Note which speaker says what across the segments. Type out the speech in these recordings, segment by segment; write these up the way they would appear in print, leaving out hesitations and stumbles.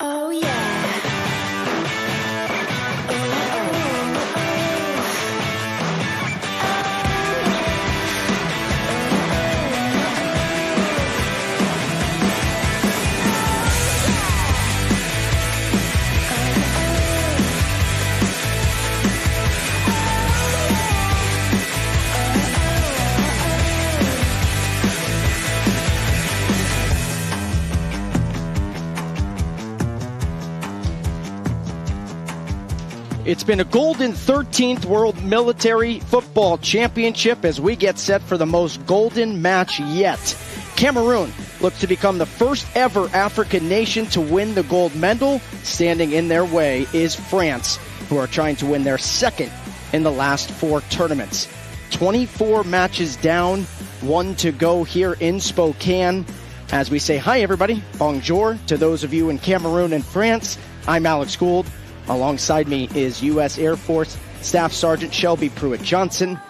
Speaker 1: Oh yeah.
Speaker 2: It's been a golden 13th World Military Football Championship as we get set for the most golden match yet. Cameroon looks to become the first ever African nation to win the gold medal. Standing in their way is France, who are trying to win their second in the last 4 tournaments. 24 matches down, 1 to go here in Spokane. As we say hi everybody, bonjour to those of you in Cameroon and France. I'm Alex Gould. Alongside me is U.S. Air Force Staff Sergeant Shelby Pruitt-Johnson.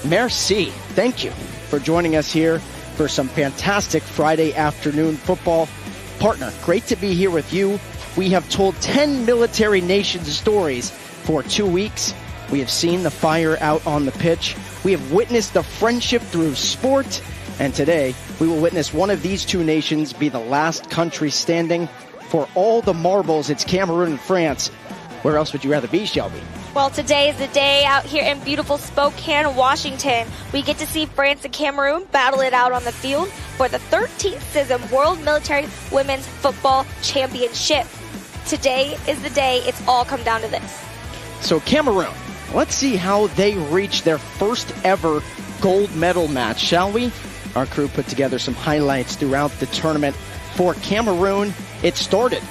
Speaker 2: Merci. Thank you for joining us here for some fantastic Friday afternoon football. Partner, great to be here with you. We have told 10 military nations stories for 2 weeks. We have seen the fire out on the pitch. We have witnessed the friendship through sport. And today, we will witness one of these 2 nations be the last country standing. For all the marbles, it's Cameroon and France. Where else would you rather be, Shelby?
Speaker 3: Well, today is the day out here in beautiful Spokane, Washington. We get to see France and Cameroon battle it out on the field for the 13th CISM World Military Women's Football Championship. Today is the day it's all come down to this.
Speaker 2: So Cameroon, let's see how they reach their first ever gold medal match, shall we? Our crew put together some highlights throughout the tournament. For Cameroon, it started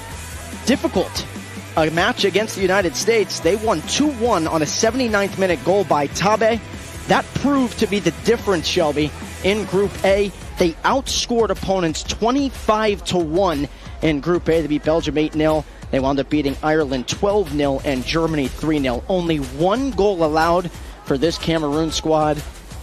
Speaker 2: difficult. A match against the United States, they won 2-1 on a 79th minute goal by Tabe. That proved to be the difference, Shelby. In Group A, they outscored opponents 25-1 in Group A. They beat Belgium 8-0. They wound up beating Ireland 12-0 and Germany 3-0. Only 1 goal allowed for this Cameroon squad.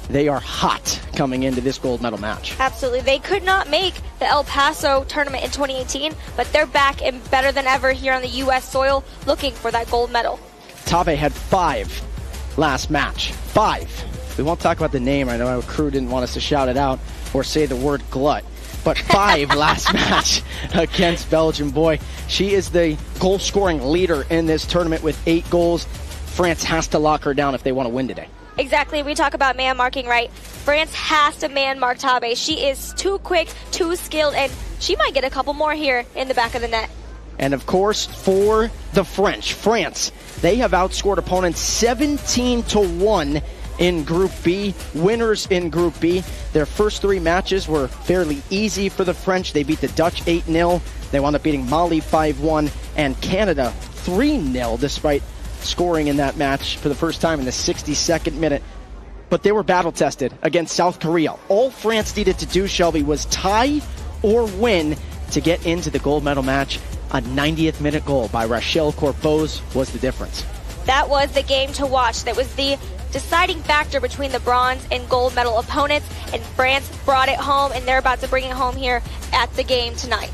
Speaker 2: They are hot coming into this gold medal match.
Speaker 3: Absolutely. They could not make the El Paso tournament in 2018, but they're back and better than ever here on the U.S. soil looking for that gold medal.
Speaker 2: Tabe had 5 last match. 5. We won't talk about the name. I know our crew didn't want us to shout it out or say the word glut. But 5 last match against Belgium. Boy, she is the goal-scoring leader in this tournament with 8 goals. France has to lock her down if they want to win today.
Speaker 3: Exactly. We talk about man marking, right? France has to man mark Tabe. She is too quick, too skilled, and she might get a couple more here in the back of the net.
Speaker 2: And of course, for the French, France, they have outscored opponents 17-1 in Group B. Winners in Group B. Their first 3 matches were fairly easy for the French. They beat the Dutch 8-0. They wound up beating Mali 5-1 and Canada 3-0 despite scoring in that match for the first time in the 62nd minute. But they were battle-tested against South Korea. All France needed to do, Shelby, was tie or win to get into the gold medal match. A 90th minute goal by Rachel Corpos was the difference.
Speaker 3: That was the game to watch. That was the deciding factor between the bronze and gold medal opponents, and France brought it home, and they're about to bring it home here at the game tonight.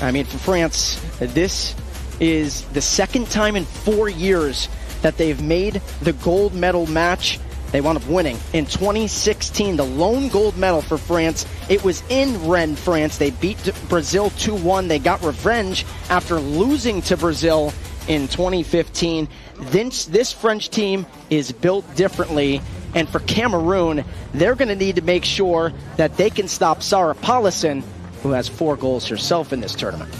Speaker 2: I mean, for France, this is the second time in 4 years that they've made the gold medal match. They wound up winning in 2016, the lone gold medal for France. It was in Rennes, France. They beat Brazil 2-1. They got revenge after losing to Brazil in 2015. This French team is built differently. And for Cameroon, they're going to need to make sure that they can stop Sarah Paulison, who has 4 goals herself in this tournament.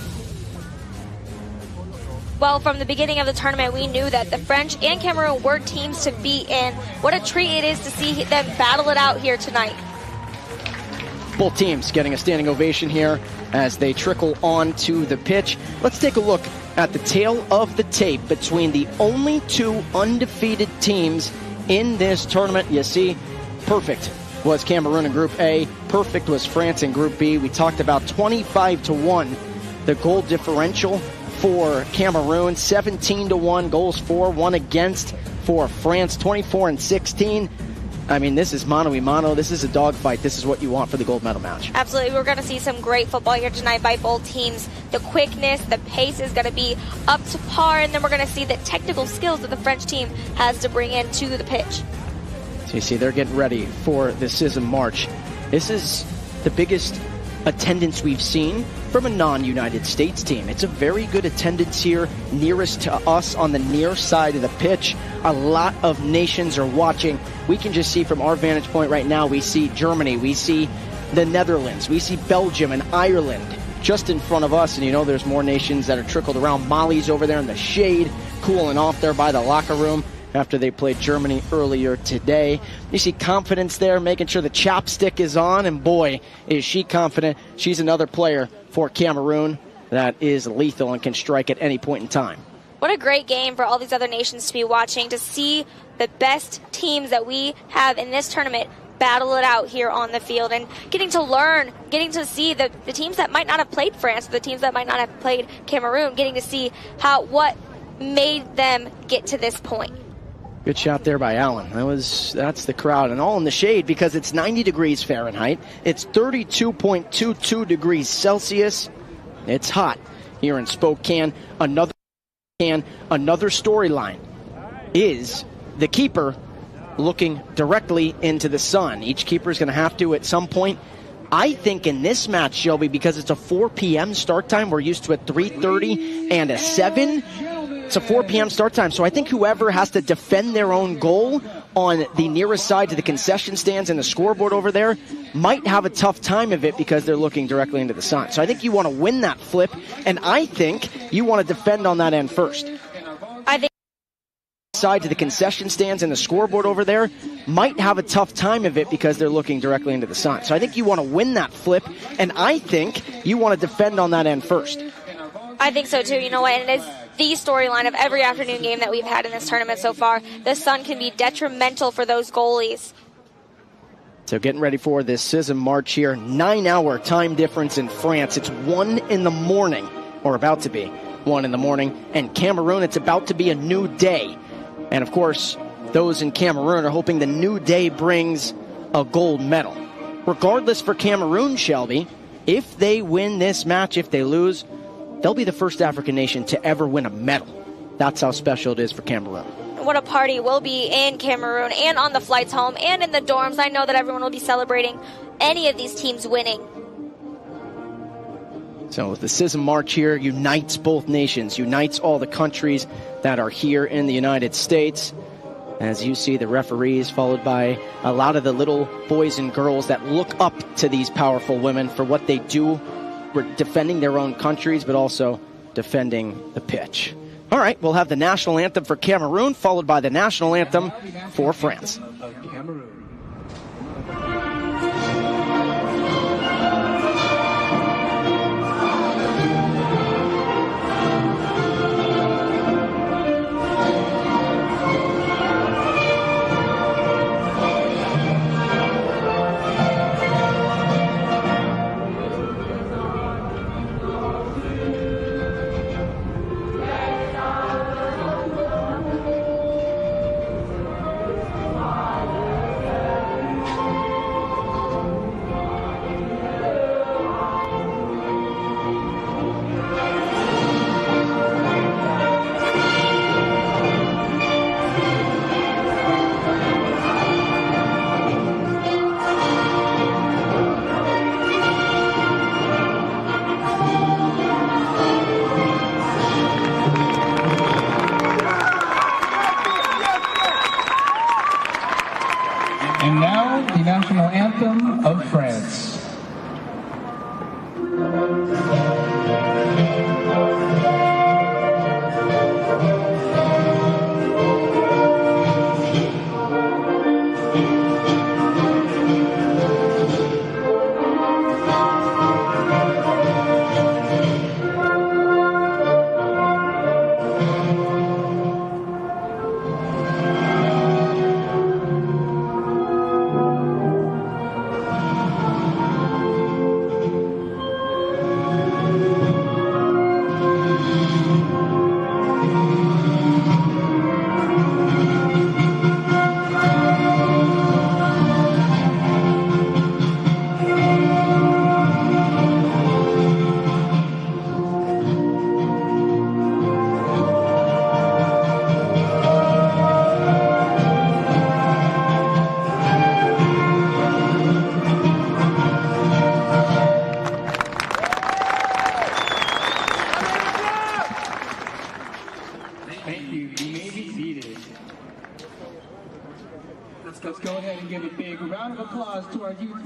Speaker 3: Well, from the beginning of the tournament, we knew that the French and Cameroon were teams to beat, and what a treat it is to see them battle it out here tonight.
Speaker 2: Both teams getting a standing ovation here as they trickle onto the pitch. Let's take a look at the tail of the tape between the only 2 undefeated teams in this tournament. You see, perfect was Cameroon in Group A. Perfect was France in Group B. We talked about 25-1, the goal differential for Cameroon, 17-1 goals for, 1 against for France, 24-16. I mean, this is mano-a-mano. This is a dogfight. This is what you want for the gold medal match.
Speaker 3: Absolutely. We're going to see some great football here tonight by both teams. The quickness, the pace is going to be up to par, and then we're going to see the technical skills that the French team has to bring into the pitch.
Speaker 2: So you see, they're getting ready for the CISM March. This is the biggest attendance we've seen from a non-United States team. It's a very good attendance here, nearest to us on the near side of the pitch. A lot of nations are watching. We can just see from our vantage point right now, we see Germany, we see the Netherlands, we see Belgium and Ireland just in front of us. And you know there's more nations that are trickled around. Mali's over there in the shade, cooling off there by the locker room after they played Germany earlier today. You see confidence there, making sure the chopstick is on, and boy, is she confident. She's another player for Cameroon that is lethal and can strike at any point in time.
Speaker 3: What a great game for all these other nations to be watching, to see the best teams that we have in this tournament battle it out here on the field, and getting to learn, getting to see the teams that might not have played France, the teams that might not have played Cameroon, getting to see what made them get to this point.
Speaker 2: Good shot there by Allen. That's the crowd, and all in the shade because it's 90 degrees Fahrenheit. It's 32.22 degrees Celsius. It's hot here in Spokane. Another storyline is the keeper looking directly into the sun. Each keeper is going to have to at some point. I think in this match, Shelby, because it's a 4 p.m. start time, we're used to a 3:30 and a 7. It's a 4 p.m. start time, so I think whoever has to defend their own goal on the nearest side to the concession stands and the scoreboard over there might have a tough time of it because they're looking directly into the sun. So I think you want to win that flip, and I think you want to defend on that end first.
Speaker 3: I think
Speaker 2: side to the concession stands and the scoreboard over there might have a tough time of it because they're looking directly into the sun. So I think you want to win that flip, and I think you want to defend on that end first.
Speaker 3: I think so too. You know what? And it is the storyline of every afternoon game that we've had in this tournament so far. The sun can be detrimental for those goalies.
Speaker 2: So getting ready for this CISM March here. 9-hour time difference in France. It's 1 in the morning, or about to be 1 in the morning. And Cameroon, it's about to be a new day. And of course, those in Cameroon are hoping the new day brings a gold medal. Regardless for Cameroon, Shelby, if they win this match, if they lose, they'll be the first African nation to ever win a medal. That's how special it is for Cameroon.
Speaker 3: What a party will be in Cameroon and on the flights home and in the dorms. I know that everyone will be celebrating any of these teams winning.
Speaker 2: So the CISM March here unites both nations, unites all the countries that are here in the United States. As you see, the referees followed by a lot of the little boys and girls that look up to these powerful women for what they do. We're defending their own countries, but also defending the pitch. All right, we'll have the national anthem for Cameroon, followed by the national anthem for France.
Speaker 1: And now, the national anthem of France.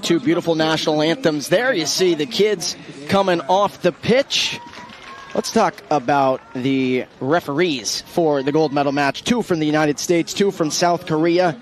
Speaker 2: Two beautiful national anthems there. You see the kids coming off the pitch. Let's talk about the referees for the gold medal match. Two from the United States, two from South Korea.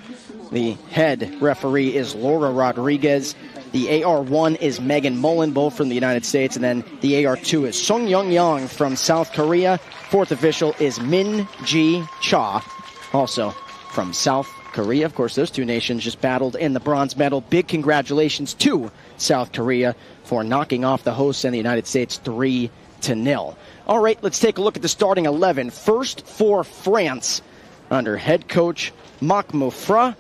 Speaker 2: The head referee is Laura Rodriguez. The AR1 is Megan Mullen, both from the United States. And then the AR2 is Sung Young Yang from South Korea. Fourth official is Min Ji Cha, also from South Korea. Of course, those two nations just battled in the bronze medal. Big congratulations to South Korea for knocking off the hosts and the United States 3-0. All right, let's take a look at the starting 11. First for France, under head coach Marc Moufra.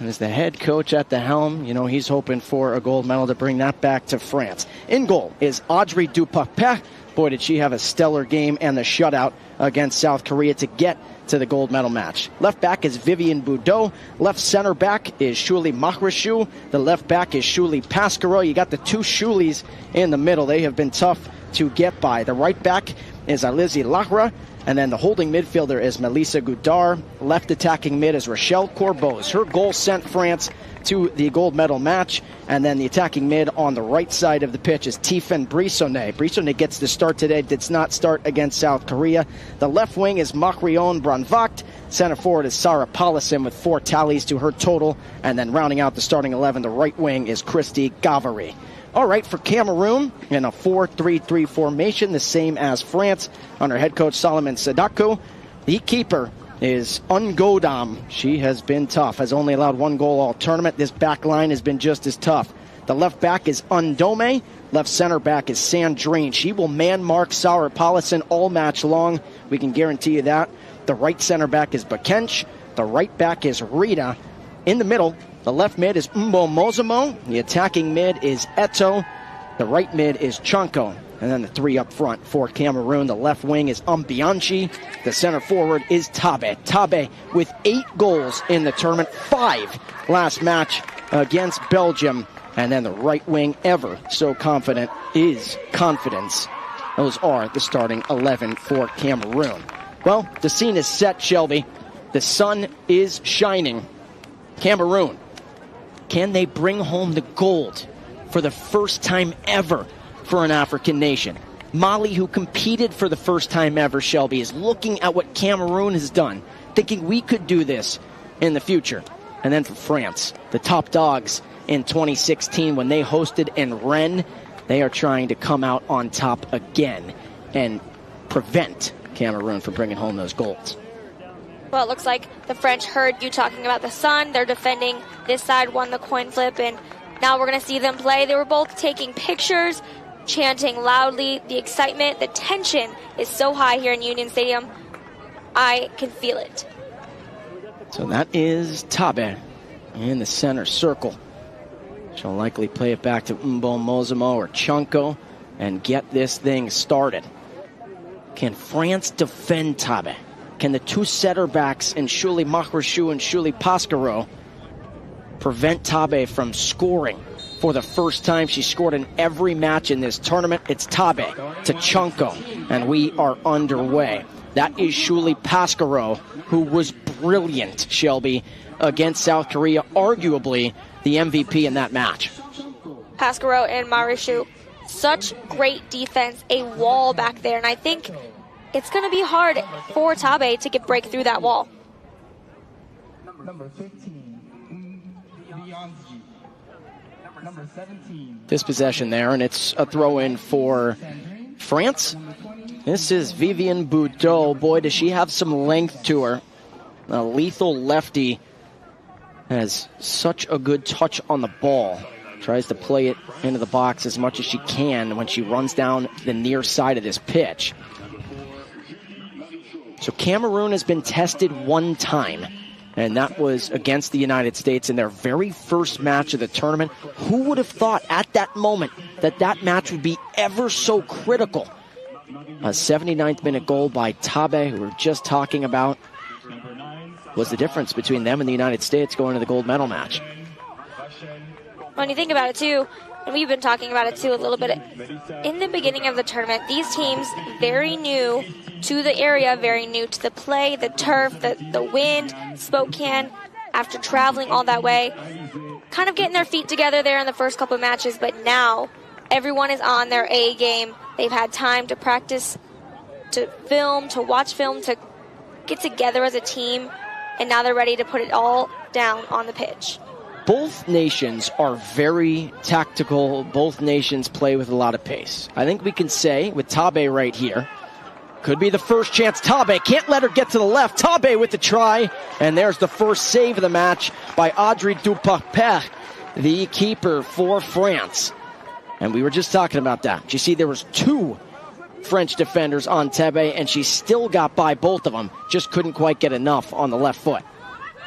Speaker 2: As the head coach at the helm, you know, he's hoping for a gold medal to bring that back to France. In goal is Audrey Dupapet. Boy, did she have a stellar game and the shutout against South Korea to get to the gold medal match. Left back is Vivian Boudot. Left center back is Shuli Mahrashu. The left back is Shuli Pascaro. You got the two Shulis in the middle. They have been tough to get by. The right back is Alizi Lahra. And then the holding midfielder is Melissa Goudard. Left attacking mid is Rochelle Corboz. Her goal sent France to the gold medal match. And then the attacking mid on the right side of the pitch is Tiffaine Brissonnet. Brissonnet gets the start today, did not start against South Korea. The left wing is Marion Branvacht. Center forward is Sarah Paulison with 4 tallies to her total. And then rounding out the starting 11, the right wing is Christy Gavary. All right, for Cameroon, in a 4-3-3 formation, the same as France, under head coach Solomon Sadako. The keeper is Ungodam. She has been tough, has only allowed 1 goal all tournament. This back line has been just as tough. The left back is Undome. Left center back is Sandrine. She will man mark Sarah Paulison all match long. We can guarantee you that. The right center back is Bakench. The right back is Rita. In the middle, the left mid is Mbo Mozamo. The attacking mid is Eto. The right mid is Chunko. And then the 3 up front for Cameroon. The left wing is Umbianchi. The center forward is Tabe. Tabe with 8 goals in the tournament. 5 last match against Belgium. And then the right wing, ever so confident, is Confidence. Those are the starting 11 for Cameroon. Well, the scene is set, Shelby. The sun is shining. Cameroon, can they bring home the gold for the first time ever for an African nation? Mali, who competed for the first time ever, Shelby, is looking at what Cameroon has done, thinking we could do this in the future. And then for France, the top dogs in 2016 when they hosted in Rennes, they are trying to come out on top again and prevent Cameroon from bringing home those golds.
Speaker 3: Well, it looks like the French heard you talking about the sun. They're defending. This side won the coin flip, and now we're going to see them play. They were both taking pictures, chanting loudly. The excitement, the tension is so high here in Union Stadium. I can feel it.
Speaker 2: So that is Tabe in the center circle. She'll likely play it back to Mbo Mozamo or Chunko and get this thing started. Can France defend Tabe? Can the 2 setter backs in Shuli Mahrashu and Shuli Pascaro prevent Tabe from scoring for the first time? She scored in every match in this tournament. It's Tabe to Chunko, and we are underway. That is Shuli Pascaro, who was brilliant, Shelby, against South Korea, arguably the MVP in that match.
Speaker 3: Pascaro and Mahrashu, such great defense, a wall back there, and I think it's going to be hard for Tabe to break through that wall.
Speaker 1: Number 15, Bianchi. Number 17.
Speaker 2: This possession there, and it's a throw-in for France. This is Vivian Boudot. Boy, does she have some length to her. A lethal lefty. Has such a good touch on the ball. Tries to play it into the box as much as she can when she runs down the near side of this pitch. So Cameroon has been tested 1 time, and that was against the United States in their very first match of the tournament. Who would have thought at that moment that that match would be ever so critical? A 79th minute goal by Tabe, who we were just talking about, was the difference between them and the United States going to the gold medal match.
Speaker 3: When you think about it too, and we've been talking about it too a little bit, in the beginning of the tournament, these teams very new to the area, very new to the play, the turf, the wind, Spokane, after traveling all that way. kind of getting their feet together there in the first couple of matches, but now everyone is on their A game. They've had time to practice, to film, to watch film, to get together as a team, and now they're ready to put it all down on the pitch.
Speaker 2: Both nations are very tactical. Both nations play with a lot of pace. I think we can say with Tabe right here, could be the first chance. Tabe can't let her get to the left. Tabe with the try, and there's the first save of the match by Audrey Dupaper, the keeper for France. And we were just talking about that. You see, there was 2 French defenders on Tabe, and she still got by both of them. Just couldn't quite get enough on the left foot.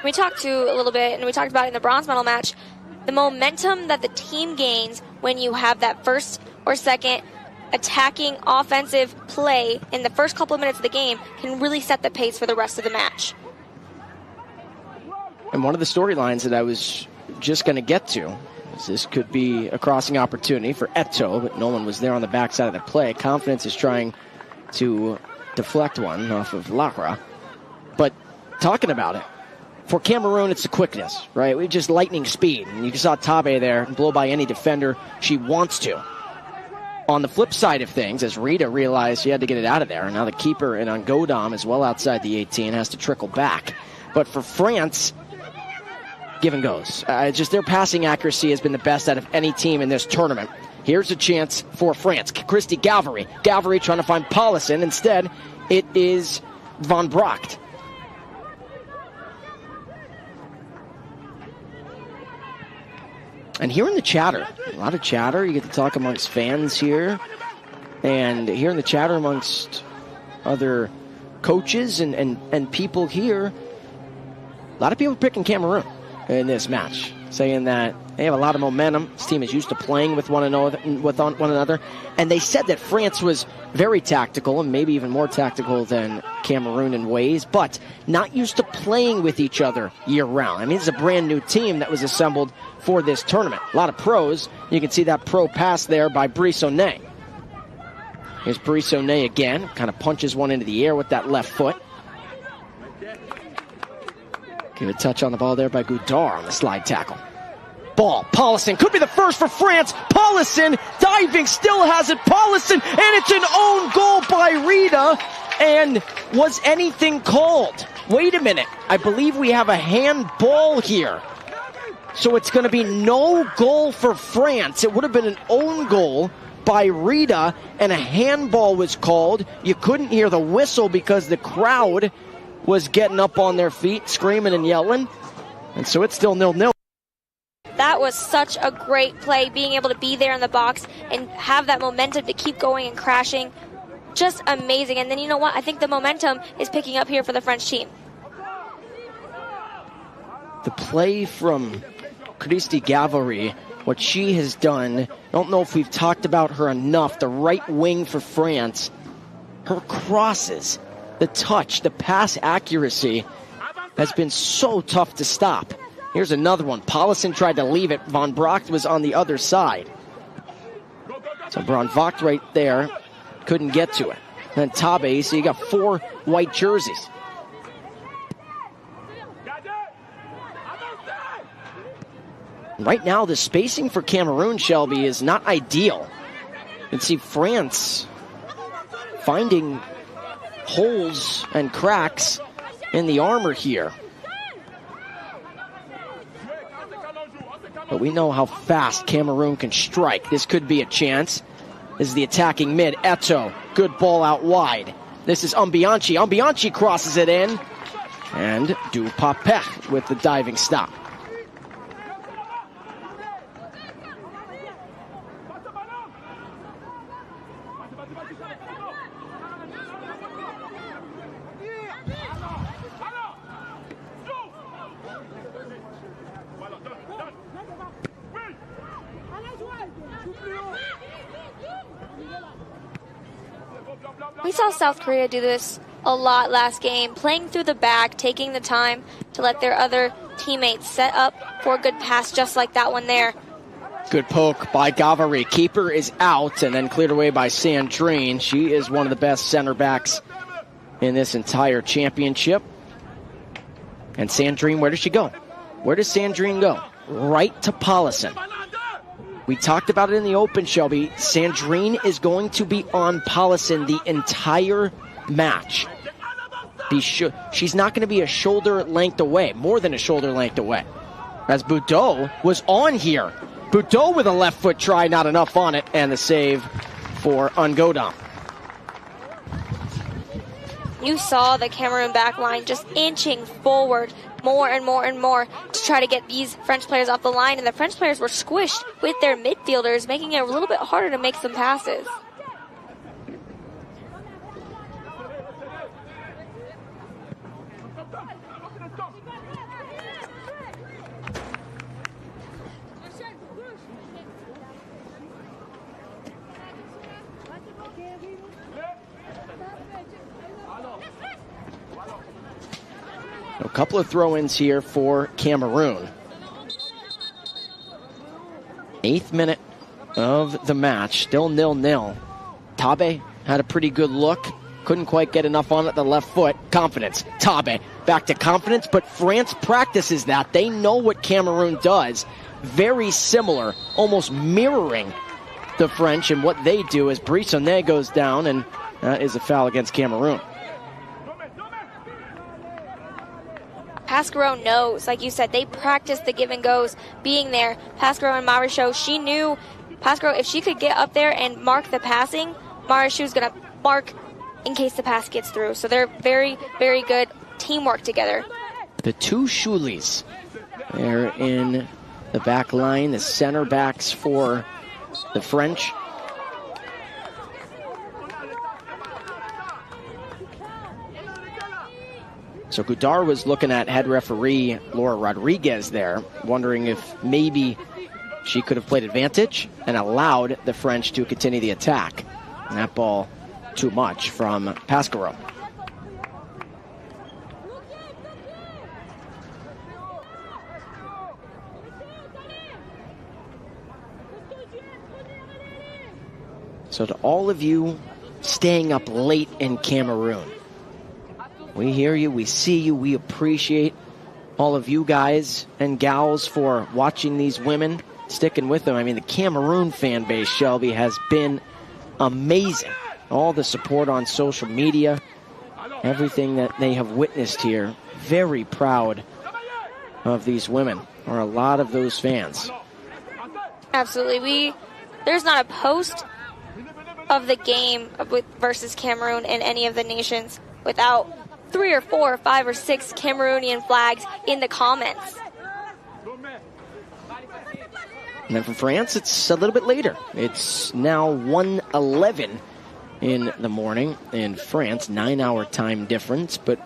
Speaker 3: We talked a little bit, and we talked about it in the bronze medal match, the momentum that the team gains when you have that first or second attacking offensive play in the first couple of minutes of the game can really set the pace for the rest of the match.
Speaker 2: And one of the storylines that I was just going to get to is this could be a crossing opportunity for Eto, but no one was there on the backside of the play. Confidence is trying to deflect one off of Lara. But talking about it, for Cameroon, it's the quickness, right? We just lightning speed. And you saw Tabe there blow by any defender she wants to. On the flip side of things, as Rita realized she had to get it out of there, and now the keeper in on Godam is well outside the 18, has to trickle back. But for France, give and goes. Just their passing accuracy has been the best out of any team in this tournament. Here's a chance for France. Christy Galvary. Galvary trying to find Paulison. Instead, it is Van Bracht. And hearing the chatter, a lot of chatter. You get to talk amongst fans here. And hearing the chatter amongst other coaches and people here. A lot of people picking Cameroon in this match, saying that they have a lot of momentum. This team is used to playing with one another. And they said that France was very tactical, and maybe even more tactical than Cameroon in ways, but not used to playing with each other year-round. I mean, it's a brand-new team that was assembled for this tournament. A lot of pros. You can see that pro pass there by Brissonnet. Here's Brissonnet again. Kind of punches one into the air with that left foot. Give a touch on the ball there by Goudard on the slide tackle. Ball, Paulison, could be the first for France. Paulison diving, still has it. Paulison, and it's an own goal by Rita. And was anything called? Wait a minute, I believe we have a handball here. So it's going to be no goal for France. It would have been an own goal by Rita, and a handball was called. You couldn't hear the whistle because the crowd was getting up on their feet, screaming and yelling. And so it's still 0-0.
Speaker 3: That was such a great play, being able to be there in the box and have that momentum to keep going and crashing. Just amazing. And then you know what? I think the momentum is picking up here for the French team.
Speaker 2: The play from Christy Galvary, what she has done, I don't know if we've talked about her enough, the right wing for France. Her crosses, the touch, the pass accuracy has been so tough to stop. Here's another one. Paulison tried to leave it. Van Bracht was on the other side. So Van Bracht right there couldn't get to it. And then Tabe, so you got 4 white jerseys. Right now, the spacing for Cameroon, Shelby, is not ideal. You can see France finding holes and cracks in the armor here. But we know how fast Cameroon can strike. This could be a chance. This is the attacking mid. Eto, good ball out wide. This is Umbianchi. Umbianchi crosses it in. And Dupapech with the diving stop.
Speaker 3: We saw South Korea do this a lot last game, playing through the back, taking the time to let their other teammates set up for a good pass just like that one there.
Speaker 2: Good poke by Galvary. Keeper is out and then cleared away by Sandrine. She is one of the best center backs in this entire championship. And Sandrine, where does she go? Where does Sandrine go? right to Paulison. We talked about it in the open, Shelby. Sandrine is going to be on Paulison the entire match. She's not going to be a shoulder length away, more than a shoulder length away. As Boudreau was on here. Boudreau with a left foot try, not enough on it, and the save for Ungodam.
Speaker 3: You saw the Cameroon back line just inching forward more and more and more to try to get these French players off the line, and the French players were squished with their midfielders, making it a little bit harder to make some passes.
Speaker 2: A couple of throw-ins here for Cameroon. 8th minute of the match, still 0-0. Tabe had a pretty good look. Couldn't quite get enough on it, the left foot. Confidence. Tabe back to confidence, but France practices that. They know what Cameroon does. Very similar, almost mirroring the French and what they do as Brissonnet goes down, and that is a foul against Cameroon.
Speaker 3: Pasquerot knows, like you said, they practice the give and goes being there. Pasquerot and Marichaux, she knew Pasquerot, if she could get up there and mark the passing, Marichaux's going to mark in case the pass gets through. So they're very, very good teamwork together.
Speaker 2: The two Shulis, they're in the back line, the center backs for the French. So Goudard was looking at head referee Laura Rodriguez there, wondering if maybe she could have played advantage and allowed the French to continue the attack. And that ball, too much from Pasquerot. So to all of you staying up late in Cameroon, we hear you, we see you, we appreciate all of you guys and gals for watching these women, sticking with them. I mean, the Cameroon fan base, Shelby, has been amazing. All the support on social media, everything that they have witnessed here. Very proud of these women, or a lot of those fans.
Speaker 3: Absolutely. There's not a post of the game versus Cameroon in any of the nations without 3 or 4 or 5 or 6 Cameroonian flags in the comments.
Speaker 2: And then for France, it's a little bit later. It's now 1:11 in the morning in France, 9-hour time difference, but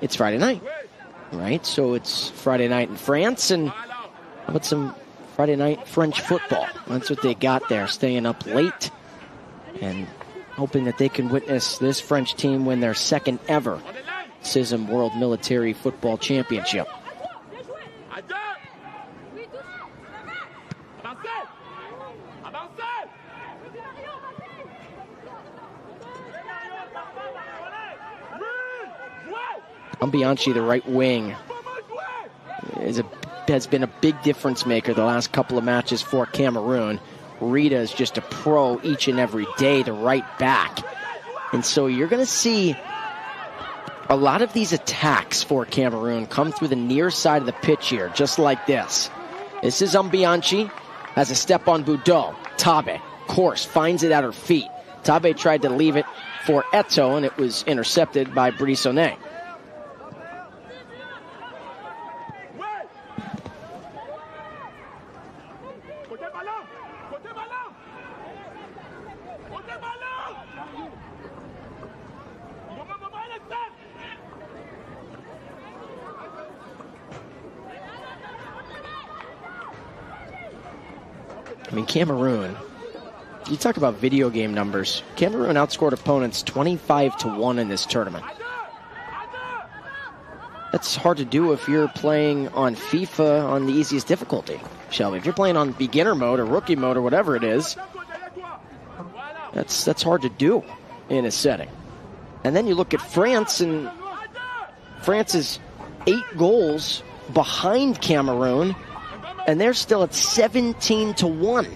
Speaker 2: it's Friday night, right? So it's Friday night in France, and how about some Friday night French football? That's what they got there, staying up late and hoping that they can witness this French team win their second ever CISM World Military Football Championship. Ambianchi, the right wing, has been a big difference maker the last couple of matches for Cameroon. Rita is just a pro each and every day, the right back. And so you're going to see a lot of these attacks for Cameroon come through the near side of the pitch here, just like this. This is Ambianchi, has a step on Boudreau. Tabe, course, finds it at her feet. Tabe tried to leave it for Eto, and it was intercepted by Brissonnet. I mean, Cameroon, you talk about video game numbers. Cameroon outscored opponents 25-1 in this tournament. That's hard to do if you're playing on FIFA on the easiest difficulty, Shelby. If you're playing on beginner mode or rookie mode or whatever it is, that's hard to do in a setting. And then you look at France, and France's 8 goals behind Cameroon, and they're still at 17-1.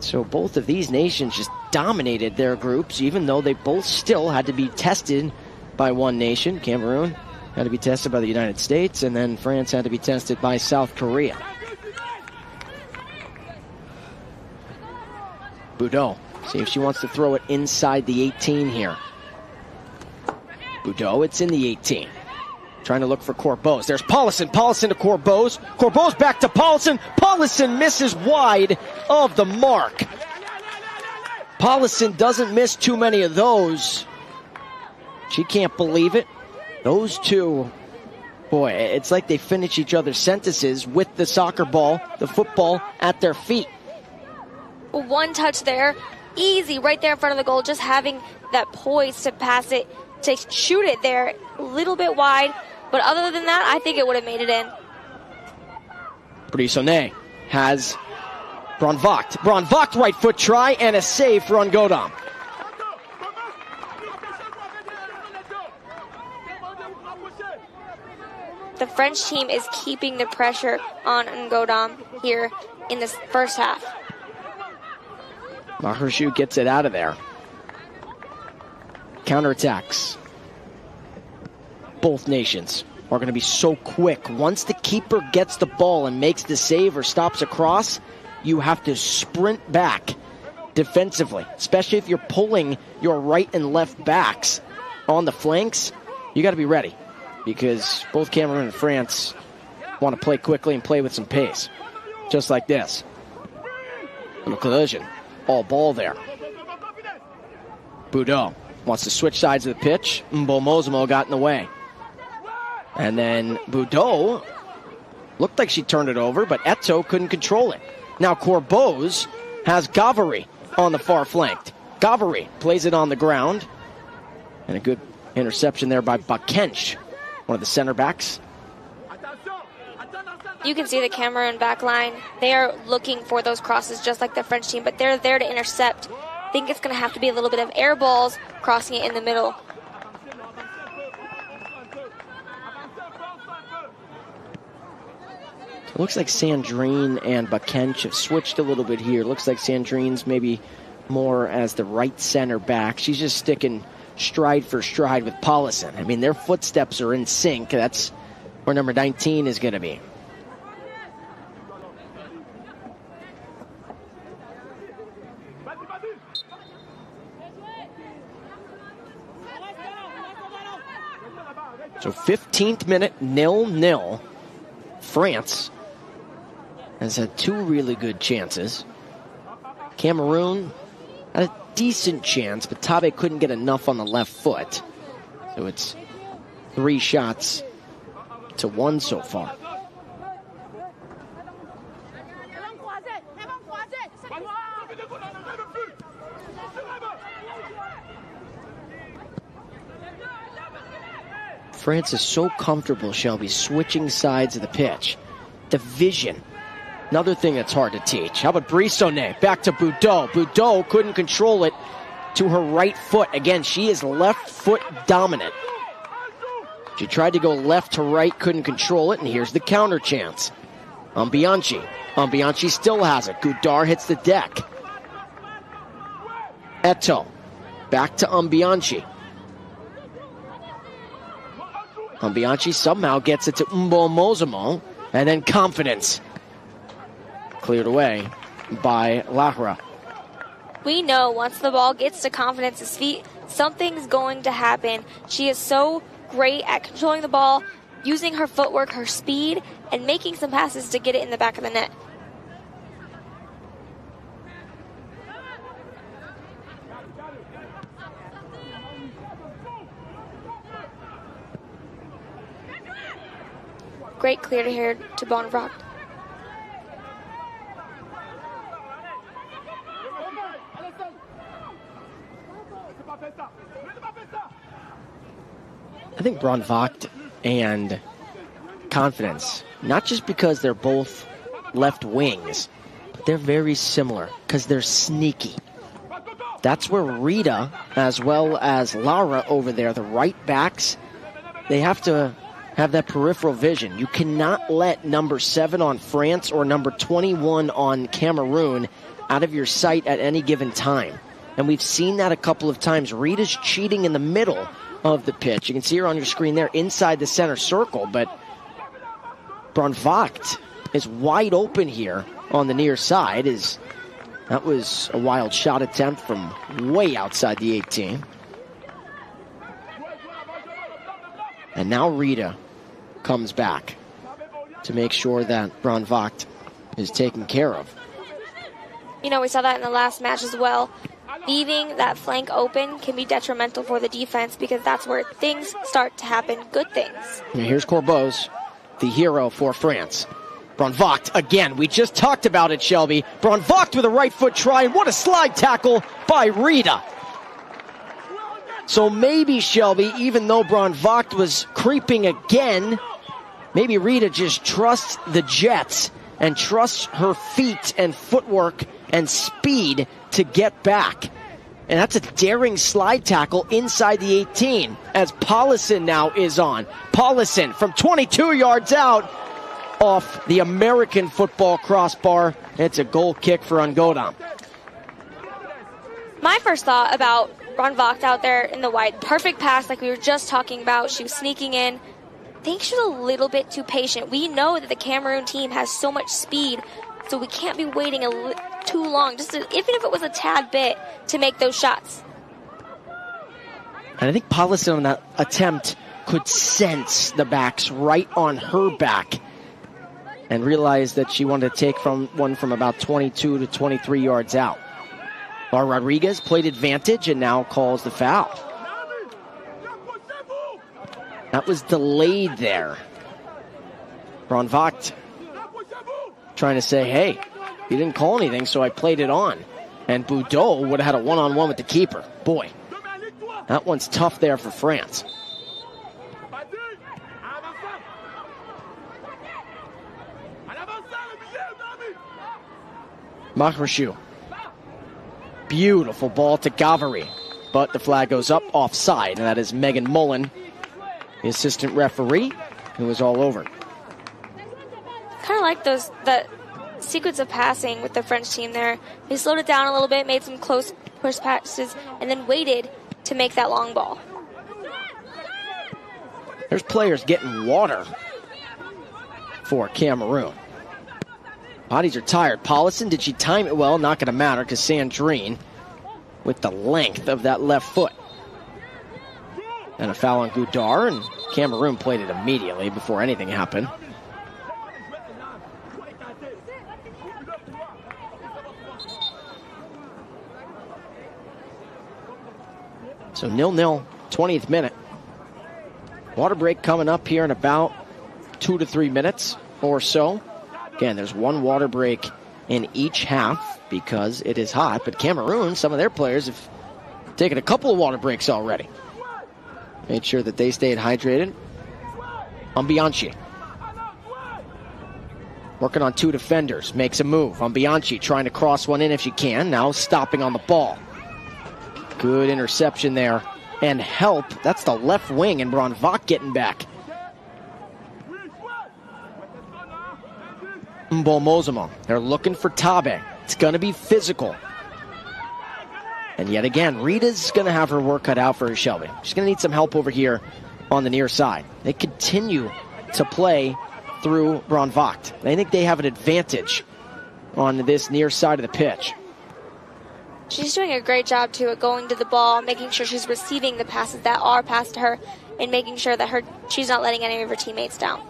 Speaker 2: So both of these nations just dominated their groups, even though they both still had to be tested by one nation. Cameroon had to be tested by the United States, and then France had to be tested by South Korea. Boudot, see if she wants to throw it inside the 18 here. Boudot, it's in the 18. Trying to look for Corbeau. There's Paulison. Paulison to Corbeau. Corbeau back to Paulison. Paulison misses wide of the mark. Paulison doesn't miss too many of those. She can't believe it. Those two, boy, it's like they finish each other's sentences with the soccer ball, the football at their feet.
Speaker 3: One touch there, easy, right there in front of the goal, just having that poise to pass it, to shoot it there, a little bit wide. But other than that, I think it would have made it in.
Speaker 2: Brisonnet has Bron Vogt. Bron Vogt right foot try and a save for Ngodam.
Speaker 3: The French team is keeping the pressure on Ngodam here in this first half.
Speaker 2: Mahershu gets it out of there. Counterattacks. Both nations are going to be so quick. Once the keeper gets the ball and makes the save or stops a cross, you have to sprint back defensively, especially if you're pulling your right and left backs on the flanks. You got to be ready because both Cameroon and France want to play quickly and play with some pace, just like this. Little collision. All ball there. Boudot wants to switch sides of the pitch. Mbomozimo got in the way. And then Boudot looked like she turned it over, but Eto couldn't control it. Now Corbeau has Gavary on the far flank. Gavary plays it on the ground. And a good interception there by Bakench, one of the center backs.
Speaker 3: You can see the Cameroon back line. They are looking for those crosses just like the French team, but they're there to intercept. I think it's going to have to be a little bit of air balls crossing it in the middle.
Speaker 2: It looks like Sandrine and Bakench have switched a little bit here. Looks like Sandrine's maybe more as the right center back. She's just sticking stride for stride with Paulison. I mean, their footsteps are in sync. That's where number 19 is going to be. So 15th minute, 0-0. France has had two really good chances. Cameroon had a decent chance, but Tabe couldn't get enough on the left foot. So it's 3 shots to 1 so far. France is so comfortable, Shelby, switching sides of the pitch. The vision, another thing that's hard to teach. How about Brisonnet? Back to Boudot. Boudot couldn't control it to her right foot. Again, she is left foot dominant. She tried to go left to right, couldn't control it, and here's the counter chance. Ambianchi. Ambianchi still has it. Goudart hits the deck. Eto. Back to Ambianchi. Ambianchi somehow gets it to Mbomozimo, and then Confidence. Cleared away by Lahra.
Speaker 3: We know once the ball gets to Confidence's feet, something's going to happen. She is so great at controlling the ball, using her footwork, her speed, and making some passes to get it in the back of the net. Great clear to here to Bron Vogt.
Speaker 2: I think Bron Vogt and Confidence, not just because they're both left wings, but they're very similar because they're sneaky. That's where Rita, as well as Lara over there, the right backs, they have to have that peripheral vision. You cannot let number 7 on France or number 21 on Cameroon out of your sight at any given time. And we've seen that a couple of times. Rita's cheating in the middle of the pitch. You can see her on your screen there inside the center circle, but Brandvogt is wide open here on the near side. That was a wild shot attempt from way outside the 18. And now Rita comes back to make sure that Brandvogt is taken care of.
Speaker 3: You know, we saw that in the last match as well. Leaving that flank open can be detrimental for the defense because that's where things start to happen, good things.
Speaker 2: And here's Corbeau's, the hero for France. Brandvogt again. We just talked about it, Shelby. Brandvogt with a right foot try, and what a slide tackle by Rita. So maybe, Shelby, even though Brandvogt was creeping again, maybe Rita just trusts the Jets and trusts her feet and footwork and speed to get back. And that's a daring slide tackle inside the 18 as Paulison now is on. Paulison from 22 yards out off the American football crossbar. It's a goal kick for Ungodam.
Speaker 3: My first thought about Brandvogt out there in the wide, perfect pass like we were just talking about. She was sneaking in. I think she was a little bit too patient. We know that the Cameroon team has so much speed, so we can't be waiting too long, even if it was a tad bit, to make those shots.
Speaker 2: And I think Paulison on that attempt could sense the backs right on her back and realize that she wanted to take one from about 22 to 23 yards out. Bar Rodriguez played advantage and now calls the foul. That was delayed there. Brandvogt trying to say, hey, you didn't call anything, so I played it on. And Boudot would have had a one-on-one with the keeper. Boy, that one's tough there for France. Mahrachou. Beautiful ball to Gavary. But the flag goes up offside, and that is Megan Mullen, the assistant referee, who was all over.
Speaker 3: Kind of like the sequence of passing with the French team there. They slowed it down a little bit, made some close push passes, and then waited to make that long ball.
Speaker 2: There's players getting water for Cameroon. Bodies are tired. Paulison, did she time it well? Not going to matter because Sandrine with the length of that left foot. And a foul on Goudard, and Cameroon played it immediately before anything happened. So 0-0, 20th minute. Water break coming up here in about 2 to 3 minutes or so. Again, there's one water break in each half because it is hot. But Cameroon, some of their players have taken a couple of water breaks already. Made sure that they stayed hydrated. Ambianchi. Working on 2 defenders. Makes a move. Ambianchi trying to cross one in if she can. Now stopping on the ball. Good interception there. And help. That's the left wing, and Brandvogt getting back. Mbomozamo. They're looking for Tabe. It's going to be physical. And yet again, Rita's going to have her work cut out for her, Shelby. She's going to need some help over here on the near side. They continue to play through Brandvogt. I think they have an advantage on this near side of the pitch.
Speaker 3: She's doing a great job, too, at going to the ball, making sure she's receiving the passes that are passed to her, and making sure that she's not letting any of her teammates down.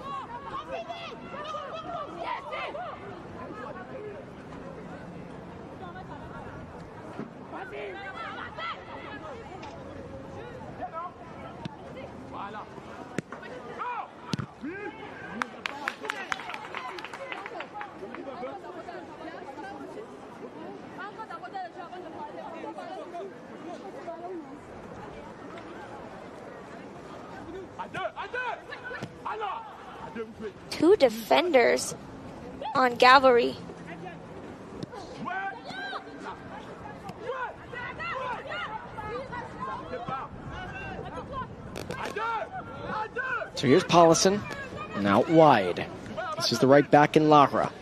Speaker 3: Two defenders on Gavary.
Speaker 2: So here's Paulison, and out wide. This is the right back in Lara.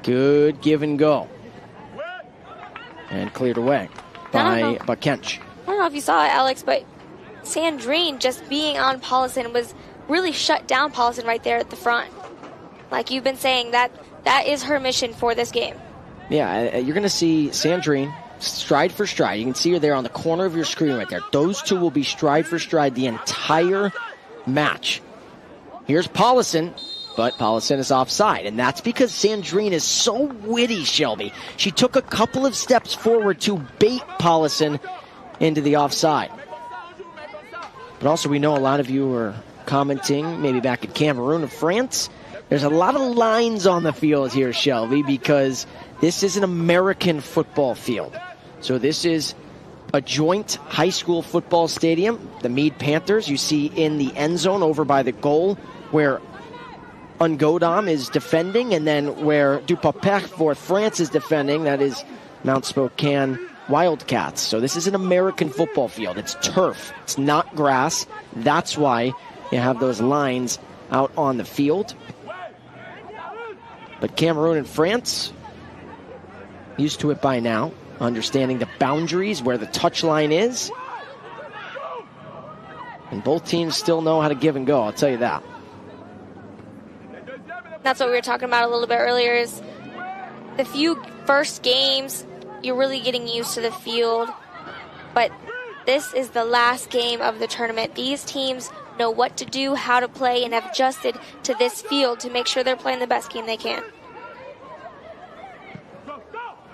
Speaker 2: Good give and go. And cleared away by Kench.
Speaker 3: I don't know if you saw it, Alex, but Sandrine just being on Paulison was really shut down Paulison right there at the front. Like you've been saying, that is her mission for this game.
Speaker 2: Yeah, you're going to see Sandrine stride for stride. You can see her there on the corner of your screen right there. Those two will be stride for stride the entire match. Here's Paulison, but Paulison is offside, and that's because Sandrine is so witty, Shelby. She took a couple of steps forward to bait Paulison into the offside. But also we know a lot of you are commenting, maybe back in Cameroon or France. There's a lot of lines on the field here, Shelby, because this is an American football field. So this is a joint high school football stadium. The Meade Panthers, you see in the end zone over by the goal where Ungodam is defending, and then where Dupapech for France is defending, that is Mount Spokane Wildcats. So this is an American football field. It's turf. It's not grass. That's why you have those lines out on the field. But Cameroon and France, used to it by now, understanding the boundaries, where the touch line is. And both teams still know how to give and go, I'll tell you that.
Speaker 3: That's what we were talking about a little bit earlier, is the few first games, you're really getting used to the field. But this is the last game of the tournament. These teams know what to do, how to play, and have adjusted to this field to make sure they're playing the best game they can.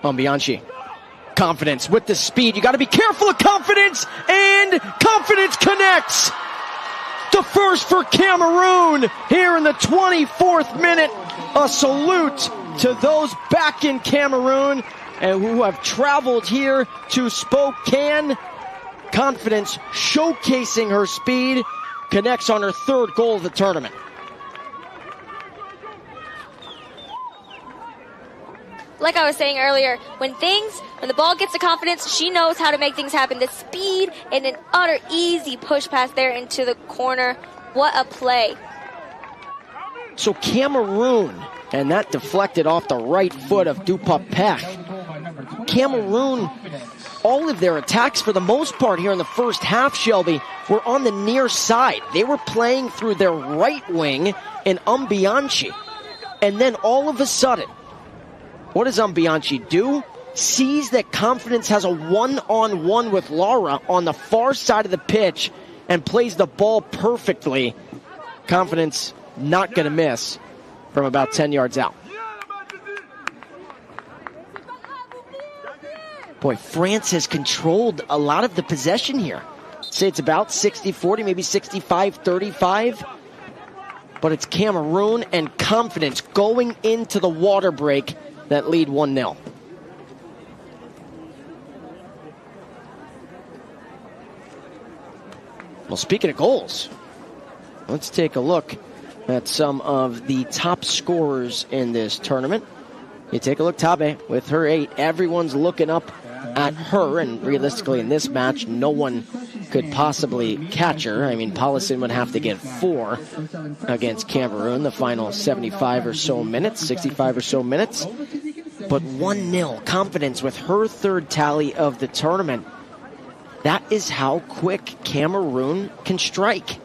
Speaker 2: Bianchi. Confidence with the speed. You got to be careful of Confidence, and Confidence connects. The first for Cameroon here in the 24th minute. A salute to those back in Cameroon and who have traveled here to Spokane. Confidence showcasing her speed, connects on her third goal of the tournament.
Speaker 3: Like I was saying earlier, when the ball gets to Confidence, she knows how to make things happen. The speed and an utter easy push pass there into the corner. What a play.
Speaker 2: So Cameroon, and that deflected off the right foot of Dupapech. Cameroon, all of their attacks for the most part here in the first half, Shelby, were on the near side. They were playing through their right wing in Bianchi. And then all of a sudden, what does Bianchi do? Sees that Confidence has a one-on-one with Lara on the far side of the pitch and plays the ball perfectly. Confidence not going to miss from about 10 yards out. Boy, France has controlled a lot of the possession here. Say it's about 60-40, maybe 65-35. But it's Cameroon and Confidence going into the water break that lead 1-0. Well, speaking of goals, let's take a look at some of the top scorers in this tournament. You take a look, Tabe with her 8. Everyone's looking up at her, and realistically in this match, no one could possibly catch her. I mean, Paulison would have to get 4 against Cameroon the final 75 or so minutes, 65 or so minutes. But 1-0, Confidence with her third tally of the tournament. That is how quick Cameroon can strike.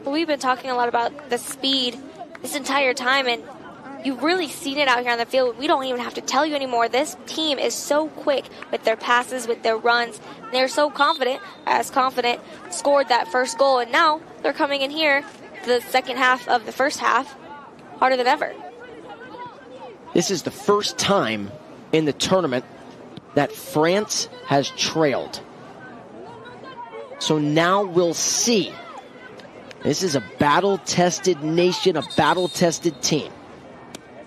Speaker 3: Well, we've been talking a lot about the speed this entire time, and you've really seen it out here on the field. We don't even have to tell you anymore. This team is so quick with their passes, with their runs. They're so confident, as Confident scored that first goal, and now they're coming in here the second half of the first half harder than ever.
Speaker 2: This is the first time in the tournament that France has trailed. So now we'll see. This is a battle-tested nation, a battle-tested team.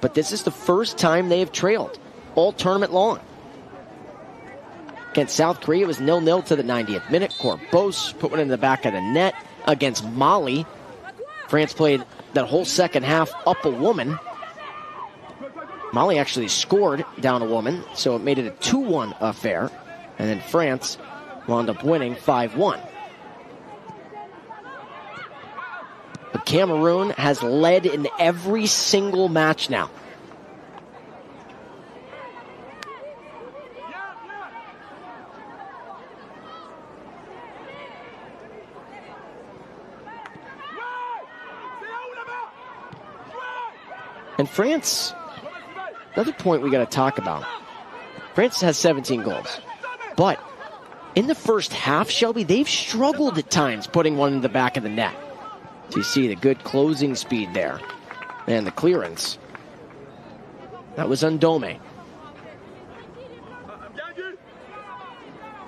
Speaker 2: But this is the first time they have trailed all tournament long. Against South Korea, it was 0-0 to the 90th minute. Corbos put one in the back of the net. Against Mali, France played that whole second half up a woman. Mali actually scored down a woman, so it made it a 2-1 affair. And then France wound up winning 5-1. Cameroon has led in every single match now. And France, another point we got to talk about. France has 17 goals. But in the first half, Shelby, they've struggled at times putting one in the back of the net. So you see the good closing speed there. And the clearance. That was Ndome.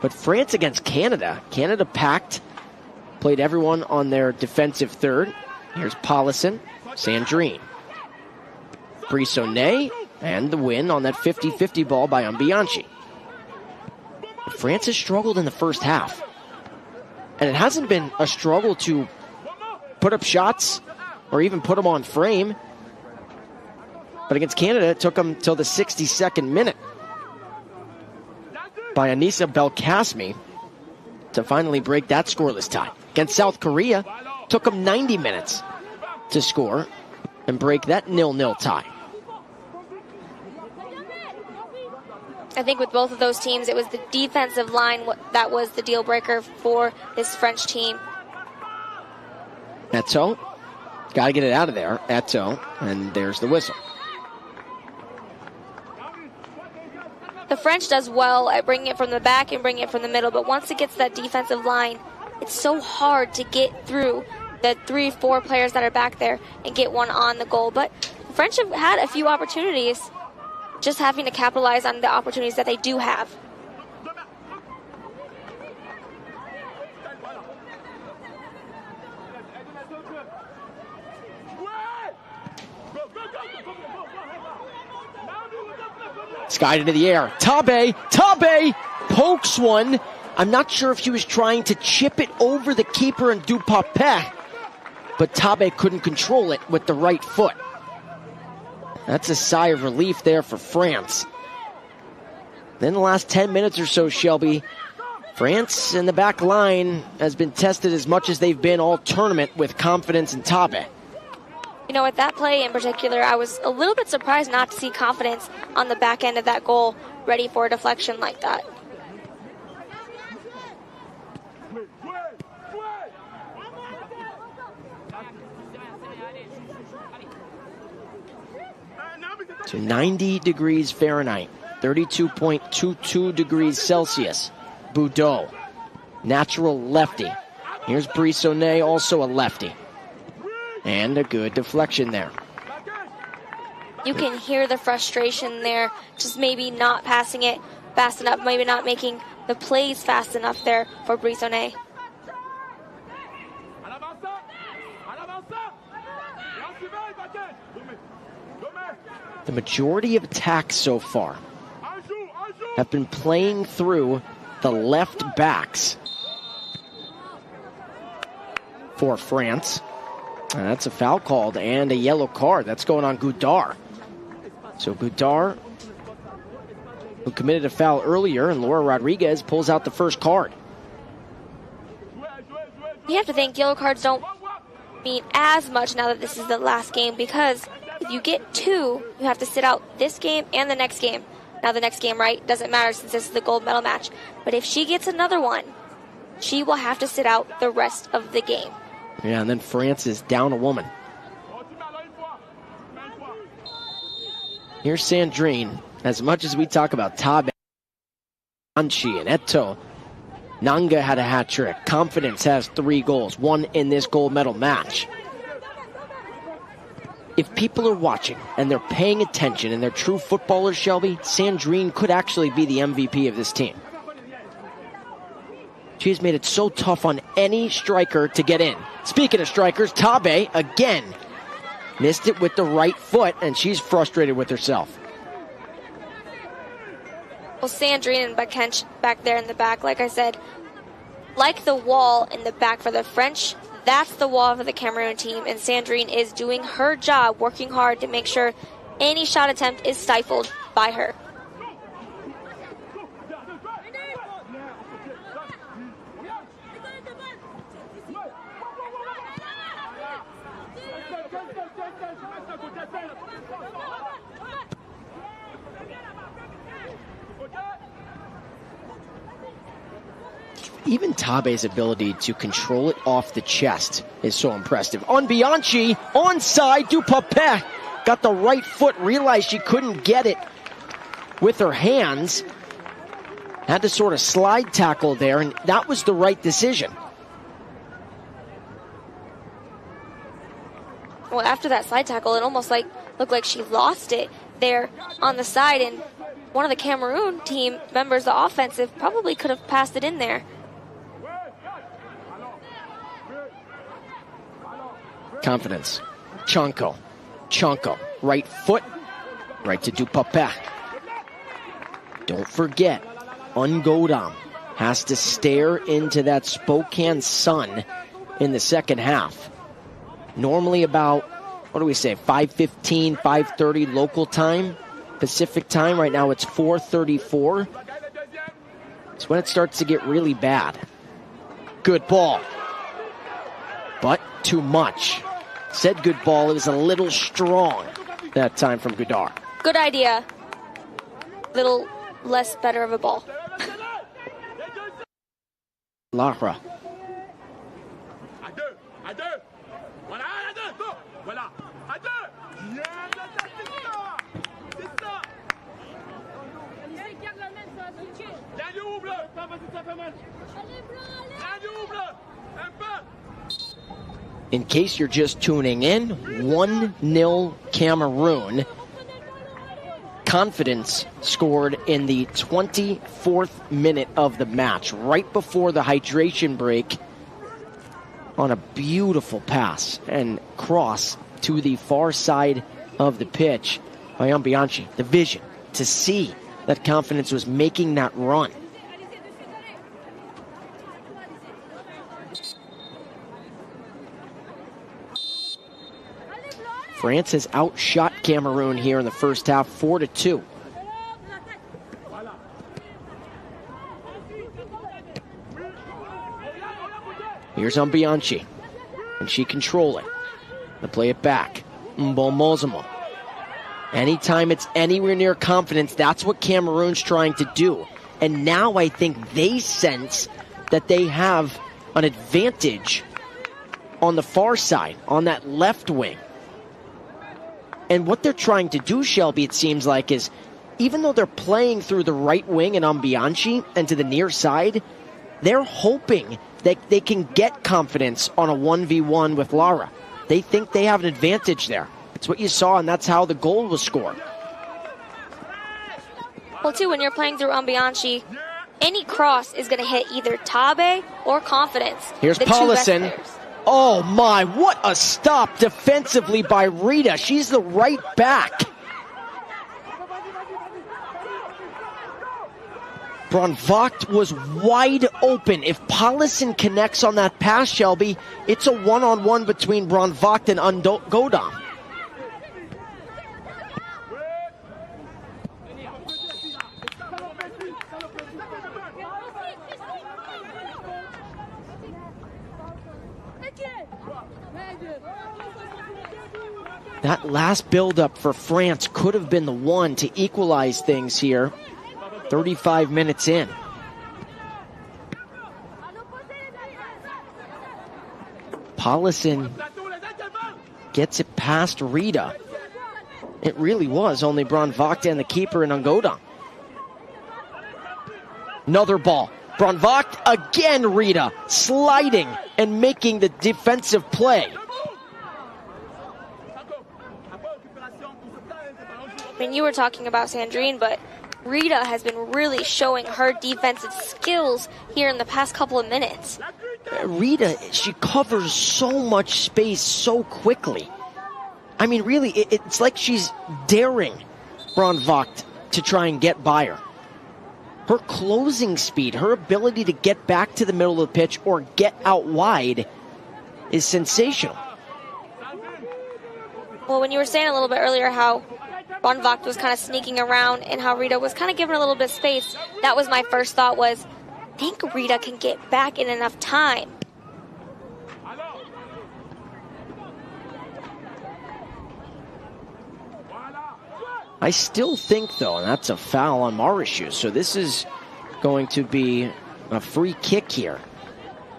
Speaker 2: But France against Canada. Canada packed. Played everyone on their defensive third. Here's Paulison, Sandrine. Brissonnet, and the win on that 50-50 ball by Ambianchi. France has struggled in the first half. And it hasn't been a struggle to put up shots or even put them on frame. But against Canada, it took them till the 62nd minute by Anissa Belkacemi to finally break that scoreless tie. Against South Korea, took them 90 minutes to score and break that 0-0 tie.
Speaker 3: I think with both of those teams, it was the defensive line that was the deal breaker for this French team.
Speaker 2: Eto'o, got to get it out of there. Eto'o, and there's the whistle.
Speaker 3: The French does well at bringing it from the back and bringing it from the middle, but once it gets to that defensive line, it's so hard to get through the 3-4 players that are back there and get one on the goal. But the French have had a few opportunities, just having to capitalize on the opportunities that they do have.
Speaker 2: Skied into the air. Tabe pokes one. I'm not sure if he was trying to chip it over the keeper and Dupapet, but Tabe couldn't control it with the right foot. That's a sigh of relief there for France. Then the last 10 minutes or so, Shelby, France in the back line has been tested as much as they've been all tournament with confidence in Tabe.
Speaker 3: You know, with that play in particular, I was a little bit surprised not to see confidence on the back end of that goal, ready for a deflection like that. To 90 degrees Fahrenheit, 32.22 degrees Celsius. Boudot, natural lefty. Here's Brissonnet, also a lefty. And a good deflection there. You can hear the frustration there, just maybe not passing it fast enough, maybe not making the plays fast enough there for Brissonnet.
Speaker 2: The majority of attacks so far have been playing through the left backs for France. And that's a foul called and a yellow card. That's going on Goudart. So Goudart, who committed a foul earlier, and Laura Rodriguez pulls out the first card.
Speaker 3: You have to think yellow cards don't mean as much now that this is the last game, because if you get two, you have to sit out this game and the next game. Now the next game, right, doesn't matter since this is the gold medal match. But if she gets another one, she will have to sit out the rest of the game.
Speaker 2: Yeah, and then France is down a woman. Here's Sandrine. As much as we talk about Tabe, Anchi, and Eto'o, Nanga had a hat trick. Confidence has 3 goals, 1 in this gold medal match. If people are watching and they're paying attention and they're true footballers, Shelby, Sandrine could actually be the MVP of this team. She's made it so tough on any striker to get in. Speaking of strikers, Tabe, again, missed it with the right foot, and she's frustrated with herself.
Speaker 3: Well, Sandrine and Bakench back there in the back, like I said, like the wall in the back for the French, that's the wall for the Cameroon team, and Sandrine is doing her job, working hard to make sure any shot attempt is stifled by her.
Speaker 2: Even Tabe's ability to control it off the chest is so impressive. On Bianchi, onside, Dupapet got the right foot, realized she couldn't get it with her hands. Had to sort of slide tackle there, and that was the right decision.
Speaker 3: Well, after that slide tackle, it almost looked like she lost it there on the side, and one of the Cameroon team members, the offensive, probably could have passed it in there.
Speaker 2: Confidence. Chonko, right foot, right to Dupapet. Don't forget, Ungodam has to stare into that Spokane sun in the second half. Normally about, 5:15, 5:30 local time, Pacific time. Right now it's 4:34. It's when it starts to get really bad. Good ball, but too much. Said good ball, it was a little strong that time from Godard.
Speaker 3: Good idea. Little less better of a ball.
Speaker 2: Lara. In case you're just tuning in, 1-0 Cameroon. Confidence scored in the 24th minute of the match, right before the hydration break, on a beautiful pass and cross to the far side of the pitch by Bianchi. The vision to see that Confidence was making that run. France has outshot Cameroon here in the first half, 4-2. Here's Bianchi, and she control it. To play it back. Mbomozamo. Anytime it's anywhere near Confidence, that's what Cameroon's trying to do. And now I think they sense that they have an advantage on the far side, on that left wing. And what they're trying to do, Shelby, it seems like, is even though they're playing through the right wing and Bianchi and to the near side, they're hoping that they can get Confidence on a 1v1 with Lara. They think they have an advantage there. It's what you saw, and that's how the goal was scored.
Speaker 3: Well, too, when you're playing through Bianchi, any cross is going to hit either Tabe or Confidence.
Speaker 2: Here's Paulison. Oh my, what a stop defensively by Rita. She's the right back. Brandvogt was wide open. If Paulison connects on that pass, Shelby, it's a one-on-one between Brandvogt and Ungodam. That last build-up for France could have been the one to equalize things here. 35 minutes in. Paulison gets it past Rita. It really was only Brandvogt and the keeper and Ungodam. Another ball. Brandvogt again, Rita sliding and making the defensive play.
Speaker 3: I mean, you were talking about Sandrine, but Rita has been really showing her defensive skills here in the past couple of minutes.
Speaker 2: Rita, she covers so much space so quickly. I mean, really, it's like she's daring Brandvogt to try and get by her. Her closing speed, her ability to get back to the middle of the pitch or get out wide is sensational.
Speaker 3: Well, when you were saying a little bit earlier how Brandvogt was kind of sneaking around and how Rita was kind of giving a little bit of space, that was my first thought was, I think Rita can get back in enough time.
Speaker 2: I still think, though, and that's a foul on Marishu, so this is going to be a free kick here.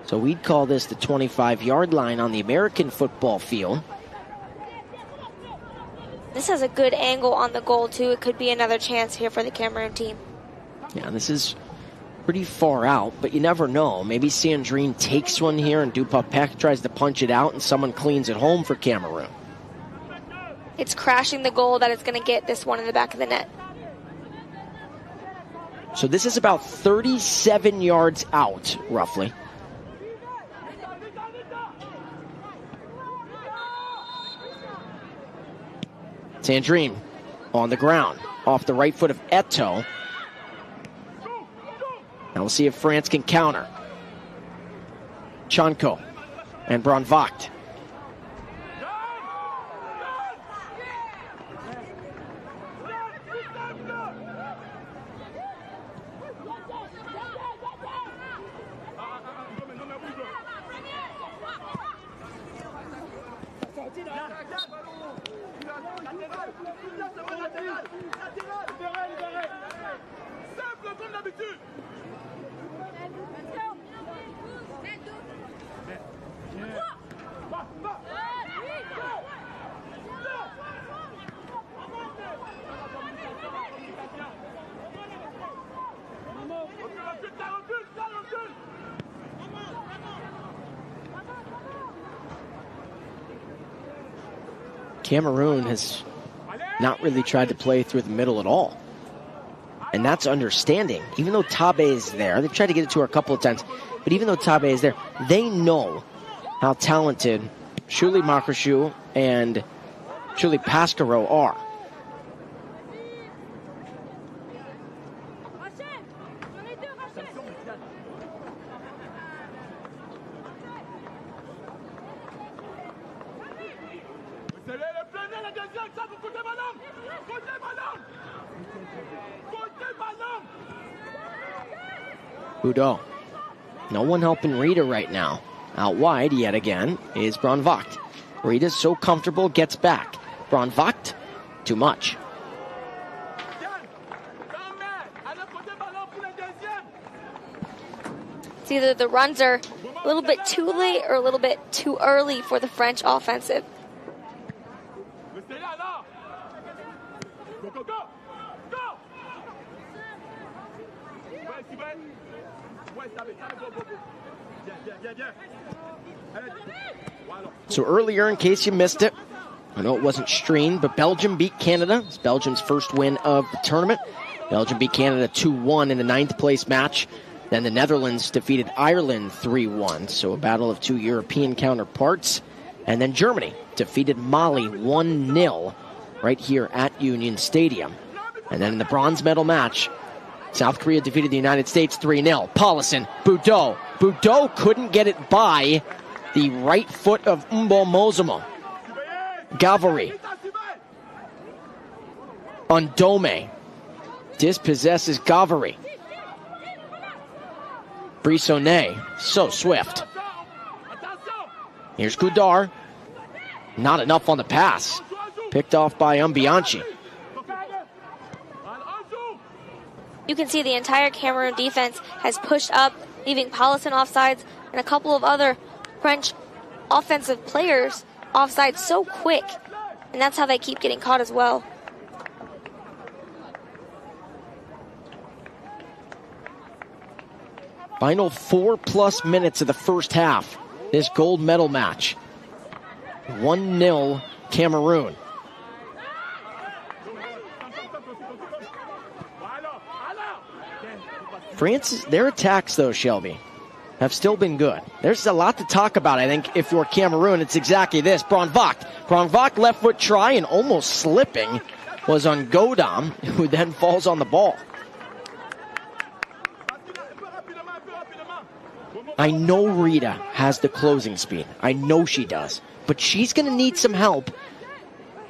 Speaker 2: So we'd call this the 25-yard line on the American football field.
Speaker 3: This has a good angle on the goal, too. It could be another chance here for the Cameroon team.
Speaker 2: Yeah, this is pretty far out, but you never know. Maybe Sandrine takes one here and Dupapec tries to punch it out and someone cleans it home for Cameroon.
Speaker 3: It's crashing the goal that it's going to get this one in the back of the net.
Speaker 2: So this is about 37 yards out, roughly. Sandrine on the ground, off the right foot of Eto'o. Now we'll see if France can counter. Chanko and Bronvacht. Cameroon has not really tried to play through the middle at all. And that's understanding. Even though Tabe is there, they've tried to get it to her a couple of times, but even though Tabe is there, they know how talented Shuli Makrashu and Shuli Pascaro are. Boudot. No one helping Rita right now. Out wide, yet again, is Bronvacht. Rita's so comfortable, gets back. Bronvacht, too much.
Speaker 3: It's either the runs are a little bit too late or a little bit too early for the French offensive.
Speaker 2: So earlier, in case you missed it, I know it wasn't streamed, but Belgium beat Canada. It's Belgium's first win of the tournament. Belgium beat Canada 2-1 in the 9th place match. Then the Netherlands defeated Ireland 3-1. So a battle of two European counterparts. And then Germany defeated Mali 1-0 right here at Union Stadium. And then in the bronze medal match, South Korea defeated the United States 3-0. Paulison, Boudot. Boudot couldn't get it by the right foot of Mbomozomo. Gavary. Ondome. Dispossesses Gavary. Brissonnet. So swift. Here's Goudart. Not enough on the pass. Picked off by Umbianchi.
Speaker 3: You can see the entire Cameroon defense has pushed up, leaving Paulison offsides and a couple of other French offensive players offside so quick, and that's how they keep getting caught as well.
Speaker 2: Final 4+ minutes of the first half. This gold medal match. 1-0 Cameroon. France, their attacks though, Shelby, have still been good. There's a lot to talk about, I think, if you're Cameroon. It's exactly this. Bronvacht left foot try and almost slipping was on Godam, who then falls on the ball. I know Rita has the closing speed. I know she does. But she's going to need some help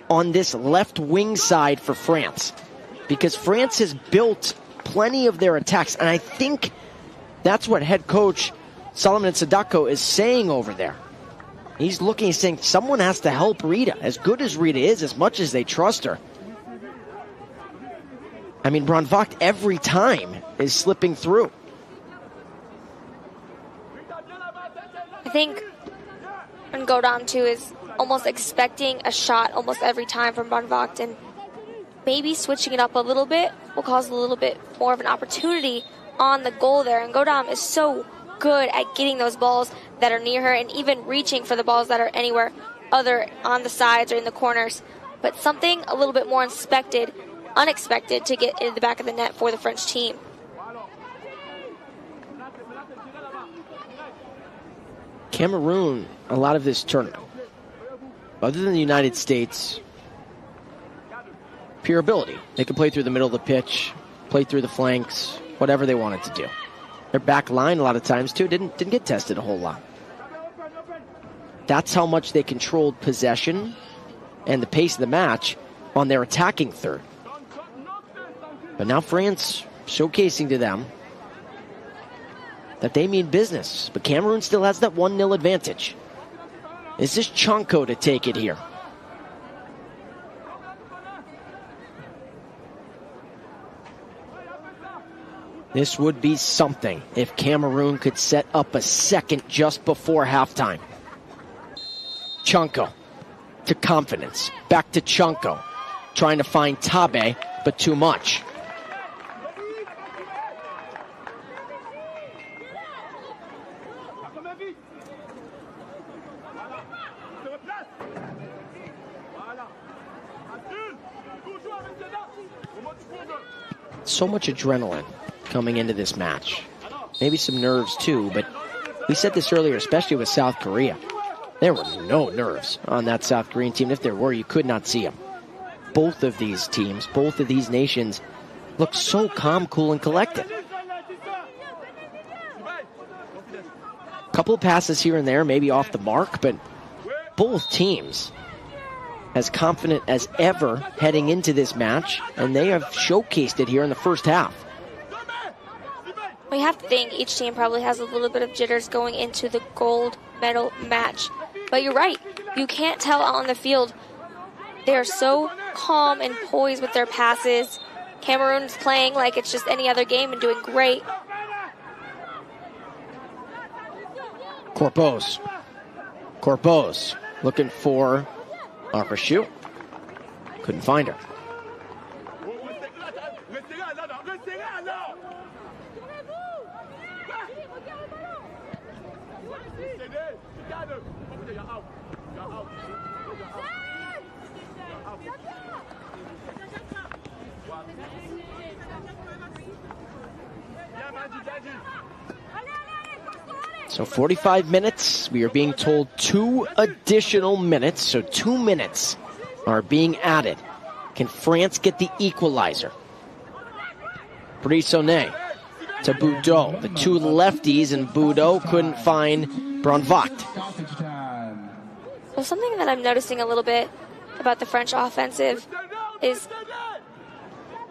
Speaker 2: on this left wing side for France, because France has built plenty of their attacks, and I think that's what head coach Solomon Sadako is saying over there. He's looking, he's saying someone has to help Rita. As good as Rita is, as much as they trust her, I mean, Bronvacht every time is slipping through.
Speaker 3: think Ngodam too is almost expecting a shot almost every time from Van Vogt, and maybe switching it up a little bit will cause a little bit more of an opportunity on the goal there. And Ngodam is so good at getting those balls that are near her and even reaching for the balls that are anywhere other on the sides or in the corners. But something a little bit more unexpected to get into the back of the net for the French team.
Speaker 2: Cameroon, a lot of this tournament, other than the United States, pure ability. They could play through the middle of the pitch, play through the flanks, whatever they wanted to do. Their back line, a lot of times, too, didn't get tested a whole lot. That's how much they controlled possession and the pace of the match on their attacking third. But now France showcasing to them that they mean business. But Cameroon still has that 1-0 advantage. Is this Chonko to take it here? This would be something if Cameroon could set up a second just before halftime. Chonko to confidence. Back to Chonko. Trying to find Tabe, but too much. So much adrenaline coming into this match. Maybe some nerves too, but we said this earlier, especially with South Korea. There were no nerves on that South Korean team. If there were, you could not see them. Both of these teams, both of these nations look so calm, cool, and collected. Couple of passes here and there, maybe off the mark, but both teams as confident as ever heading into this match, and they have showcased it here in the first half.
Speaker 3: We have to think each team probably has a little bit of jitters going into the gold medal match. But you're right, you can't tell out on the field. They're so calm and poised with their passes. Cameroon's playing like it's just any other game and doing great.
Speaker 2: Corpos looking for Arpachou. Couldn't find her. So 45 minutes. We are being told 2 additional minutes. So 2 minutes are being added. Can France get the equalizer? Brisonnet to Boudot. The two lefties, and Boudot couldn't find Brandvacht.
Speaker 3: Well, something that I'm noticing a little bit about the French offensive is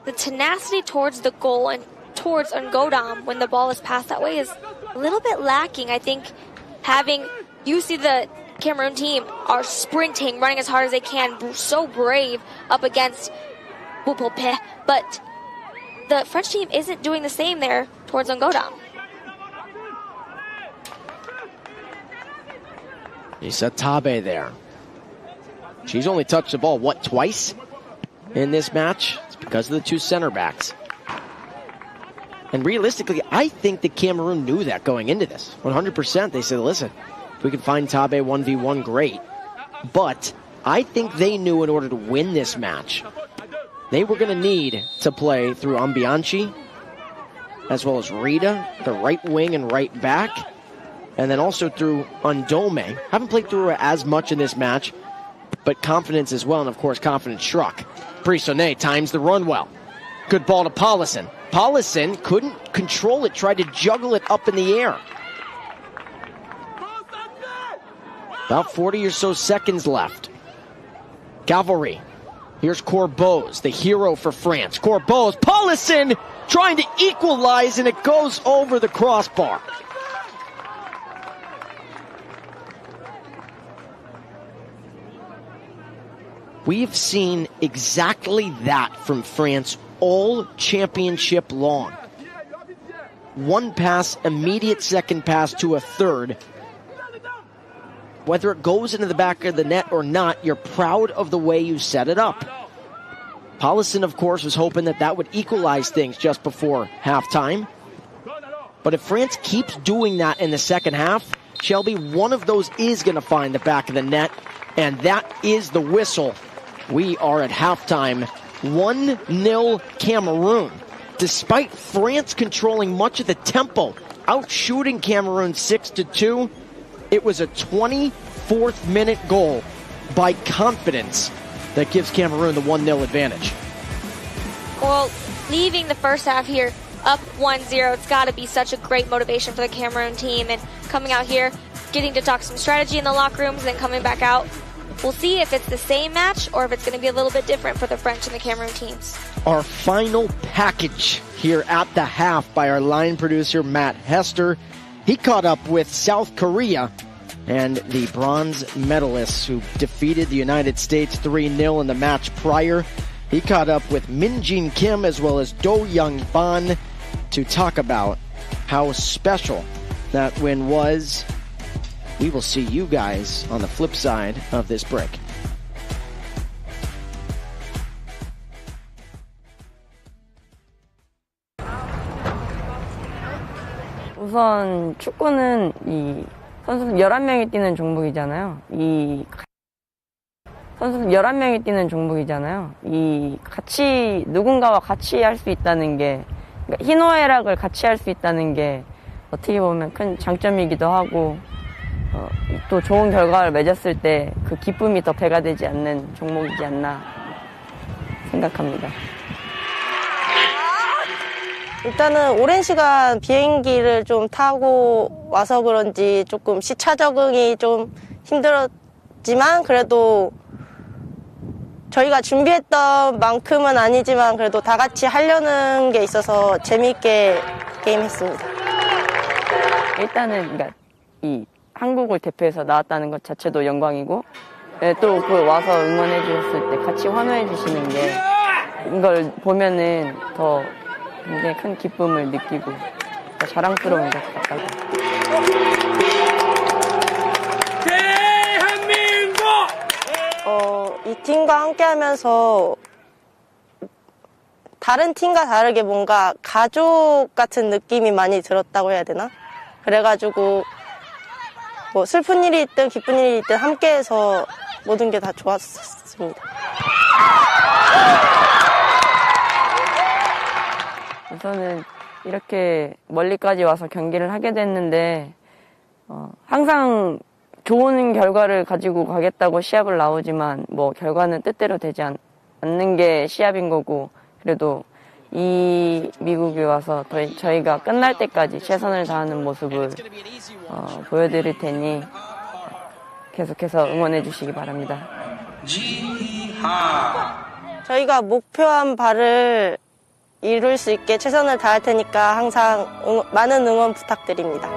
Speaker 3: the tenacity towards the goal and towards Ngodam when the ball is passed that way is a little bit lacking. I think you see the Cameroon team are sprinting, running as hard as they can, so brave up against Boupopé, but the French team isn't doing the same there towards Ngodam.
Speaker 2: Issa Tabe there. She's only touched the ball, twice in this match? It's because of the two center backs. And realistically, I think that Cameroon knew that going into this. 100%. They said, listen, if we can find Tabe 1v1, great. But I think they knew in order to win this match, they were going to need to play through Ambianchi, as well as Rita, the right wing and right back, and then also through Ndome. Haven't played through her as much in this match, but confidence as well, and of course confidence struck. Brisonnet times the run well. Good ball to Paulison. Paulison couldn't control it, tried to juggle it up in the air. About 40 or so seconds left. Cavalry. Here's Corbeau's, the hero for France. Corbeau's, Paulison trying to equalize, and it goes over the crossbar. We've seen exactly that from France all championship long. One pass, immediate second pass to a third, whether it goes into the back of the net or not, you're proud of the way you set it up. Paulison, of course, was hoping that would equalize things just before halftime. But if France keeps doing that in the second half, Shelby, one of those is going to find the back of the net, and that is the whistle. We are at halftime, 1-0 Cameroon. Despite France controlling much of the tempo, outshooting Cameroon 6-2, it was a 24th minute goal by confidence that gives Cameroon the 1-0 advantage.
Speaker 3: Well, leaving the first half here up 1-0, it's got to be such a great motivation for the Cameroon team, and coming out here, getting to talk some strategy in the locker rooms, and then coming back out. We'll see if it's the same match or if it's going to be a little bit different for the French and the Cameroon teams.
Speaker 2: Our final package here at the half by our line producer, Matt Hester. He caught up with South Korea and the bronze medalists who defeated the United States 3-0 in the match prior. He caught up with Min Jin Kim as well as Do Young Ban to talk about how special that win was. We will see you guys on the flip side of this break.
Speaker 4: 우선 축구는 이 선수 11명이 뛰는 종목이잖아요. 선수 11명이 뛰는 종목이잖아요. 누군가와 같이 할 수 있다는 게, 그러니까 희노애락을 같이 할 수 있다는 게 어떻게 보면 큰 장점이기도 하고, 또 좋은 결과를 맺었을 때 그 기쁨이 더 배가 되지 않는 종목이지 않나 생각합니다.
Speaker 5: 일단은 오랜 시간 비행기를 좀 타고 와서 그런지 조금 시차 적응이 좀 힘들었지만, 그래도 저희가 준비했던 만큼은 아니지만 그래도 다 같이 하려는 게 있어서 재미있게 게임했습니다.
Speaker 4: 일단은 그러니까 이 한국을 대표해서 나왔다는 것 자체도 영광이고, 또 그 와서 응원해 주셨을 때 같이 환호해 주시는 게, 이걸 보면은 더 굉장히 큰 기쁨을 느끼고 더 자랑스러운 것 같다고.
Speaker 6: 대한민국!
Speaker 5: 이 팀과 함께 하면서 다른 팀과 다르게 뭔가 가족 같은 느낌이 많이 들었다고 해야 되나? 그래가지고 뭐 슬픈 일이 있든 기쁜 일이 있든 함께해서 모든 게 다 좋았습니다.
Speaker 4: 우선은 이렇게 멀리까지 와서 경기를 하게 됐는데, 항상 좋은 결과를 가지고 가겠다고 시합을 나오지만 뭐 결과는 뜻대로 되지 않는 게 시합인 거고, 그래도 이 미국에 와서 저희가 끝날 때까지 최선을 다하는 모습을 보여드릴 테니 계속해서 응원해 주시기 바랍니다.
Speaker 5: 저희가 목표한 바를 이룰 수 있게 최선을 다할 테니까 항상 많은 응원 부탁드립니다.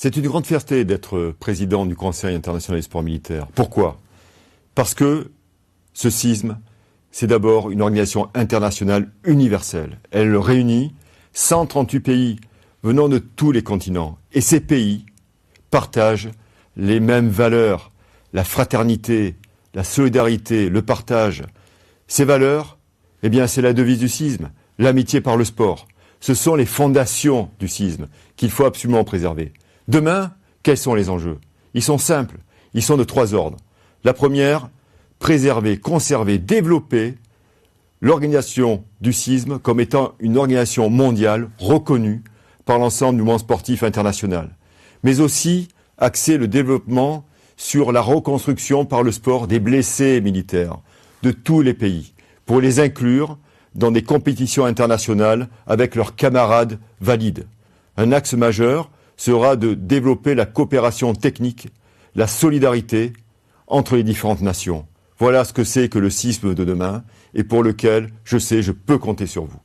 Speaker 6: C'est une grande fierté d'être président du Conseil international des sports militaires. Pourquoi? Parce que ce CISM, c'est d'abord une organisation internationale universelle. Elle réunit 138 pays venant de tous les continents. Et ces pays partagent les mêmes valeurs, la fraternité, la solidarité, le partage. Ces valeurs, eh bien, c'est la devise du CISM, l'amitié par le sport. Ce sont les fondations du CISM qu'il faut absolument préserver. Demain, quels sont les enjeux? Ils sont simples, ils sont de 3 ordres. La première, préserver, conserver, développer l'organisation du CISM comme étant une organisation mondiale reconnue par l'ensemble du mouvement sportif international. Mais aussi axer le développement sur la reconstruction par le sport des blessés militaires de tous les pays, pour les inclure dans des compétitions internationales avec leurs camarades valides. Un axe majeur sera de développer la coopération technique, la solidarité entre les différentes nations. Voilà ce que c'est que le CISM de demain et pour lequel, je sais, je peux compter sur vous.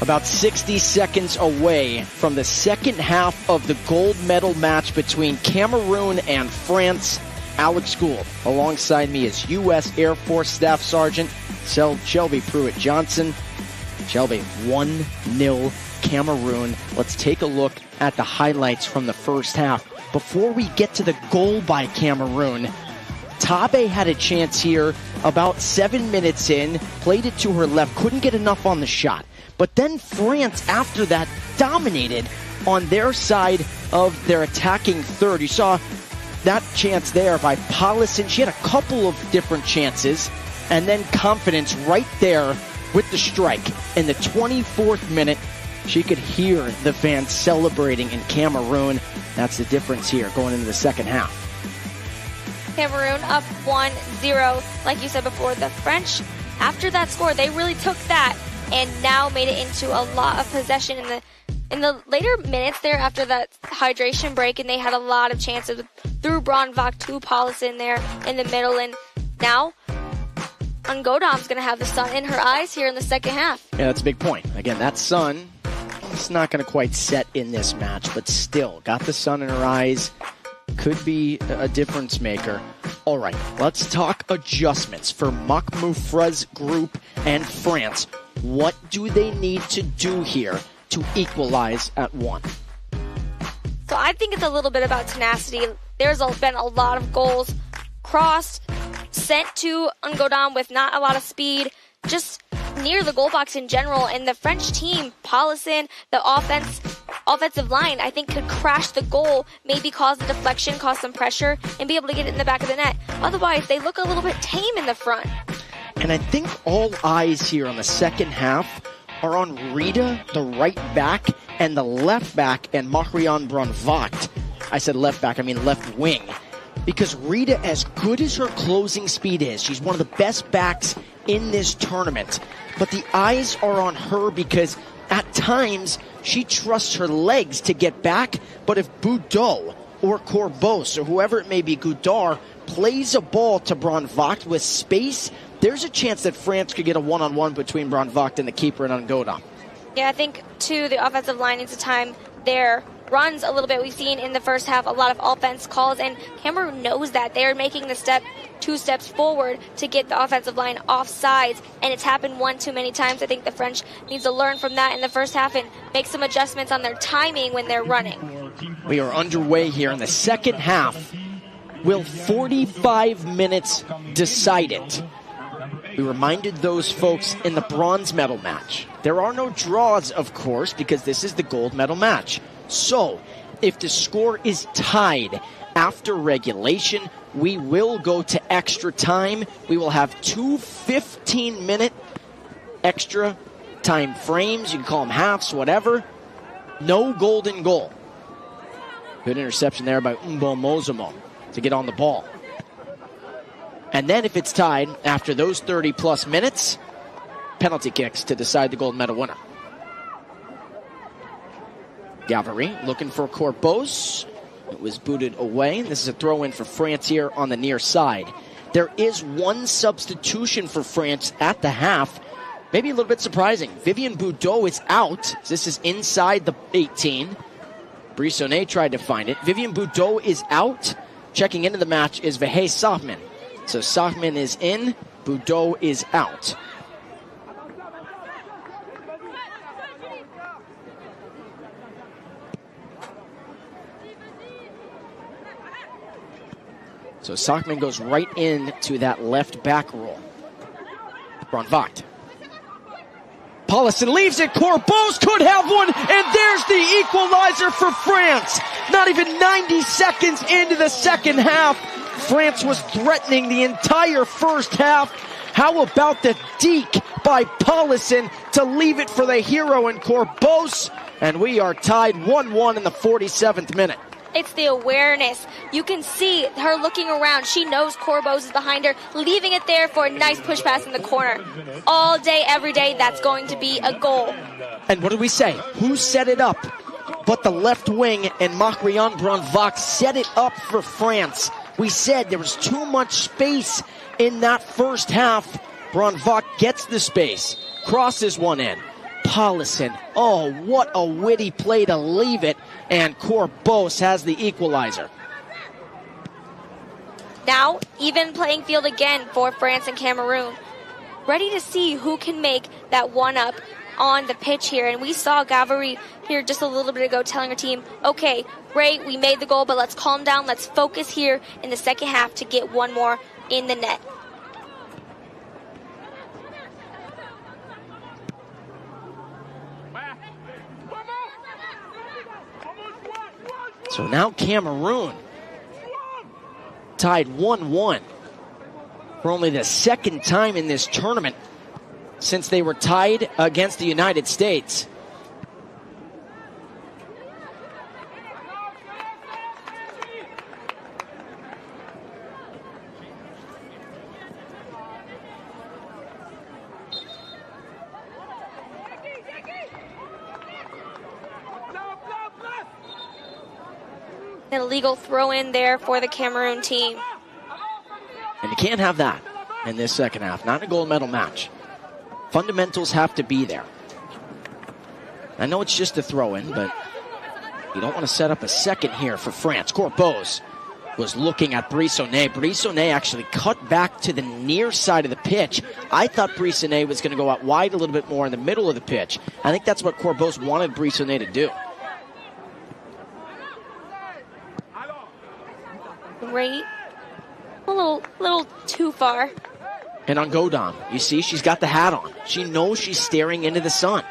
Speaker 2: About 60 seconds away from the second half of the gold medal match between Cameroon and France. Alex Gould, alongside me is U.S. Air Force Staff Sergeant Shelby Pruitt-Johnson. Shelby, 1-0 Cameroon. Let's take a look at the highlights from the first half. Before we get to the goal by Cameroon, Tabe had a chance here about 7 minutes in, played it to her left, couldn't get enough on the shot. But then France, after that, dominated on their side of their attacking third. You saw that chance there by Paulison. She had a couple of different chances, and then confidence right there with the strike. In the 24th minute, she could hear the fans celebrating in Cameroon. That's the difference here going into the second half.
Speaker 3: Cameroon up 1-0. Like you said before, the French, after that score, they really took that and now made it into a lot of possession in the later minutes there after that hydration break, and they had a lot of chances through Bronvach to Paulison there in the middle, and now Ungodam's going to have the sun in her eyes here in the second half.
Speaker 2: Yeah, that's a big point. Again, that sun, it's not going to quite set in this match, but still, got the sun in her eyes. Could be a difference maker. All right, let's talk adjustments for Makmoufra's group and France. What do they need to do here to equalize at 1?
Speaker 3: So I think it's a little bit about tenacity. There's been a lot of goals crossed, sent to Ungodam with not a lot of speed, just near the goal box in general. And the French team, Paulison, the offensive line, I think could crash the goal, maybe cause a deflection, cause some pressure, and be able to get it in the back of the net. Otherwise, they look a little bit tame in the front.
Speaker 2: And I think all eyes here on the second half are on Rita, the right back, and the left back, and Marianne Bronvacht. I said left back, I mean left wing. Because Rita, as good as her closing speed is, she's one of the best backs in this tournament. But the eyes are on her because at times she trusts her legs to get back. But if Boudot or Corbos or whoever it may be, Goudard, plays a ball to Bronvacht with space, there's a chance that France could get a one-on-one between Bronvacht and the keeper and Ungodam.
Speaker 3: Yeah, I think, too, the offensive line needs a time there. Runs a little bit. We've seen in the first half a lot of offense calls, and Cameroon knows that. They are making the 2 steps forward to get the offensive line off sides, and it's happened one too many times. I think the French needs to learn from that in the first half and make some adjustments on their timing when they're running.
Speaker 2: We are underway here in the second half. Will 45 minutes decide it? We reminded those folks in the bronze medal match. There are no draws, of course, because this is the gold medal match. So, if the score is tied after regulation, we will go to extra time. We will have 2 15-minute extra time frames. You can call them halves, whatever. No golden goal. Good interception there by Umbo Mozomo to get on the ball. And then if it's tied after those 30-plus minutes, penalty kicks to decide the gold medal winner. Gavary looking for Corbos. It was booted away. This is a throw-in for France here on the near side. There is one substitution for France at the half. Maybe a little bit surprising. Vivian Boudot is out. This is inside the 18. Brissonnet tried to find it. Vivian Boudot is out. Checking into the match is Vahey Sahman. So Sahman is in. Boudot is out. So Sahman goes right into that left back role. Bronvacht. Paulison leaves it. Corbos could have one, and there's the equalizer for France. Not even 90 seconds into the second half. France was threatening the entire first half. How about the deke by Paulison to leave it for the hero in Corbos? And we are tied 1-1 in the 47th minute.
Speaker 3: It's the awareness. You can see her looking around. She knows Corbos is behind her, leaving it there for a nice push pass in the corner. All day, every day, that's going to be a goal.
Speaker 2: And what did we say? Who set it up? But the left wing and Marianne Bronvacht set it up for France. We said there was too much space in that first half. Bronvacht gets the space, crosses one in. Paulison. Oh, what a witty play to leave it. And Corbos has the equalizer.
Speaker 3: Now, even playing field again for France and Cameroon. Ready to see who can make that one up on the pitch here. And we saw Gavary here just a little bit ago telling her team, okay, great, we made the goal, but let's calm down. Let's focus here in the second half to get one more in the net.
Speaker 2: So now Cameroon tied 1-1 for only the second time in this tournament since they were tied against the United States.
Speaker 3: An illegal throw in there for the Cameroon team.
Speaker 2: And you can't have that in this second half. Not in a gold medal match. Fundamentals have to be there. I know it's just a throw in, but you don't want to set up a second here for France. Corbos was looking at Brissonnet. Brissonnet actually cut back to the near side of the pitch. I thought Brissonnet was going to go out wide a little bit more in the middle of the pitch. I think that's what Corbos wanted Brissonnet to do.
Speaker 3: Great. A little too far.
Speaker 2: And on Godon, you see, she's got the hat on. She knows she's staring into the sun.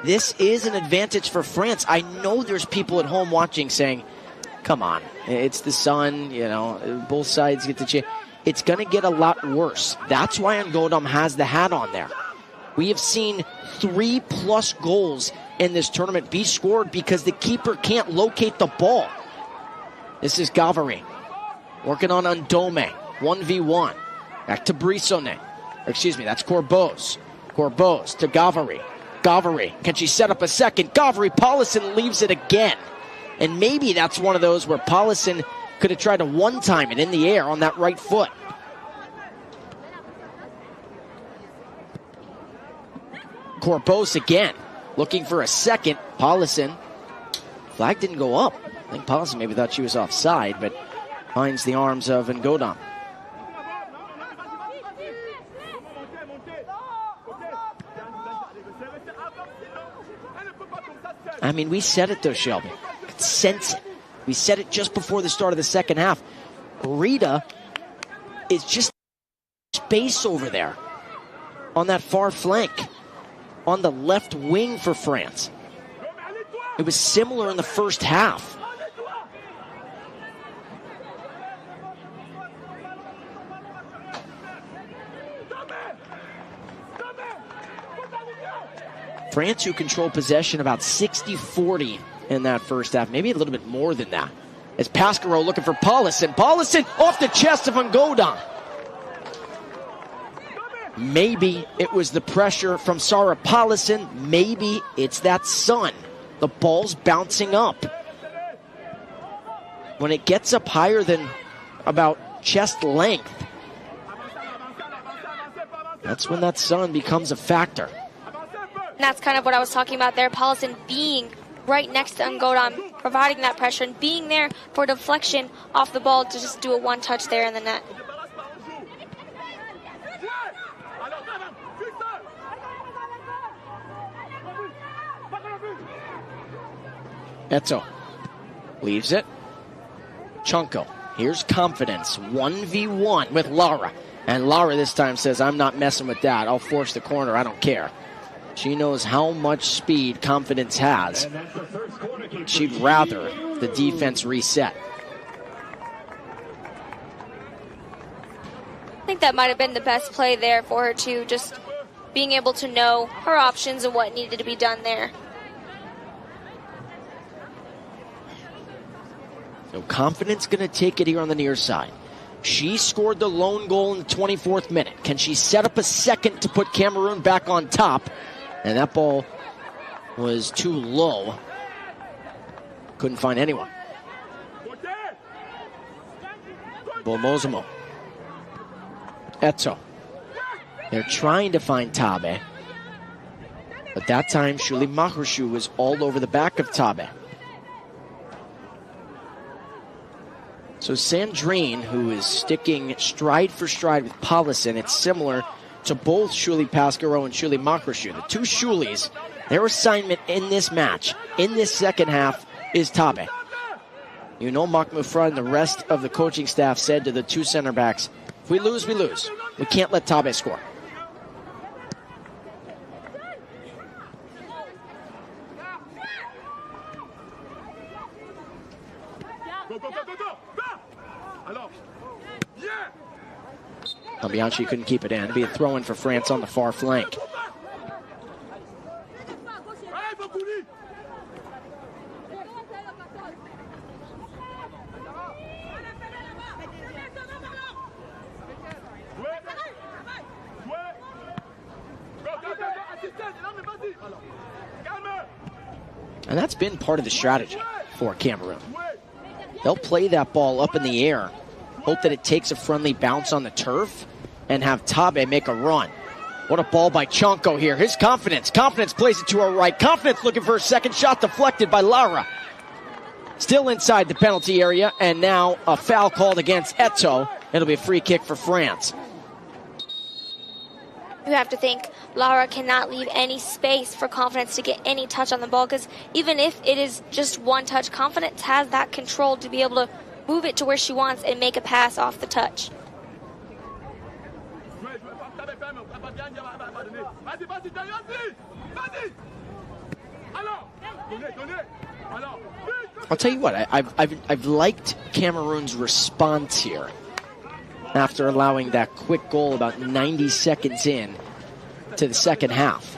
Speaker 2: This is an advantage for France. I know there's people at home watching saying, come on, it's the sun, you know, both sides get the chance. It's going to get a lot worse. That's why Ngodom has the hat on there. We have seen 3+ goals in this tournament be scored because the keeper can't locate the ball. This is Gavary working on Ndome, 1v1. Back to Brissonnet. Excuse me, that's Corbos. Corbos to Gavary. Gavary, can she set up a second? Gavary, Paulison leaves it again. And maybe that's one of those where Paulison could have tried to one-time it in the air on that right foot. Corbos again, looking for a second. Paulison, flag didn't go up. I think Paulison maybe thought she was offside, but finds the arms of Ngodom. I mean, we said it though, Shelby. I could sense it. We said it just before the start of the second half. Rita is just space over there on that far flank, on the left wing for France. It was similar in the first half. France, who controlled possession about 60-40 in that first half, maybe a little bit more than that. As Pasquero looking for Paulison. Paulison off the chest of Ngodom. Maybe it was the pressure from Sarah Paulison. Maybe it's that sun. The ball's bouncing up. When it gets up higher than about chest length, that's when that sun becomes a factor.
Speaker 3: And that's kind of what I was talking about there. Paulison being right next to Ngodom, providing that pressure and being there for deflection off the ball to just do a one-touch there in the net.
Speaker 2: Etzo leaves it. Chunko. Here's confidence. 1v1 with Lara. And Lara this time says, I'm not messing with that. I'll force the corner. I don't care. She knows how much speed Confidence has. She'd rather the defense reset.
Speaker 3: I think that might have been the best play there for her too, just being able to know her options and what needed to be done there.
Speaker 2: So Confidence going to take it here on the near side. She scored the lone goal in the 24th minute. Can she set up a second to put Cameroon back on top? And that ball was too low. Couldn't find anyone. Bomozimo. Etzo. They're trying to find Tabe. But that time, Shuli Mahrushu was all over the back of Tabe. So Sandrine, who is sticking stride for stride with Paulison, it's similar to both Shuli Pasquero and Shuli Mahrushu. The two Shulis, their assignment in this match, in this second half, is Tabe. You know, Marc Mufra and the rest of the coaching staff said to the two center backs, if we lose, we lose. We can't let Tabe score. Bianchi couldn't keep it in. It'd be a throw-in for France on the far flank. And that's been part of the strategy for Cameroon. They'll play that ball up in the air, hope that it takes a friendly bounce on the turf, and have Tabe make a run. What a ball by Chonko here. His confidence. Confidence plays it to her right. Confidence looking for a second shot, deflected by Lara. Still inside the penalty area, and now a foul called against Eto'o. It'll be a free kick for France.
Speaker 3: You have to think Lara cannot leave any space for Confidence to get any touch on the ball, because even if it is just one touch, Confidence has that control to be able to move it to where she wants and make a pass off the touch.
Speaker 2: I'll tell you what, I've liked Cameroon's response here after allowing that quick goal about 90 seconds in to the second half.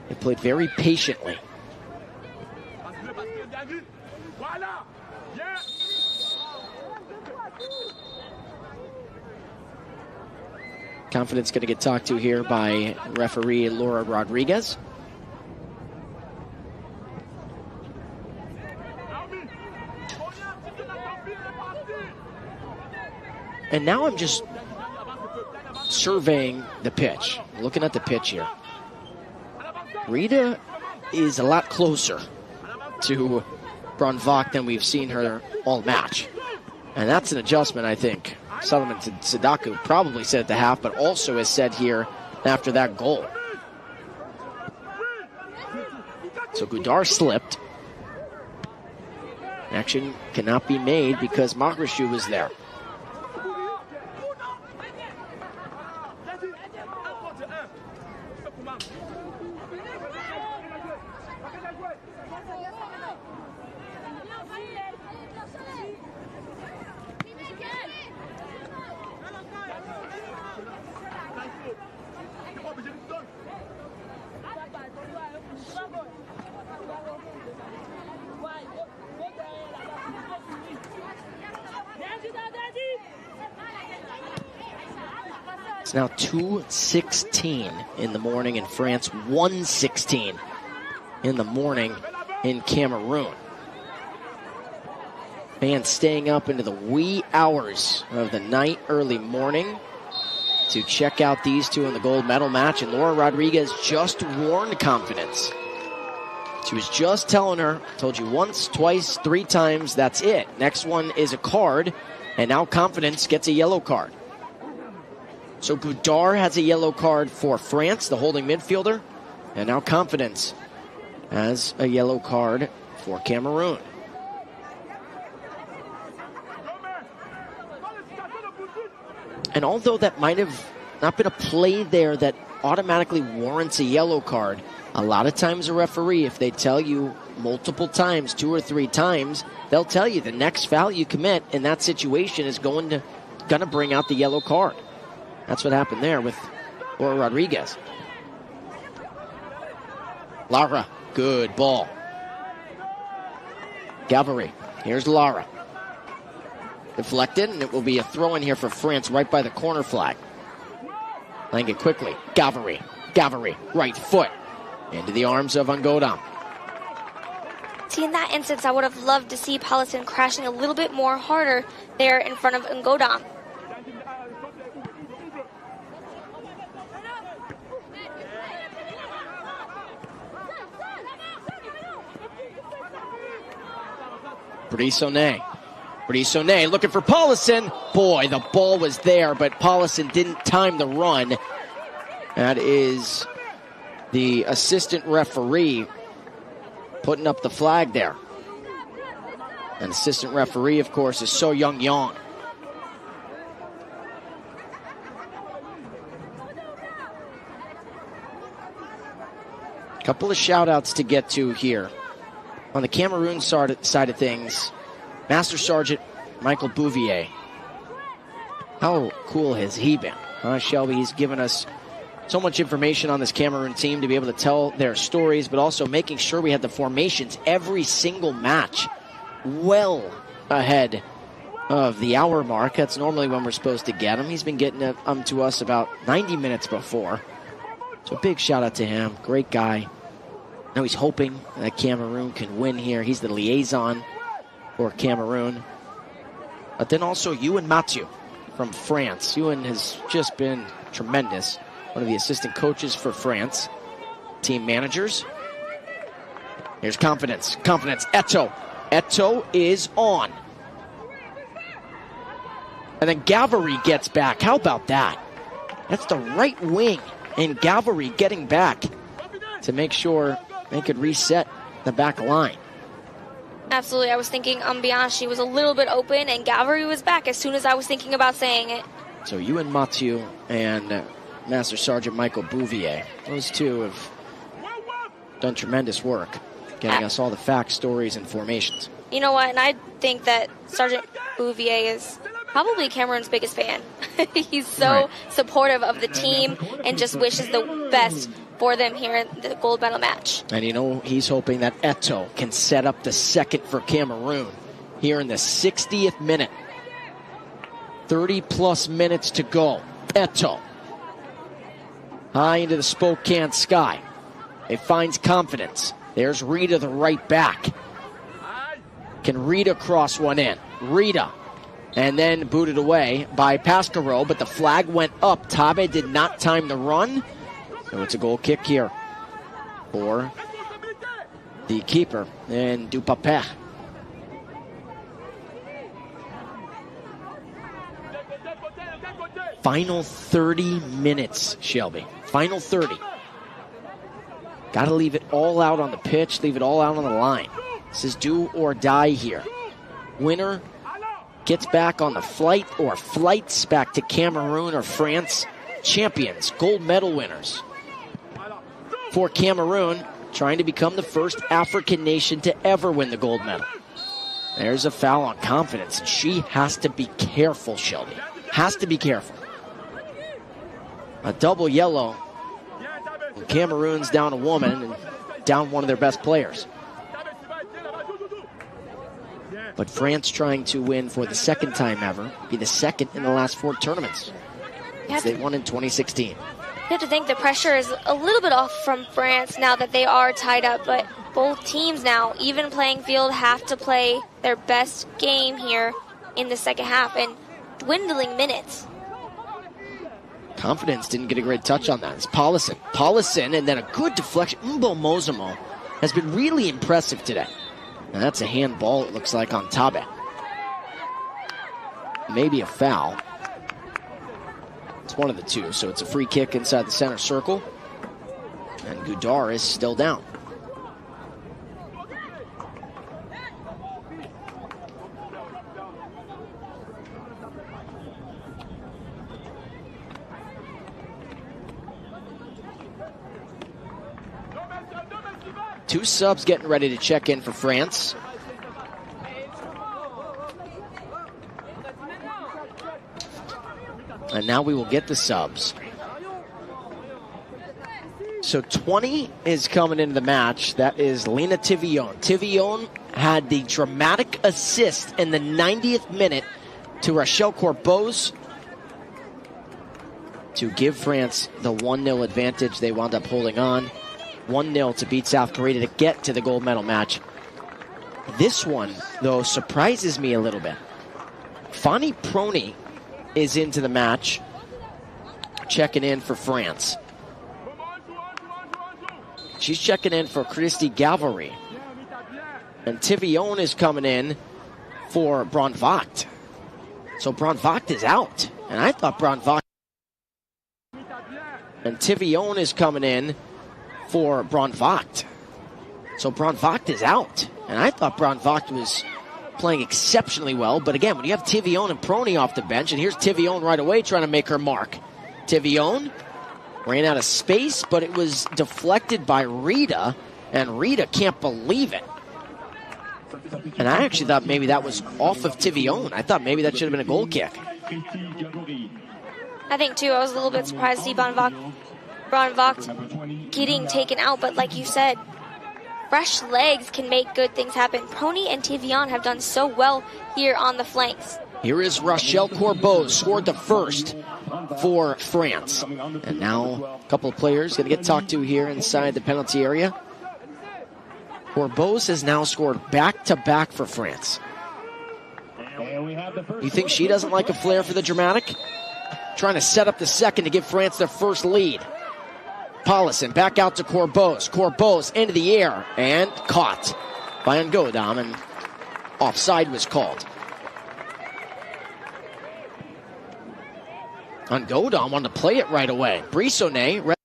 Speaker 2: They played very patiently. Confidence going to get talked to here by referee Laura Rodriguez. And now I'm just surveying the pitch, looking at the pitch here. Rita is a lot closer to Brunvak than we've seen her all match. And that's an adjustment, I think. Solomon Sadaku probably said at the half, but also has said here after that goal. So Goudart slipped. Action cannot be made because Mahrushu was there. It's now 2:16 in the morning in France, 1:16 in the morning in Cameroon. Fans staying up into the wee hours of the night, early morning to check out these two in the gold medal match. And Laura Rodriguez just warned Confidence. She was just telling her, told you once, twice, 3 times, that's it. Next one is a card, and now Confidence gets a yellow card. So Goudart has a yellow card for France, the holding midfielder, and now Confidence has a yellow card for Cameroon. And although that might have not been a play there that automatically warrants a yellow card, a lot of times a referee, if they tell you multiple times, 2 or 3 times, they'll tell you the next foul you commit in that situation is gonna bring out the yellow card. That's what happened there with Laura Rodriguez. Lara, good ball. Gavary, here's Lara. Deflected, and it will be a throw-in here for France right by the corner flag. Playing it quickly. Gavary, right foot. Into the arms of Angodam.
Speaker 3: See, in that instance, I would have loved to see Paulison crashing a little bit more harder there in front of Angodam.
Speaker 2: Brissonet. Brissonet looking for Paulison. Boy, the ball was there, but Paulison didn't time the run. That is the assistant referee putting up the flag there. An assistant referee, of course, is So Young Yong. Couple of shout-outs to get to here. On the Cameroon side of things, Master Sergeant Michael Bouvier. How cool has he been? Shelby, he's given us so much information on this Cameroon team to be able to tell their stories, but also making sure we had the formations every single match well ahead of the hour mark. That's normally when we're supposed to get them. He's been getting them to us about 90 minutes before. So a big shout out to him. Great guy. Now he's hoping that Cameroon can win here. He's the liaison for Cameroon. But then also Ewan Mathieu from France. Ewan has just been tremendous. One of the assistant coaches for France. Team managers. Here's confidence. Confidence. Eto'o. Eto'o is on. And then Gavary gets back. How about that? That's the right wing. And Gavary getting back to make sure they could reset the back line.
Speaker 3: Absolutely. I was thinking Ambianchi was a little bit open, and Gavary was back as soon as I was thinking about saying it.
Speaker 2: So Ewan Mathieu and Master Sergeant Michael Bouvier, those two have done tremendous work getting us all the facts, stories, and formations.
Speaker 3: You know what? And I think that Sergeant Bouvier is probably Cameroon's biggest fan. He's so supportive of the team and just wishes the best for them here in the gold medal match.
Speaker 2: And you know, he's hoping that Eto'o can set up the second for Cameroon here in the 60th minute. 30-plus minutes to go. Eto'o. High into the Spokane sky. It finds confidence. There's Rita, the right back. Can Rita cross one in? Rita. And then booted away by Pasquarello, but the flag went up. Tabe did not time the run. So it's a goal kick here for the keeper and Dupapet. Final 30 minutes, Shelby. Final 30. Got to leave it all out on the pitch, leave it all out on the line. This is do or die here. Winner gets back on the flight or flights back to Cameroon or France. Champions, gold medal winners. For Cameroon, trying to become the first African nation to ever win the gold medal. There's a foul on confidence. She has to be careful, Shelby. Has to be careful. A double yellow. Cameroon's down a woman and down one of their best players. But France trying to win for the second time ever, be the second in the last 4 tournaments. They won in 2016.
Speaker 3: You have to think the pressure is a little bit off from France now that they are tied up, but both teams now, even playing field, have to play their best game here in the second half and dwindling minutes.
Speaker 2: Confidence didn't get a great touch on that. It's Paulison. Paulison, and then a good deflection. Mbo Mozamo has been really impressive today. And that's a handball, it looks like, on Tabe. Maybe a foul. It's one of the two, so it's a free kick inside the center circle. And Goudart is still down. Two subs getting ready to check in for France. And now we will get the subs. So 20 is coming into the match. That is Lena Tivillon. Tivillon had the dramatic assist in the 90th minute to Rachel Corbeau's to give France the 1-0 advantage. They wound up holding on. 1-0 to beat South Korea to get to the gold medal match. This one, though, surprises me a little bit. Fanny Prony is into the match, checking in for France. She's checking in for Christy Gavary. And Tivillon is coming in for Braun Vogt. So Braun Vogt is out. And I thought Braun Vogt. And Tivione is coming in for Braun Vogt. So Braun Vogt is out. And I thought Braun Vogt was playing exceptionally well. But again, when you have Tivione and Prony off the bench, and here's Tivione right away trying to make her mark. Tivione ran out of space, but it was deflected by Rita, and Rita can't believe it. And I actually thought maybe that was off of Tivione. I thought maybe that should have been a goal kick.
Speaker 3: I think, too, I was a little bit surprised to see Braun Vogt getting taken out. But like you said, fresh legs can make good things happen. Prony and Tivione have done so well here on the flanks.
Speaker 2: Here is Rochelle Corbeau, scored the first for France. And now a couple of players going to get talked to here inside the penalty area. Corbeau has now scored back-to-back for France. You think she doesn't like a flair for the dramatic? Trying to set up the second to give France their first lead. Paulison back out to Corbeau. Corbeau into the air and caught by Ngodam, and offside was called. Ngodam wanted to play it right away. Brissonnet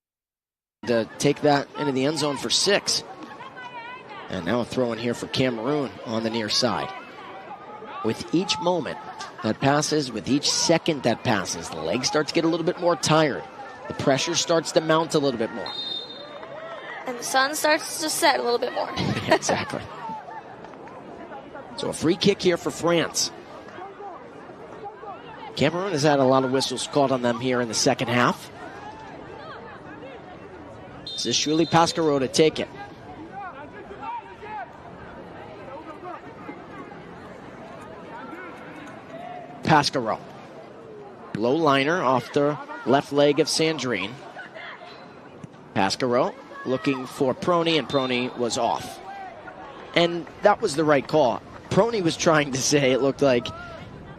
Speaker 2: to take that into the end zone for 6. And now a throw in here for Cameroon on the near side. With each moment that passes, with each second that passes, the legs start to get a little bit more tired. The pressure starts to mount a little bit more.
Speaker 3: And the sun starts to set a little bit more.
Speaker 2: Exactly. So a free kick here for France. Cameroon has had a lot of whistles called on them here in the second half. This is Shuli Pascaro to take it. Pascaro. Low liner off the left leg of Sandrine. Pascaro looking for Prony, and Prony was off. And that was the right call. Prony was trying to say, it looked like,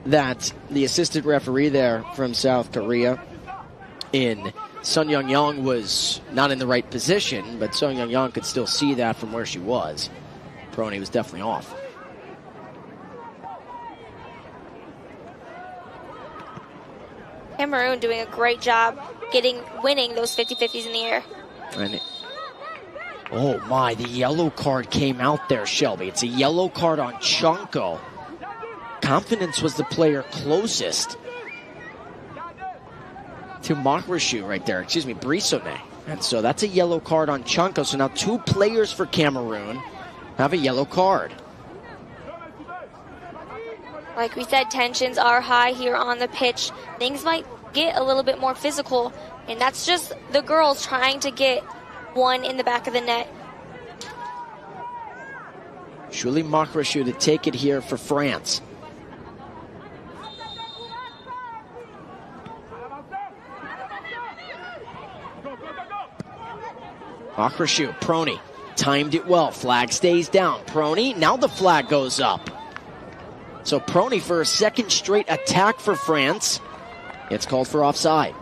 Speaker 2: that the assistant referee there from South Korea in Sun Young was not in the right position, but Sun Young could still see that from where she was. Prony was definitely off.
Speaker 3: Cameroon doing a great job winning those 50-50s in the air.
Speaker 2: And oh my, the yellow card came out there, Shelby. It's a yellow card on Chunko. Confidence was the player closest to Makrashu right there. Excuse me, Brissonnet. And so that's a yellow card on Chunko. So now 2 players for Cameroon have a yellow card.
Speaker 3: Like we said, tensions are high here on the pitch. Things might get a little bit more physical, and that's just the girls trying to get one in the back of the net.
Speaker 2: Shuli Makrashu to take it here for France. Makrashu, Prony, timed it well. Flag stays down. Prony, now the flag goes up. So Prony for a second straight attack for France. It's called for offside.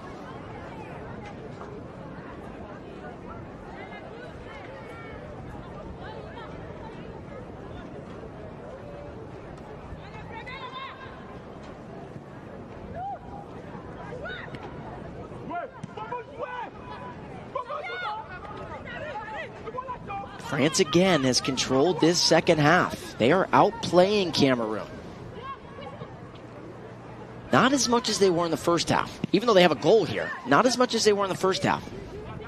Speaker 2: France again has controlled this second half. They are outplaying Cameroon. Not as much as they were in the first half. Even though they have a goal here. Not as much as they were in the first half.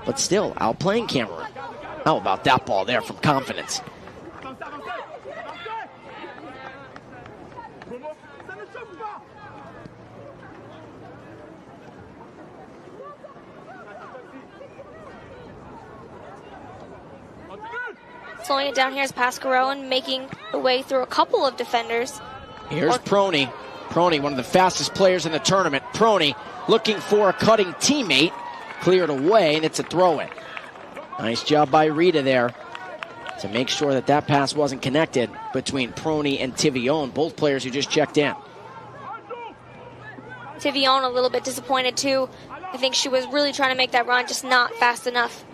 Speaker 2: But still, outplaying Cameroon. How about that ball there from Confidence?
Speaker 3: Slowing it down here is Pascaro and making the way through a couple of defenders.
Speaker 2: Here's Prony. Prony, one of the fastest players in the tournament. Prony looking for a cutting teammate. Cleared away, and it's a throw-in. Nice job by Rita there to make sure that that pass wasn't connected between Prony and Tivione, both players who just checked in.
Speaker 3: Tivione a little bit disappointed too. I think she was really trying to make that run, just not fast enough.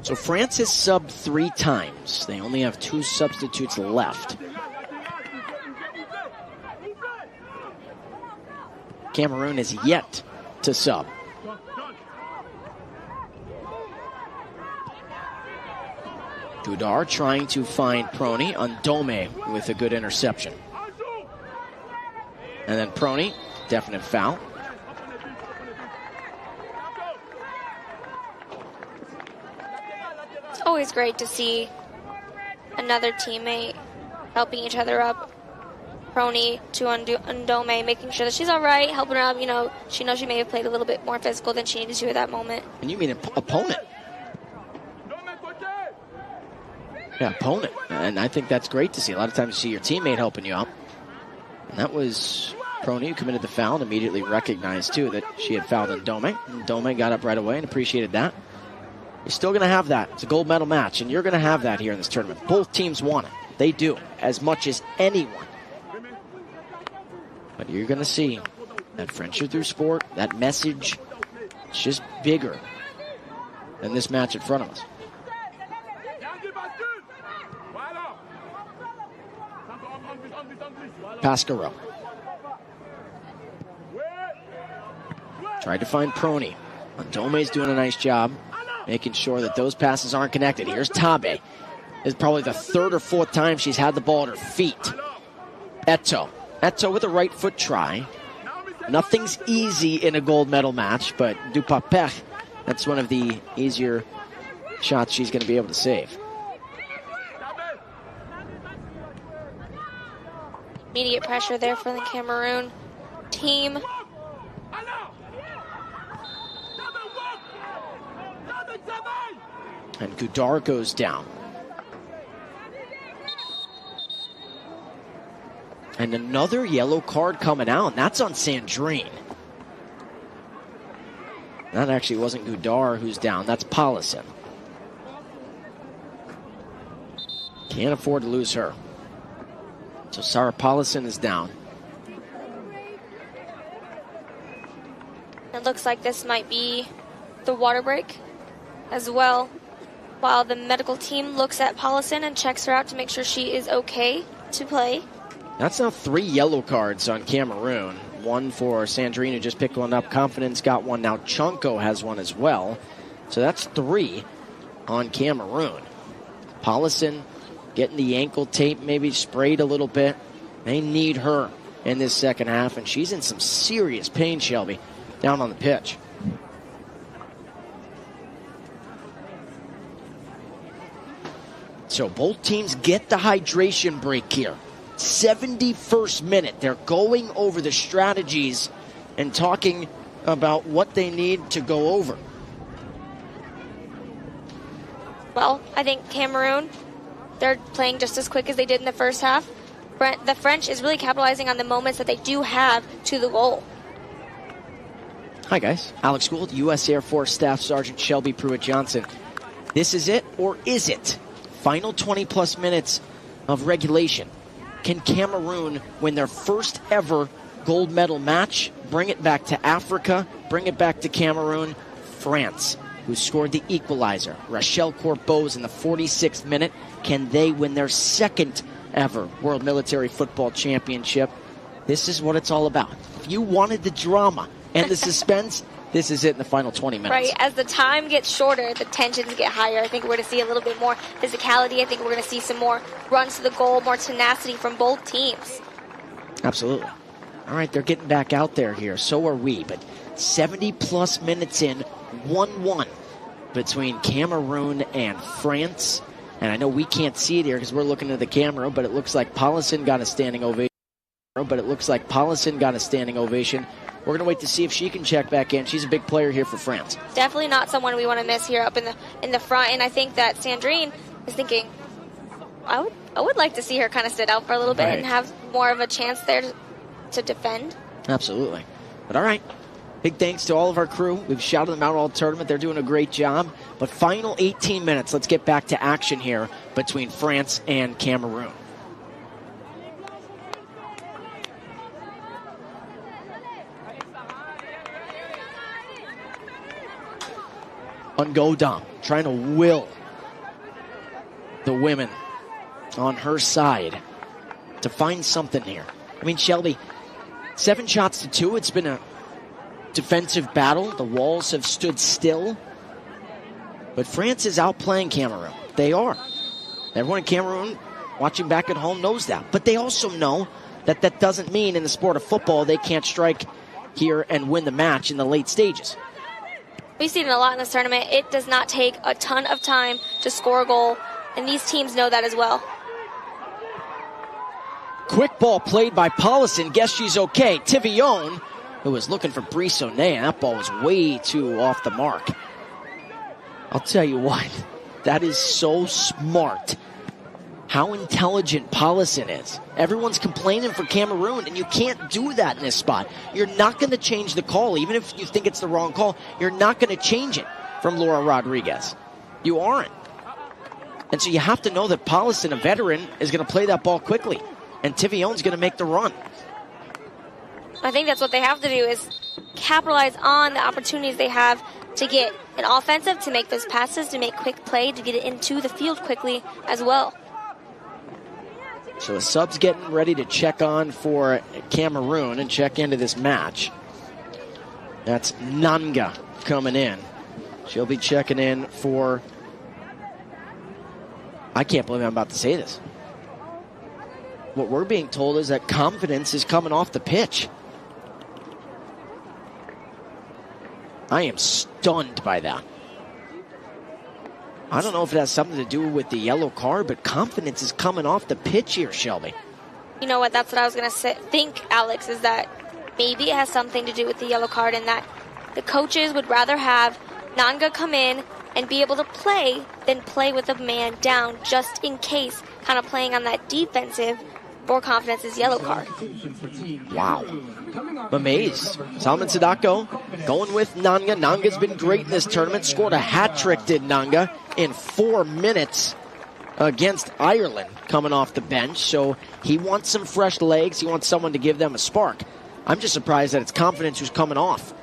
Speaker 2: So France has subbed 3 times. They only have 2 substitutes left. Cameroon is yet to sub. Goudard trying to find Prony on Dome with a good interception. And then Prony, definite foul.
Speaker 3: It's always great to see another teammate helping each other up. Prony to Ndome, making sure that she's all right, helping her out. You know, she knows she may have played a little bit more physical than she needed to at that moment.
Speaker 2: And you mean opponent? Yeah, opponent. And I think that's great to see. A lot of times you see your teammate helping you out. And that was Prony who committed the foul and immediately recognized, too, that she had fouled Ndome. Ndome got up right away and appreciated that. You're still going to have that. It's a gold medal match, and you're going to have that here in this tournament. Both teams want it. They do, as much as anyone. But you're going to see that friendship through sport, that message, it's just bigger than this match in front of us. Pascaro. Tried to find Prony. Ndome's doing a nice job making sure that those passes aren't connected. Here's Tabe. This is probably the 3rd or 4th time she's had the ball at her feet. Eto with a right foot try. Nothing's easy in a gold medal match, but Dupapech, that's one of the easier shots she's going to be able to save.
Speaker 3: Immediate pressure there for the Cameroon team.
Speaker 2: And Goudard goes down. And another yellow card coming out, and that's on Sandrine. That actually wasn't Goudard who's down, that's Paulison. Can't afford to lose her. So Sarah Paulison is down.
Speaker 3: It looks like this might be the water break as well. While the medical team looks at Paulison and checks her out to make sure she is okay to play.
Speaker 2: That's now 3 yellow cards on Cameroon. 1 for Sandrine, who just picked one up. Confidence got one. Now Chunko has one as well. So that's 3 on Cameroon. Paulison getting the ankle tape maybe sprayed a little bit. They need her in this second half, and she's in some serious pain, Shelby, down on the pitch. So both teams get the hydration break here. 71st minute. They're going over the strategies and talking about what they need to go over.
Speaker 3: Well, I think Cameroon, they're playing just as quick as they did in the first half. The French is really capitalizing on the moments that they do have to the goal.
Speaker 2: Hi, guys. Alex Gould, U.S. Air Force Staff Sergeant Shelby Pruitt-Johnson. This is it, or is it? Final 20-plus minutes of regulation. Can Cameroon win their first ever gold medal match? Bring it back to Africa. Bring it back to Cameroon. France, who scored the equalizer. Rachel Corbeau's in the 46th minute. Can they win their second ever World Military Football Championship? This is what it's all about. If you wanted the drama and the suspense, this is it in the final 20 minutes.
Speaker 3: Right, as the time gets shorter, the tensions get higher. I think we're going to see a little bit more physicality. I think we're going to see some more runs to the goal, more tenacity from both teams.
Speaker 2: Absolutely. All right, they're getting back out there here. So are we. But 70-plus minutes in, 1-1 between Cameroon and France. And I know we can't see it here because we're looking at the camera, but it looks like Paulison got a standing ovation. We're going to wait to see if she can check back in. She's a big player here for France.
Speaker 3: Definitely not someone we want to miss here up in the front. And I think that Sandrine is thinking, I would like to see her kind of sit out for a little bit and have more of a chance there to defend.
Speaker 2: Absolutely. But all right. Big thanks to all of our crew. We've shouted them out all tournament. They're doing a great job. But final 18 minutes, let's get back to action here between France and Cameroon. Ungodam trying to will the women on her side to find something here. I mean, Shelby, 7 shots to 2. It's been a defensive battle. The walls have stood still. But France is outplaying Cameroon. They are. Everyone in Cameroon watching back at home knows that. But they also know that that doesn't mean in the sport of football they can't strike here and win the match in the late stages.
Speaker 3: We've seen it a lot in this tournament. It does not take a ton of time to score a goal, and these teams know that as well.
Speaker 2: Quick ball played by Paulison. Guess she's okay. Tivillon, who was looking for Brissonnet, and that ball was way too off the mark. I'll tell you what, that is so smart. How intelligent Paulison is. Everyone's complaining for Cameroon, and you can't do that in this spot. You're not going to change the call, even if you think it's the wrong call. You're not going to change it from Laura Rodriguez. You aren't. And so you have to know that Paulison, a veteran, is going to play that ball quickly, and Tivillon's going to make the run.
Speaker 3: I think that's what they have to do, is capitalize on the opportunities they have to get an offensive, to make those passes, to make quick play, to get it into the field quickly as well.
Speaker 2: So the subs getting ready to check on for Cameroon and check into this match. That's Nanga coming in. She'll be checking in for... I can't believe I'm about to say this. What we're being told is that confidence is coming off the pitch. I am stunned by that. I don't know if it has something to do with the yellow card, but confidence is coming off the pitch here, Shelby.
Speaker 3: You know what, that's what I was going to think, Alex, is that maybe it has something to do with the yellow card, and that the coaches would rather have Nanga come in and be able to play than play with a man down, just in case, kind of playing on that defensive for confidence's yellow card.
Speaker 2: Wow. I'm amazed. Salman Sadako going with Nanga. Nanga's been great in this tournament. Scored a hat trick, did Nanga, in 4 minutes against Ireland coming off the bench. So he wants some fresh legs. He wants someone to give them a spark. I'm just surprised that it's confidence who's coming off.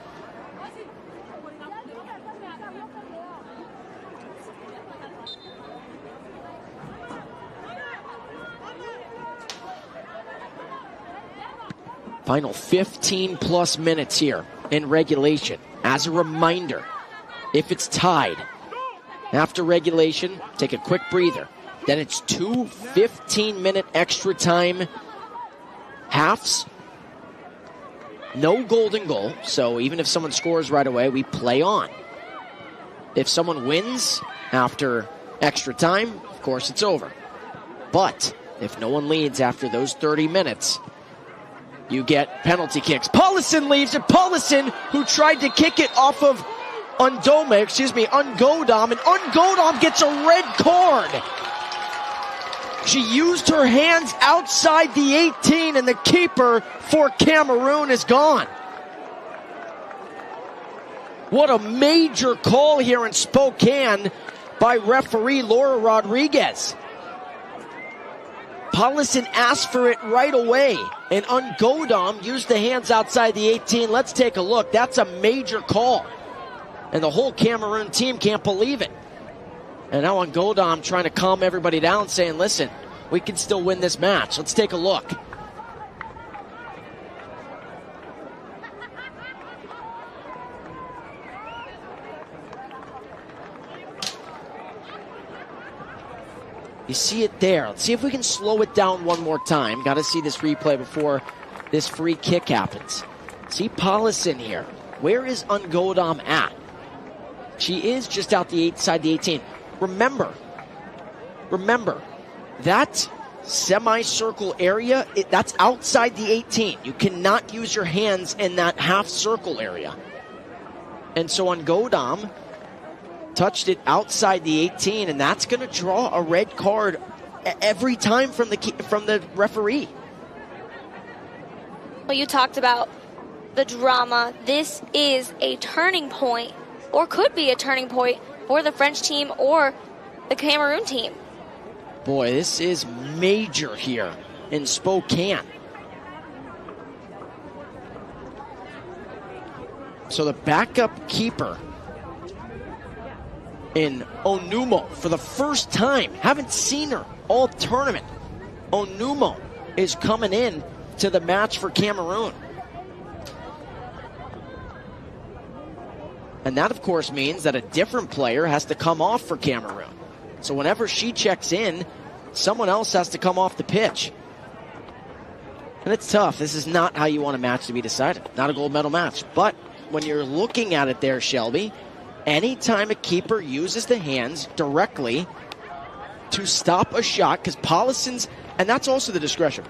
Speaker 2: Final 15-plus minutes here in regulation. As a reminder, if it's tied after regulation, take a quick breather. Then it's 2 15-minute extra time halves. No golden goal, so even if someone scores right away, we play on. If someone wins after extra time, of course it's over. But if no one leads after those 30 minutes, you get penalty kicks. Paulison leaves it. Paulison, who tried to kick it off of Ungodom, and Ungodom gets a red card. She used her hands outside the 18, and the keeper for Cameroon is gone. What a major call here in Spokane by referee Laura Rodriguez. Paulison asked for it right away, and Ungodom used the hands outside the 18. Let's take a look. That's a major call, and the whole Cameroon team can't believe it. And now Ungodom trying to calm everybody down, saying, listen, we can still win this match. Let's take a look. You see it there. Let's see if we can slow it down one more time. Got to see this replay before this free kick happens. See Paulison here. Where is Ungodom at? She is just outside the 18. Remember, that semicircle area, that's outside the 18. You cannot use your hands in that half circle area. And so Ungodom touched it outside the 18, and that's going to draw a red card every time from the referee.
Speaker 3: Well, you talked about the drama. This is a turning point, or could be a turning point, for the French team or the Cameroon team.
Speaker 2: Boy, this is major here in Spokane. So the backup keeper in Onumo for the first time. Haven't seen her all tournament. Onumo is coming in to the match for Cameroon. And that, of course, means that a different player has to come off for Cameroon. So whenever she checks in, someone else has to come off the pitch. And it's tough. This is not how you want a match to be decided. Not a gold medal match. But when you're looking at it there, Shelby, anytime a keeper uses the hands directly to stop a shot, because Paulison's, and that's also the discretion.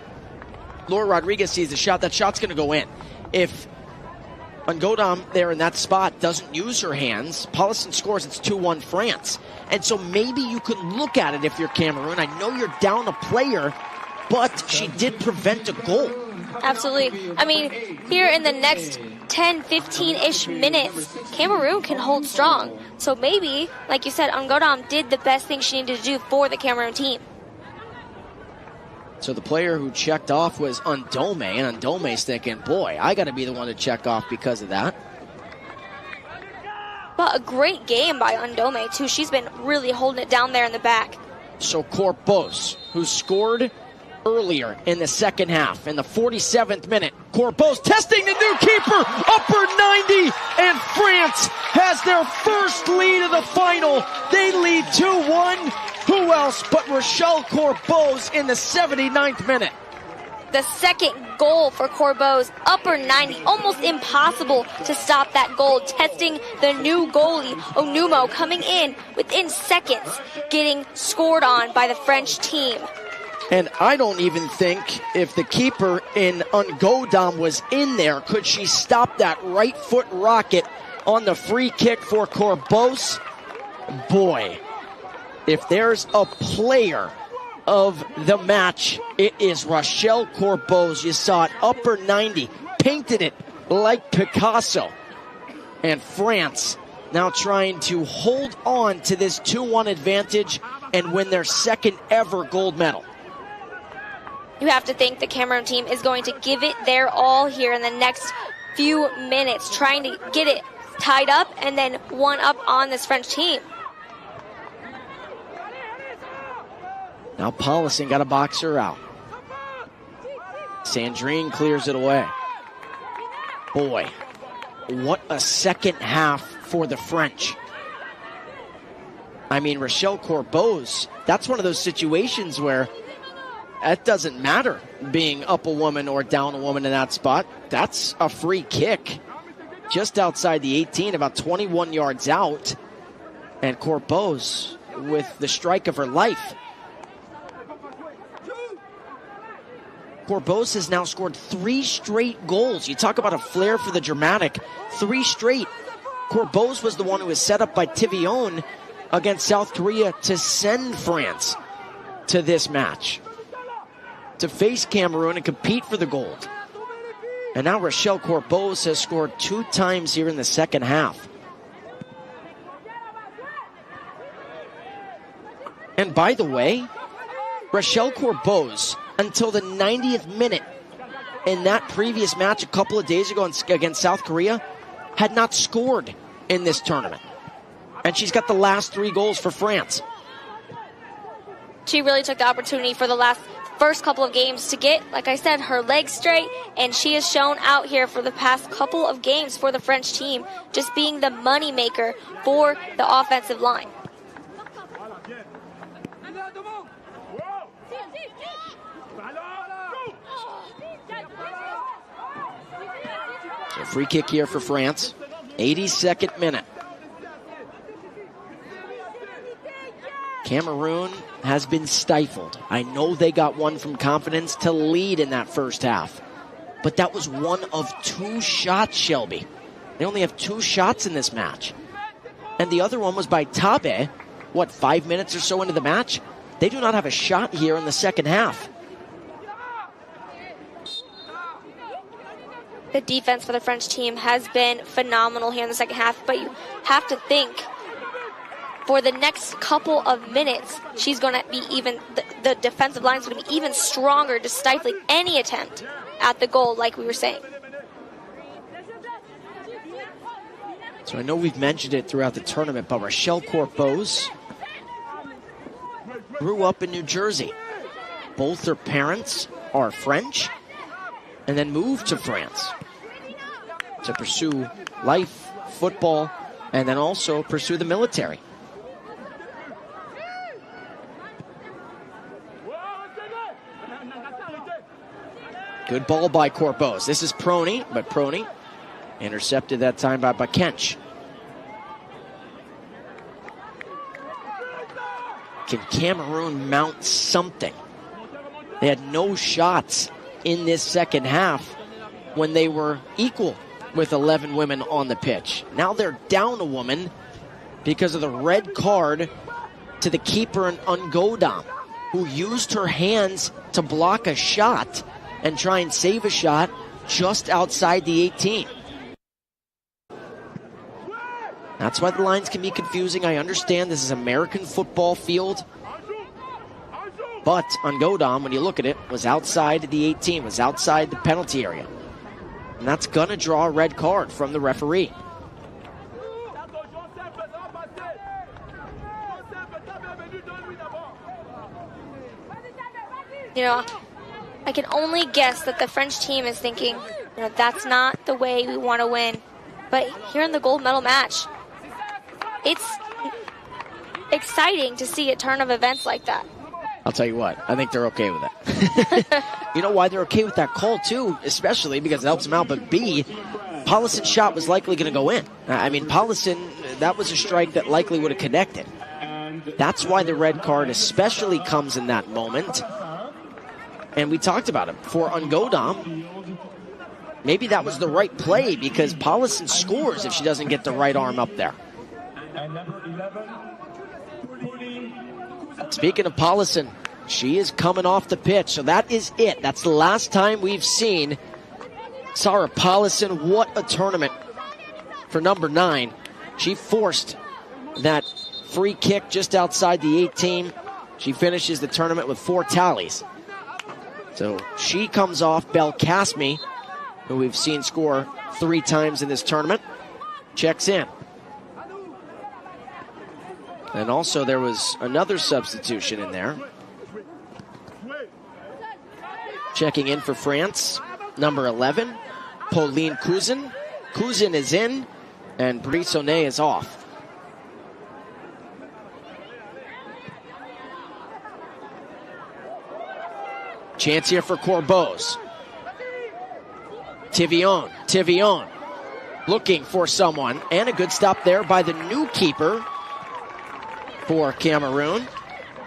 Speaker 2: Laura Rodriguez sees the shot, that shot's going to go in. If Ngodam there in that spot doesn't use her hands, Paulison scores, it's 2-1 France. And so maybe you could look at it if you're Cameroon. I know you're down a player, but she did prevent a goal.
Speaker 3: Absolutely. I mean, here in the next 10, 15-ish minutes, Cameroon can hold strong. So maybe, like you said, Ngodam did the best thing she needed to do for the Cameroon team.
Speaker 2: So the player who checked off was Ndome, and Ndome's thinking, boy, I got to be the one to check off because of that.
Speaker 3: But a great game by Ndome, too. She's been really holding it down there in the back.
Speaker 2: So Corpos, who scored earlier in the second half, in the 47th minute. Corpos testing the new keeper, upper 90, and France has their first lead of the final. They lead 2-1. Who else but Rochelle Corpos in the 79th minute?
Speaker 3: The second goal for Corpos, upper 90. Almost impossible to stop that goal. Testing the new goalie, Onumo, coming in within seconds, getting scored on by the French team.
Speaker 2: And I don't even think if the keeper in Ngodam was in there, could she stop that right foot rocket on the free kick for Corpos? Boy, if there's a player of the match, it is Rochelle Corpos. You saw it, upper 90, painted it like Picasso. And France now trying to hold on to this 2-1 advantage and win their second ever gold medal.
Speaker 3: You have to think the Cameroon team is going to give it their all here in the next few minutes, trying to get it tied up and then one up on this French team.
Speaker 2: Now Paulison got to box her out. Sandrine clears it away. Boy, what a second half for the French. I mean, Rochelle Corpos, that's one of those situations where it doesn't matter being up a woman or down a woman in that spot. That's a free kick just outside the 18, about 21 yards out. And Corpos with the strike of her life. Corpos has now scored 3 straight goals. You talk about a flair for the dramatic. 3 straight. Corpos was the one who was set up by Tivion against South Korea to send France to this match, to face Cameroon and compete for the gold. And now Rochelle Corpos has scored 2 times here in the second half. And by the way, Rochelle Corpos, until the 90th minute in that previous match a couple of days ago against South Korea, had not scored in this tournament. And she's got the last 3 goals for France.
Speaker 3: She really took the opportunity for the first couple of games to get, like I said, her legs straight, and she has shown out here for the past couple of games for the French team, just being the money maker for the offensive line.
Speaker 2: So free kick here for France, 82nd minute. Cameroon has been stifled. I know they got one from confidence to lead in that first half, but that was one of 2 shots, Shelby. They only have 2 shots in this match. And the other one was by Tabe, 5 minutes or so into the match? They do not have a shot here in the second half.
Speaker 3: The defense for the French team has been phenomenal here in the second half, but you have to think for the next couple of minutes, she's going to be the defensive line is going to be even stronger, just stifling any attempt at the goal, like we were saying.
Speaker 2: So I know we've mentioned it throughout the tournament, but Rochelle Corpos grew up in New Jersey. Both her parents are French and then moved to France to pursue life, football, and then also pursue the military. Good ball by Corpos. This is Prony, but Prony intercepted that time by Kench. Can Cameroon mount something? They had no shots in this second half when they were equal with 11 women on the pitch. Now they're down a woman because of the red card to the keeper in Ungodam, who used her hands to block a shot and try and save a shot just outside the 18. That's why the lines can be confusing. I understand this is American football field. But Ungodam, when you look at it, was outside the 18, was outside the penalty area. And that's going to draw a red card from the referee.
Speaker 3: You know, I can only guess that the French team is thinking, you know, that's not the way we want to win. But here in the gold medal match, it's exciting to see a turn of events like that.
Speaker 2: I'll tell you what, I think they're okay with that. You know why they're okay with that call, too? Especially because it helps them out. But B, Paulison's shot was likely going to go in. I mean, Paulison, that was a strike that likely would have connected. That's why the red card especially comes in that moment. And we talked about it. For Ungodam, maybe that was the right play because Paulison scores if she doesn't get the right arm up there. Speaking of Paulison, she is coming off the pitch, so that is it. That's the last time we've seen Sarah Paulison. What a tournament for number 9. She forced that free kick just outside the 18. She finishes the tournament with 4 tallies. So she comes off Belkacemi, who we've seen score 3 times in this tournament, checks in. And also there was another substitution in there. Checking in for France, number 11, Pauline Cousin. Cousin is in, and Brissonnet is off. Chance here for Corbeaus. Tivion looking for someone, and a good stop there by the new keeper for Cameroon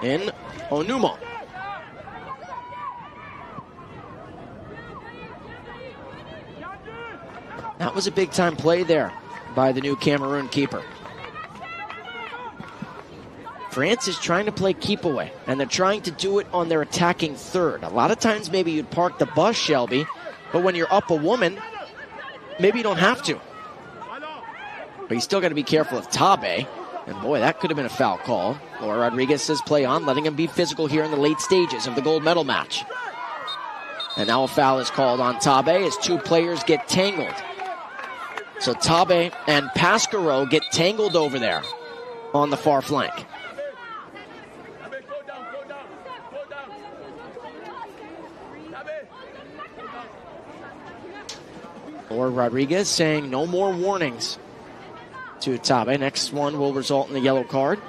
Speaker 2: in Onumo. That was a big-time play there by the new Cameroon keeper. France is trying to play keep away, and they're trying to do it on their attacking third. A lot of times maybe you'd park the bus, Shelby, but when you're up a woman, maybe you don't have to. But you still got to be careful of Tabe. And boy, that could have been a foul call. Laura Rodriguez says play on, letting him be physical here in the late stages of the gold medal match. And now a foul is called on Tabe as 2 players get tangled. So Tabe and Pasquero get tangled over there on the far flank. Laura Rodriguez saying no more warnings to Tabe. Next one will result in a yellow card.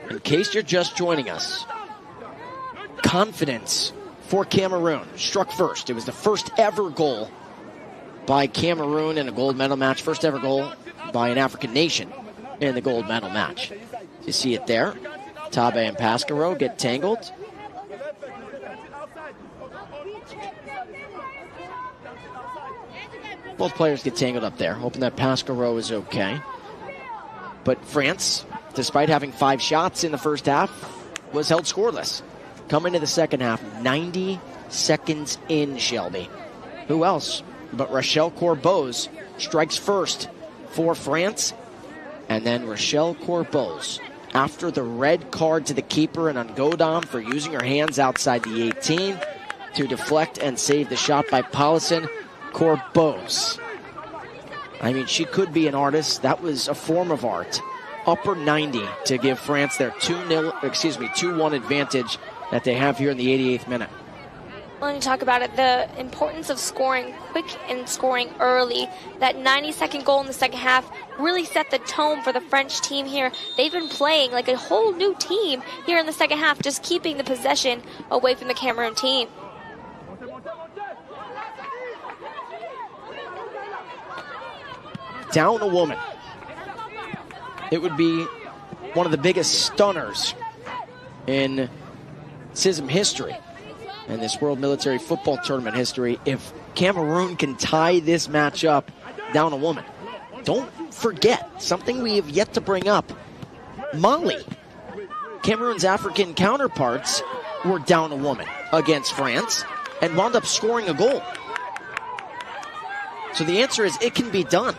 Speaker 2: In case you're just joining us, confidence for Cameroon struck first. It was the first ever goal by Cameroon in a gold medal match. First ever goal by an African nation in the gold medal match. You see it there. Tabe and Pasquero get tangled. Both players get tangled up there, hoping that Pasquero is okay. But France, despite having 5 shots in the first half, was held scoreless. Coming to the second half, 90 seconds in, Shelby. Who else but Rochelle Corbeaus strikes first for France, and then Rochelle Corbeaus after the red card to the keeper and Ungodam for using her hands outside the 18 to deflect and save the shot by Paulison Corbos. I mean, she could be an artist. That was a form of art. Upper 90 to give France their 2-1 advantage that they have here in the 88th minute.
Speaker 3: When you talk about it, the importance of scoring quick and scoring early. That 90-second goal in the second half really set the tone for the French team here. They've been playing like a whole new team here in the second half, just keeping the possession away from the Cameroon team.
Speaker 2: Down a woman. It would be one of the biggest stunners in CISM history and this World Military Football Tournament history if Cameroon can tie this match up down a woman. Don't forget, something we have yet to bring up, Mali. Cameroon's African counterparts were down a woman against France and wound up scoring a goal. So the answer is it can be done.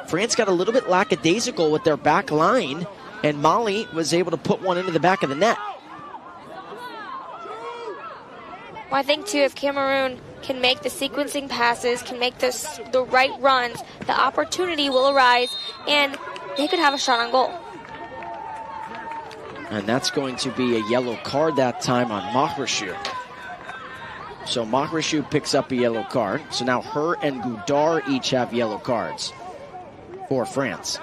Speaker 2: France got a little bit lackadaisical with their back line, and Mali was able to put one into the back of the net.
Speaker 3: Well, I think, too, if Cameroon can make the sequencing passes, can make the right runs, the opportunity will arise, and they could have a shot on goal.
Speaker 2: And that's going to be a yellow card that time on Mahreshu. So Mahreshu picks up a yellow card. So now her and Goudard each have yellow cards for France.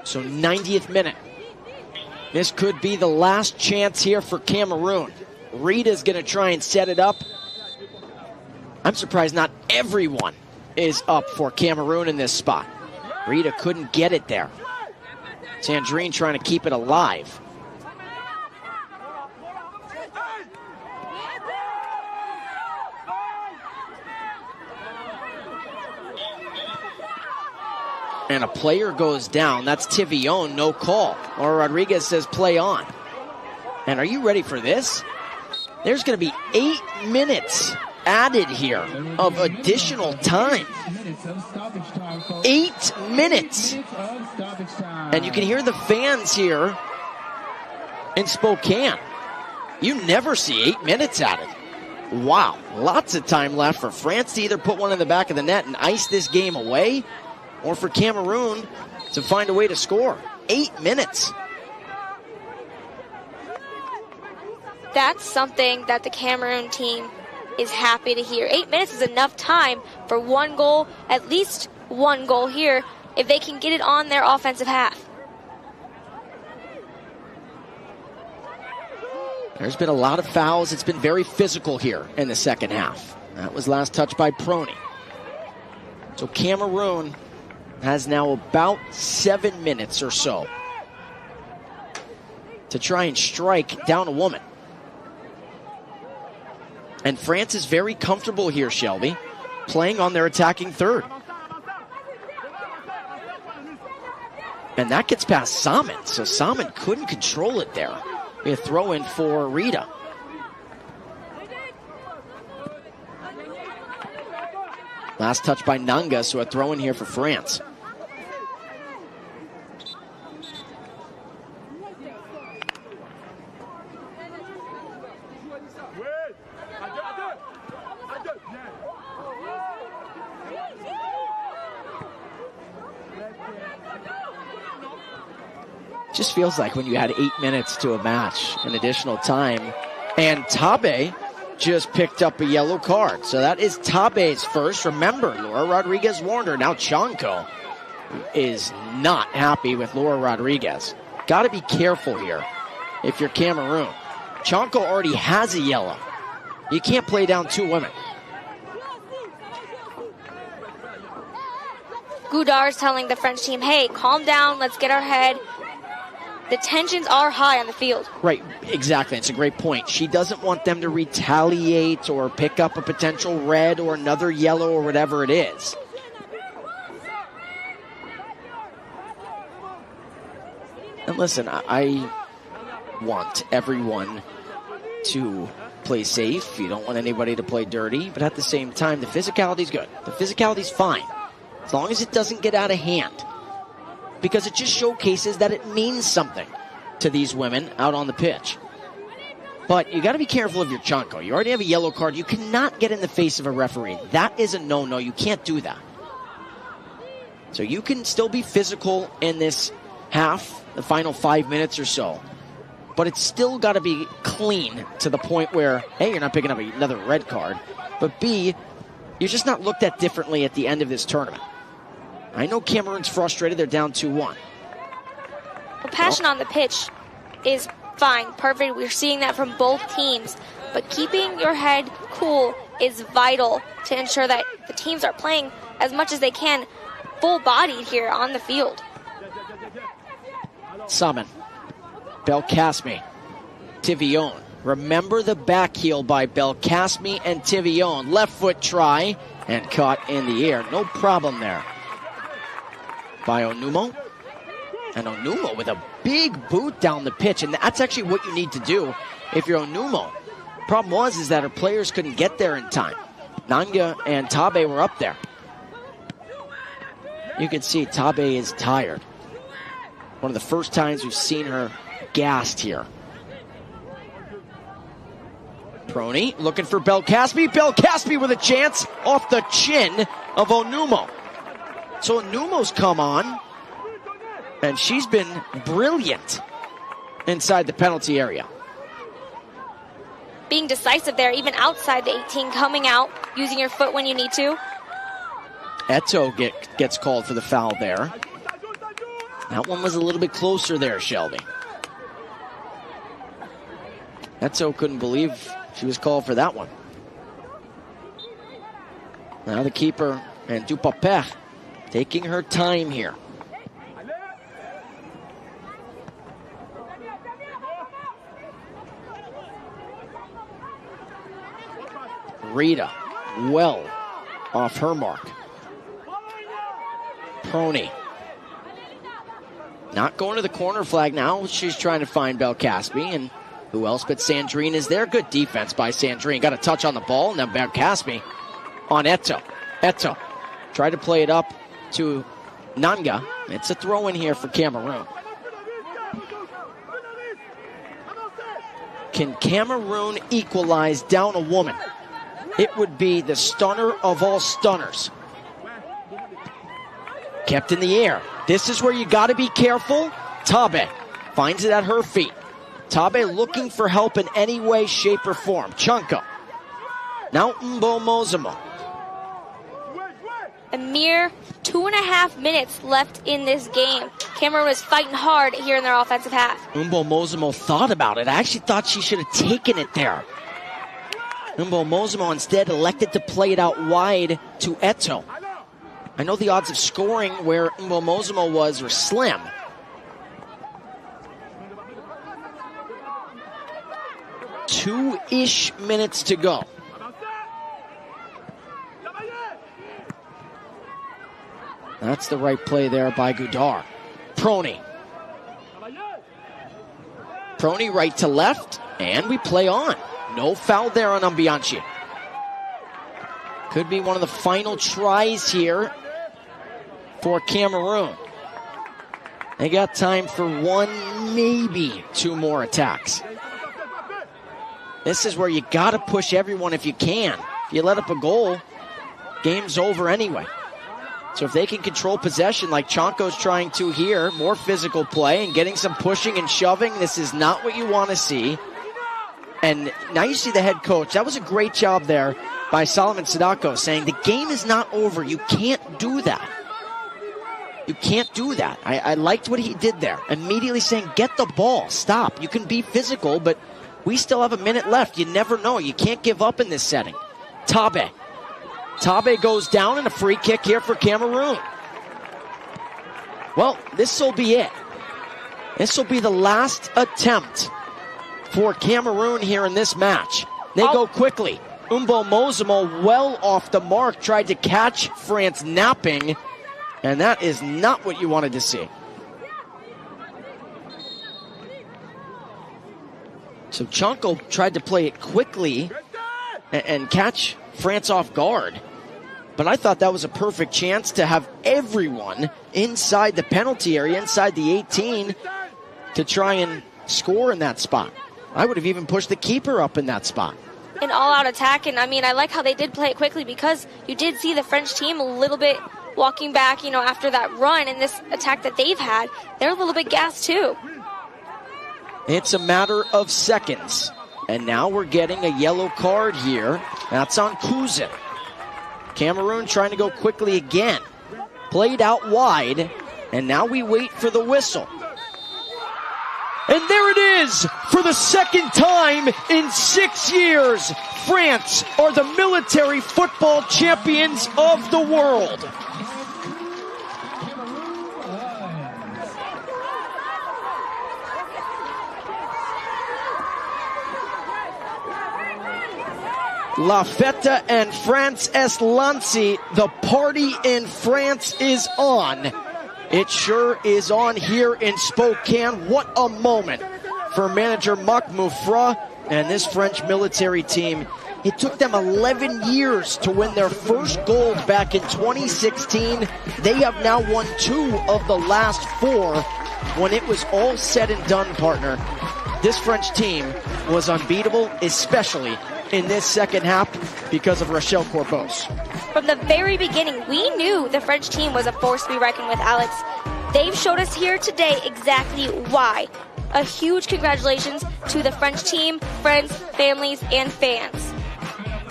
Speaker 2: So 90th minute. This could be the last chance here for Cameroon. Rita's going to try and set it up. I'm surprised not everyone is up for Cameroon in this spot. Rita couldn't get it there. Sandrine trying to keep it alive. And a player goes down. That's Tivion, no call. Or Rodriguez says play on. And are you ready for this? There's going to be 8 minutes added here of additional time. 8 minutes. And you can hear the fans here in Spokane. You never see 8 minutes added. Wow, lots of time left for France to either put one in the back of the net and ice this game away, or for Cameroon to find a way to score. 8 minutes.
Speaker 3: That's something that the Cameroon team is happy to hear. 8 minutes is enough time for one goal, at least one goal here, if they can get it on their offensive half.
Speaker 2: There's been a lot of fouls. It's been very physical here in the second half. That was last touched by Prony. So Cameroon has now about 7 minutes or so to try and strike down a woman. And France is very comfortable here, Shelby, playing on their attacking third. And that gets past Salmon, so Salmon couldn't control it there. A throw in for Rita. Last touch by Nanga, so a throw in here for France. Just feels like when you had 8 minutes to a match, an additional time. And Tabe just picked up a yellow card. So that is Tabe's first. Remember, Laura Rodriguez warned her. Now Chanko is not happy with Laura Rodriguez. Got to be careful here if you're Cameroon. Chanko already has a yellow. You can't play down two women.
Speaker 3: Goudard's telling the French team, hey, calm down, let's get our head. The tensions are high on the field.
Speaker 2: Right, exactly. It's a great point. She doesn't want them to retaliate or pick up a potential red or another yellow or whatever it is. And listen, I want everyone to play safe. You don't want anybody to play dirty. But at the same time, the physicality's good. The physicality's fine. As long as it doesn't get out of hand. Because it just showcases that it means something to these women out on the pitch. But you got to be careful of your Chanko. You already have a yellow card. You cannot get in the face of a referee. That is a no-no. You can't do that. So you can still be physical in this half, the final 5 minutes or so. But it's still got to be clean to the point where, A, you're not picking up another red card, but B, you're just not looked at differently at the end of this tournament. I know Cameroon's frustrated. They're down 2-1.
Speaker 3: Well, passion on the pitch is fine, perfect. We're seeing that from both teams. But keeping your head cool is vital to ensure that the teams are playing as much as they can full-bodied here on the field.
Speaker 2: Summon. Belkacemi. Tivillon. Remember the back heel by Belkacemi and Tivillon. Left foot try and caught in the air. No problem there. By Onumo. And Onumo with a big boot down the pitch. And that's actually what you need to do if you're Onumo. Problem is that her players couldn't get there in time. Nanga and Tabe were up there. You can see Tabe is tired. One of the first times we've seen her gassed here. Prony looking for Belkacemi. Belkacemi with a chance off the chin of Onumo. So Onumo's come on, and she's been brilliant inside the penalty area.
Speaker 3: Being decisive there, even outside the 18, coming out, using your foot when you need to.
Speaker 2: Eto gets called for the foul there. That one was a little bit closer there, Shelby. Eto couldn't believe she was called for that one. Now the keeper and Dupaper taking her time here. Rita well off her mark. Prony. Not going to the corner flag now. She's trying to find Belkacemi, and who else but Sandrine is there? Good defense by Sandrine. Got a touch on the ball, and then Belkacemi on Eto. Eto tried to play it up to Nanga. It's a throw in here for Cameroon. Can Cameroon equalize down a woman? It would be the stunner of all stunners. Kept in the air. This is where you got to be careful. Tabe finds it at her feet. Tabe looking for help in any way, shape, or form. Chanko. Now Mbomozamo.
Speaker 3: A mere 2.5 minutes left in this game. Cameroon is fighting hard here in their offensive half.
Speaker 2: Mbomozamo thought about it. I actually thought she should have taken it there. Mbomozamo instead elected to play it out wide to Eto. I know the odds of scoring where Mbomozamo was are slim. Two-ish minutes to go. That's the right play there by Goudart. Prony. Prony right to left, and we play on. No foul there on Ambianchi. Could be one of the final tries here for Cameroon. They got time for one, maybe two more attacks. This is where you got to push everyone if you can. If you let up a goal, game's over anyway. So if they can control possession like Chanko's trying to here, more physical play and getting some pushing and shoving, this is not what you want to see. And now you see the head coach. That was a great job there by Solomon Sadako saying the game is not over. You can't do that. You can't do that. I liked what he did there. Immediately saying, get the ball. Stop. You can be physical, but we still have a minute left. You never know. You can't give up in this setting. Tabe. Tabe goes down and a free kick here for Cameroon. Well, this will be it. This will be the last attempt for Cameroon here in this match. They go quickly. Mbomozamo well off the mark, tried to catch France napping, and that is not what you wanted to see. So Chonko tried to play it quickly and catch France off guard. But I thought that was a perfect chance to have everyone inside the penalty area, inside the 18, to try and score in that spot. I would have even pushed the keeper up in that spot.
Speaker 3: An all-out attack, and I mean, I like how they did play it quickly because you did see the French team a little bit walking back, after that run and this attack that they've had. They're a little bit gassed too.
Speaker 2: It's a matter of seconds. And now we're getting a yellow card here. That's on Kuzin. Cameroon trying to go quickly again. Played out wide. And now we wait for the whistle. And there it is! For the second time in 6 years, France are the military football champions of the world. La Fête en France est lancée. The party in France is on. It sure is on here in Spokane. What a moment for manager Marc Moufra and this French military team. It took them 11 years to win their first gold back in 2016. They have now won 2 of the last 4. When it was all said and done, partner, this French team was unbeatable, especially in this second half because of Rachel Corbos.
Speaker 3: From the very beginning, we knew the French team was a force to be reckoned with, Alex. They've showed us here today exactly why. A huge congratulations to the French team, friends, families, and fans.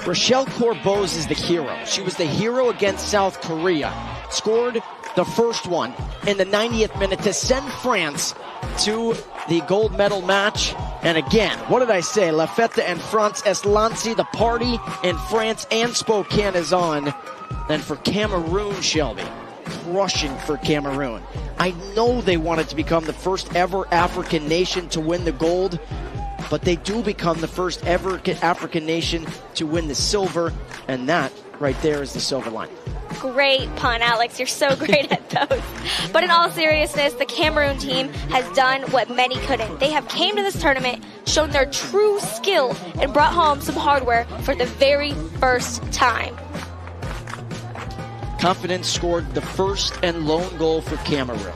Speaker 2: Rachel Corbos is the hero. She was the hero against South Korea. Scored the first one in the 90th minute to send France to the gold medal match. And again, what did I say? La Fête en France est lancée. The party in France and Spokane is on. And for Cameroon, Shelby, crushing for Cameroon. I know they wanted to become the first ever African nation to win the gold, but they do become the first ever African nation to win the silver, and that right there is the silver line.
Speaker 3: Great pun, Alex. You're so great at those. But in all seriousness, the Cameroon team has done what many couldn't. They have came to this tournament, shown their true skill, and brought home some hardware for the very first time.
Speaker 2: Confidence scored the first and lone goal for Cameroon.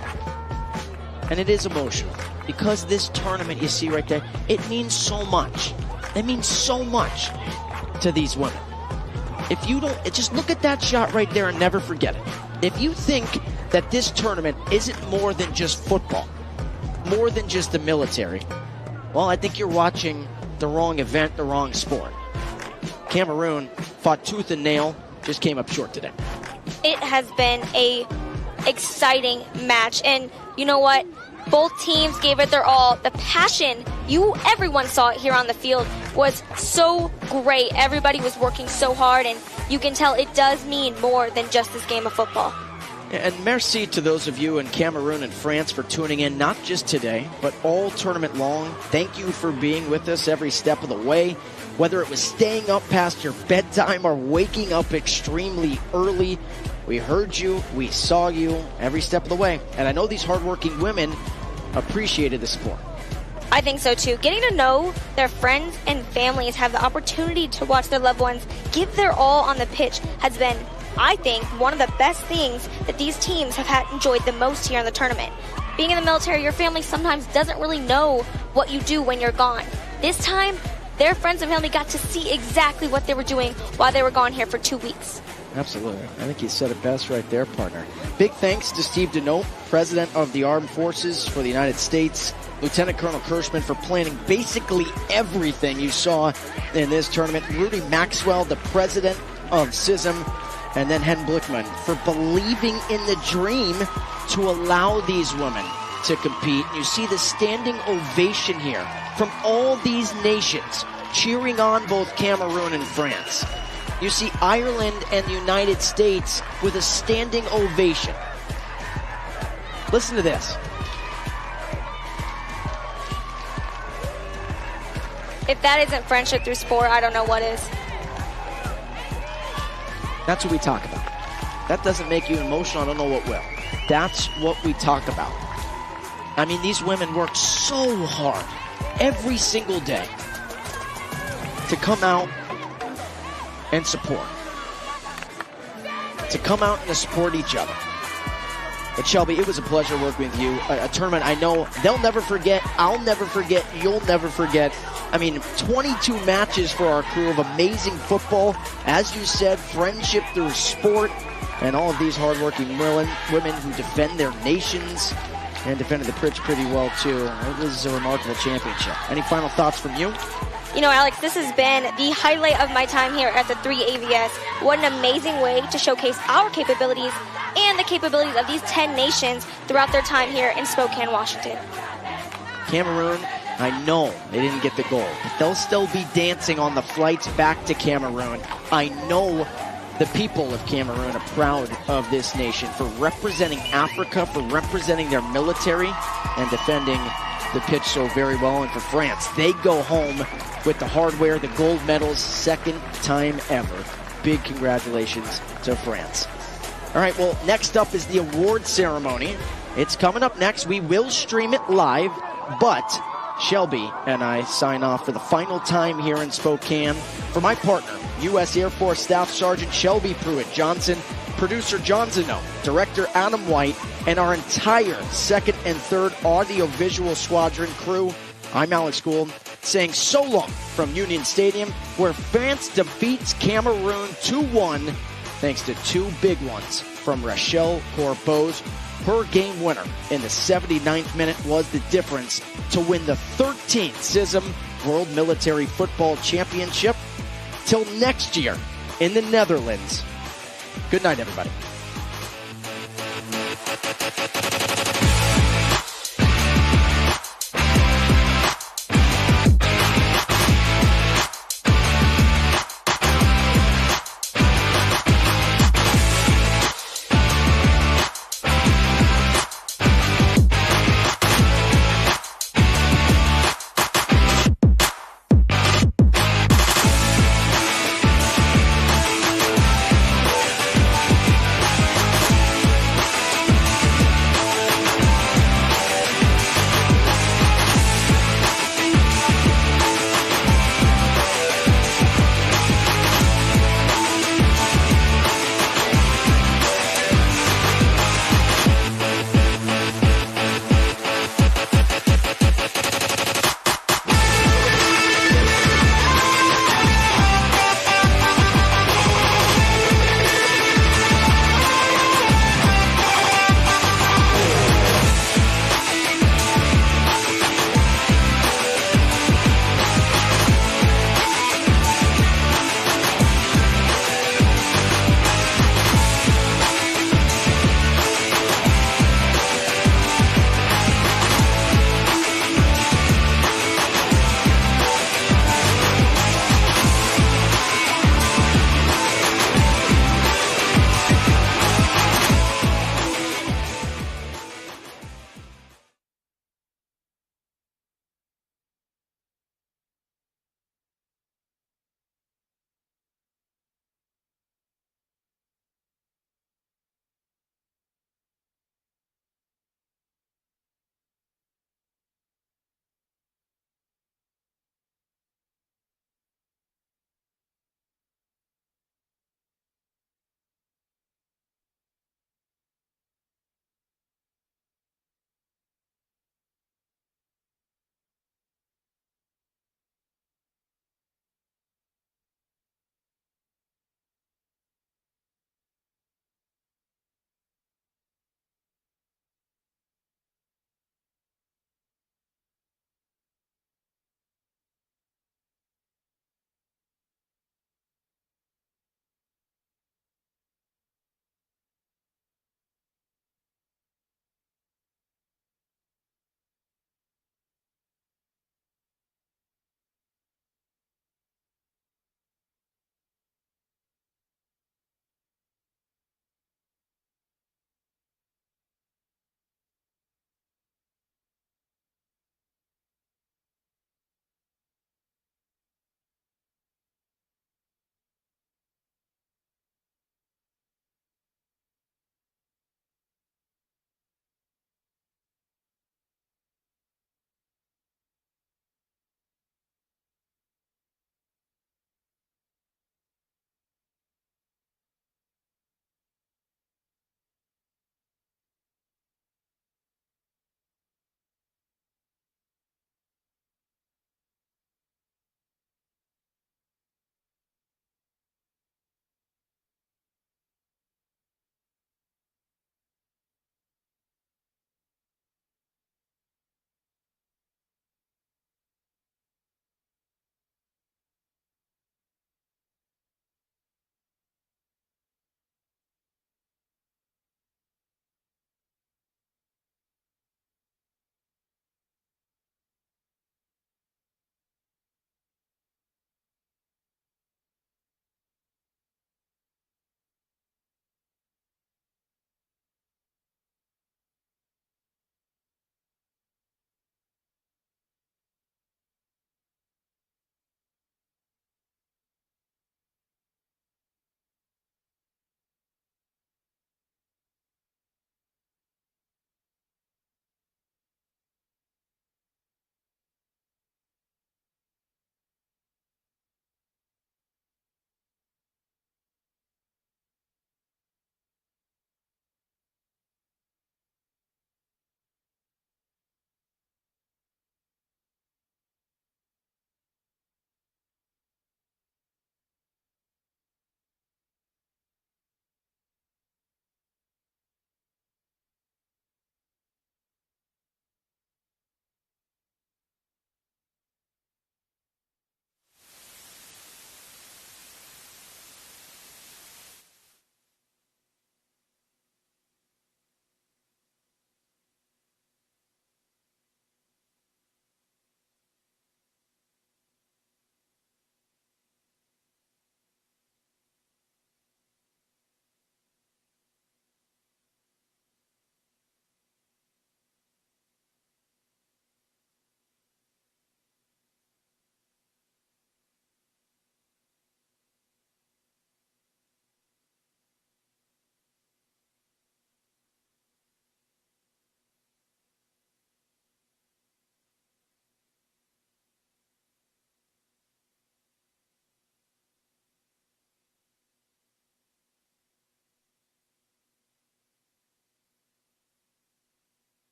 Speaker 2: And it is emotional because this tournament you see right there, it means so much. It means so much to these women. If you don't, just look at that shot right there and never forget it. If you think that this tournament isn't more than just football, more than just the military, well, I think you're watching the wrong event, the wrong sport. Cameroon fought tooth and nail, just came up short today.
Speaker 3: It has been a exciting match, and you know what? Both teams gave it their all. The passion, everyone saw it here on the field, was so great. Everybody was working so hard, and you can tell it does mean more than just this game of football.
Speaker 2: And merci to those of you in Cameroon and France for tuning in, not just today, but all tournament long. Thank you for being with us every step of the way, whether it was staying up past your bedtime or waking up extremely early. We heard you, we saw you every step of the way. And I know these hardworking women appreciated the support.
Speaker 3: I think so too. Getting to know their friends and families, have the opportunity to watch their loved ones give their all on the pitch has been, I think, one of the best things that these teams have enjoyed the most here in the tournament. Being in the military, your family sometimes doesn't really know what you do when you're gone. This time, their friends and family got to see exactly what they were doing while they were gone here for 2 weeks.
Speaker 2: Absolutely. I think you said it best right there, partner. Big thanks to Steve Deneau, President of the Armed Forces for the United States, Lieutenant Colonel Kirschman for planning basically everything you saw in this tournament, Rudy Maxwell, the President of CISM, and then Hen Blickman for believing in the dream to allow these women to compete. You see the standing ovation here from all these nations cheering on both Cameroon and France. You see Ireland and the United States with a standing ovation. Listen to this.
Speaker 3: If that isn't friendship through sport, I don't know what is.
Speaker 2: That's what we talk about. That doesn't make you emotional, I don't know what will. That's what we talk about. I mean, these women work so hard every single day to come out and support. To come out and to support each other. But Shelby, it was a pleasure working with you. A tournament I know they'll never forget, I'll never forget, you'll never forget. I mean, 22 matches for our crew of amazing football. As you said, friendship through sport, and all of these hardworking women who defend their nations and defended the pitch pretty well, too. It was a remarkable championship. Any final thoughts from you?
Speaker 3: You know, Alex, this has been the highlight of my time here at the 3AVS. What an amazing way to showcase our capabilities and the capabilities of these 10 nations throughout their time here in Spokane, Washington.
Speaker 2: Cameroon, I know they didn't get the gold, but they'll still be dancing on the flights back to Cameroon. I know the people of Cameroon are proud of this nation for representing Africa, for representing their military, and defending the pitch so very well. And for France, they go home with the hardware, the gold medals, second time ever. Big congratulations to France. All right, well, next up is the award ceremony. It's coming up next. We will stream it live, but Shelby and I sign off for the final time here in Spokane. For my partner, U.S. Air Force Staff Sergeant Shelby Pruitt-Johnson, producer John Zeno, director Adam White, and our entire second and third audio-visual squadron crew, I'm Alex Gould, saying so long from Union Stadium, where France defeats Cameroon 2-1, thanks to two big ones from Rachel Corbeau's. Her game winner in the 79th minute was the difference to win the 13th CISM World Military Football Championship. Till next year in the Netherlands. Good night, everybody.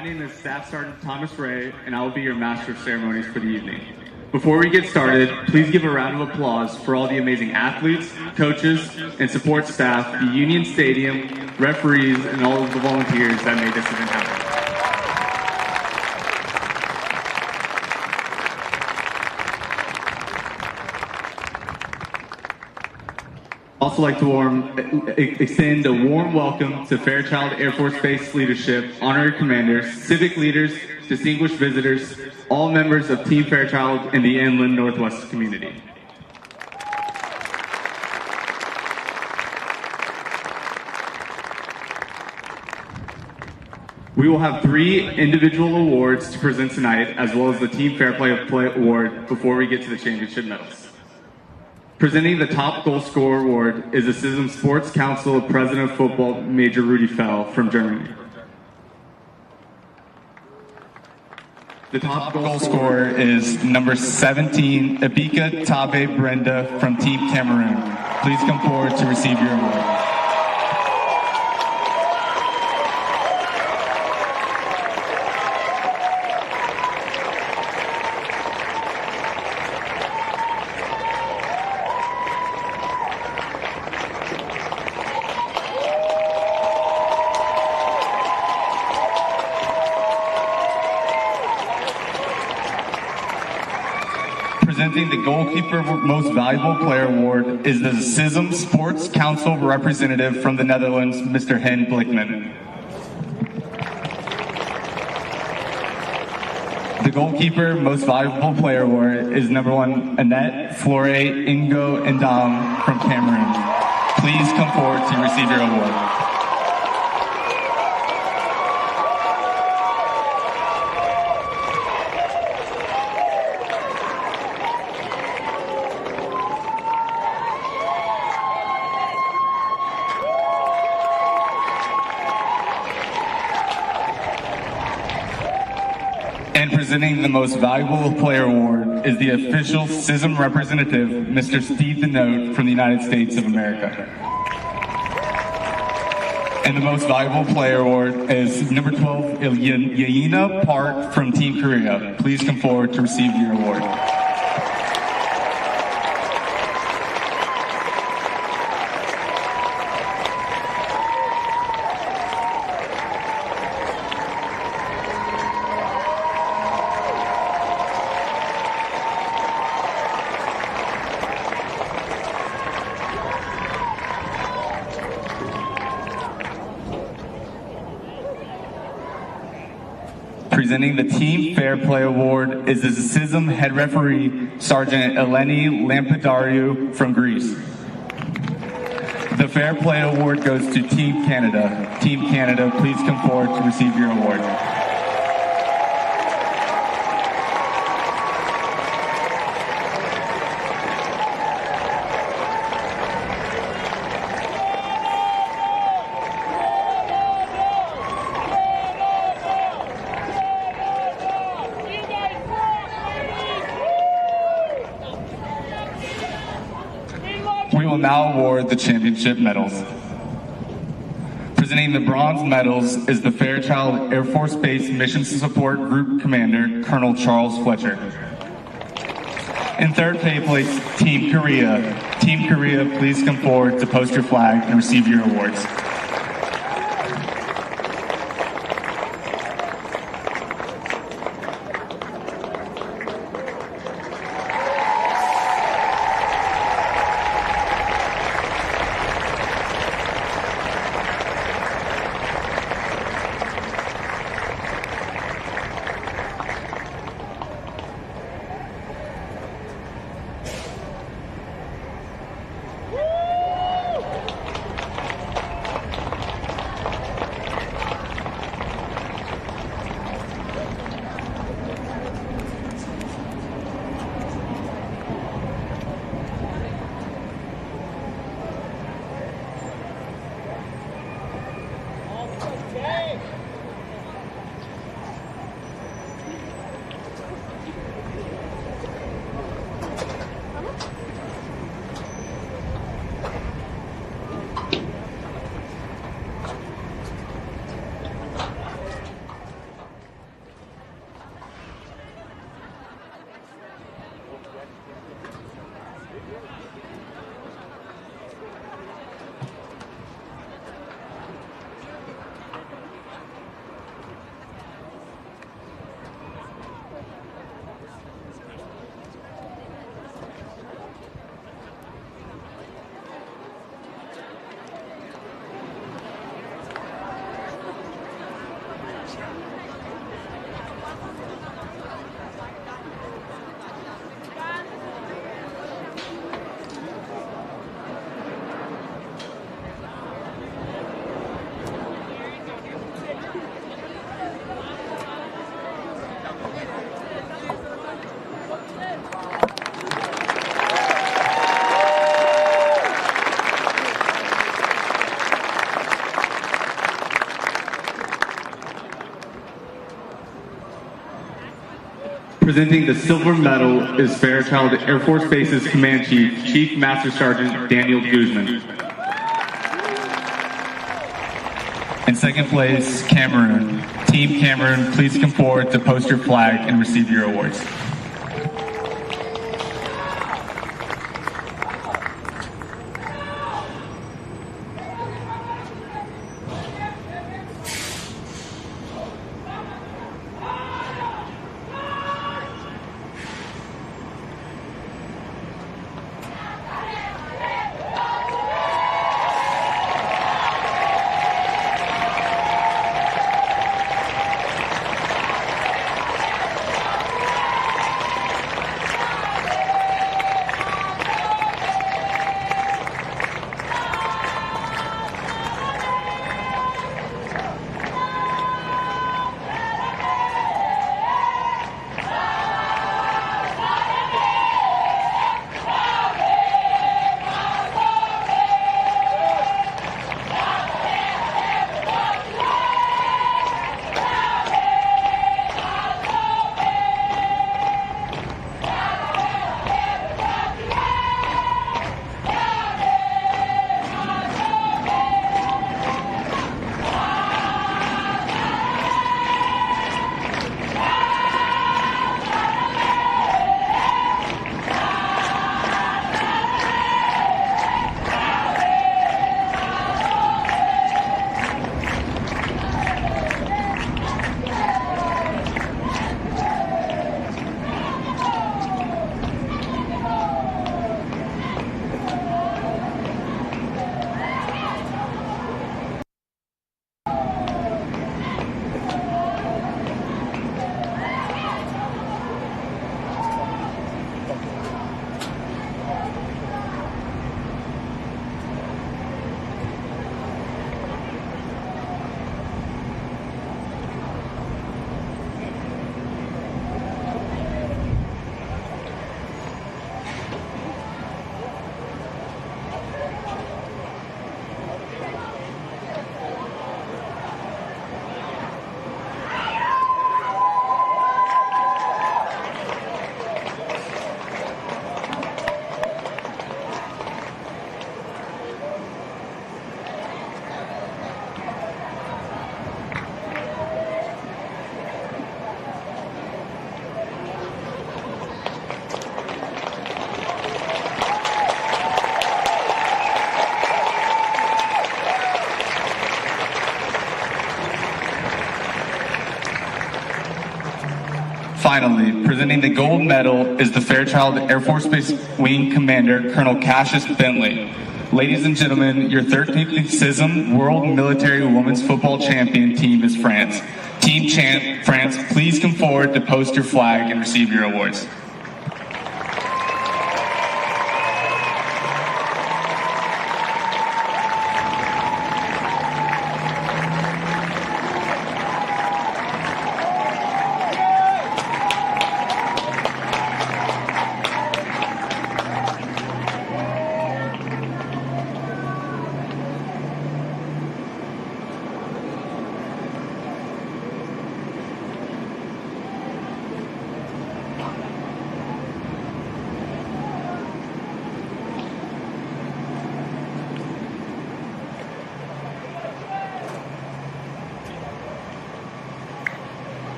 Speaker 7: My name is Staff Sergeant Thomas Ray, and I will be your Master of Ceremonies for the evening. Before we get started, please give a round of applause for all the amazing athletes, coaches, and support staff, the Union Stadium, referees, and all of the volunteers that made this event happen. Also like to extend a warm welcome to Fairchild Air Force Base leadership, honorary commanders, civic leaders, distinguished visitors, all members of Team Fairchild in the Inland Northwest community. We will have 3 individual awards to present tonight, as well as the Team Fair Play Award before we get to the championship medals. Presenting the top goal scorer award is the CISM Sports Council President of Football, Major Rudy Fell from Germany. The top goal scorer is number 17, Abika Tabe Brenda from Team Cameroon. Please come forward to receive your award. Presenting the Goalkeeper Most Valuable Player Award is the CISM Sports Council representative from the Netherlands, Mr. Hen Blickman. The Goalkeeper Most Valuable Player Award is number 1, Annette Flore Ingo Ndam from Cameroon. Please come forward to receive your award. And presenting the Most Valuable Player Award is the official CISM representative, Mr. Steve Denote from the United States of America. And the Most Valuable Player Award is number 12, Yaina Park from Team Korea. Please come forward to receive your award. Presenting the Team Fair Play Award is the CISM head referee, Sergeant Eleni Lampidariou from Greece. The Fair Play Award goes to Team Canada. Team Canada, please come forward to receive your award. We will now award the championship medals. Presenting the bronze medals is the Fairchild Air Force Base Mission Support Group Commander, Colonel Charles Fletcher. In third place, Team Korea. Team Korea, please come forward to post your flag and receive your awards. Presenting the silver medal is Fairchild Air Force Base's Command Chief, Chief Master Sergeant Daniel Guzman. In second place, Cameroon. Team Cameroon, please come forward to post your flag and receive your awards. Finally, presenting the gold medal is the Fairchild Air Force Base Wing Commander, Colonel Cassius Bentley. Ladies and gentlemen, your 13th CISM World Military Women's Football Champion team is France. Team France, please come forward to post your flag and receive your awards.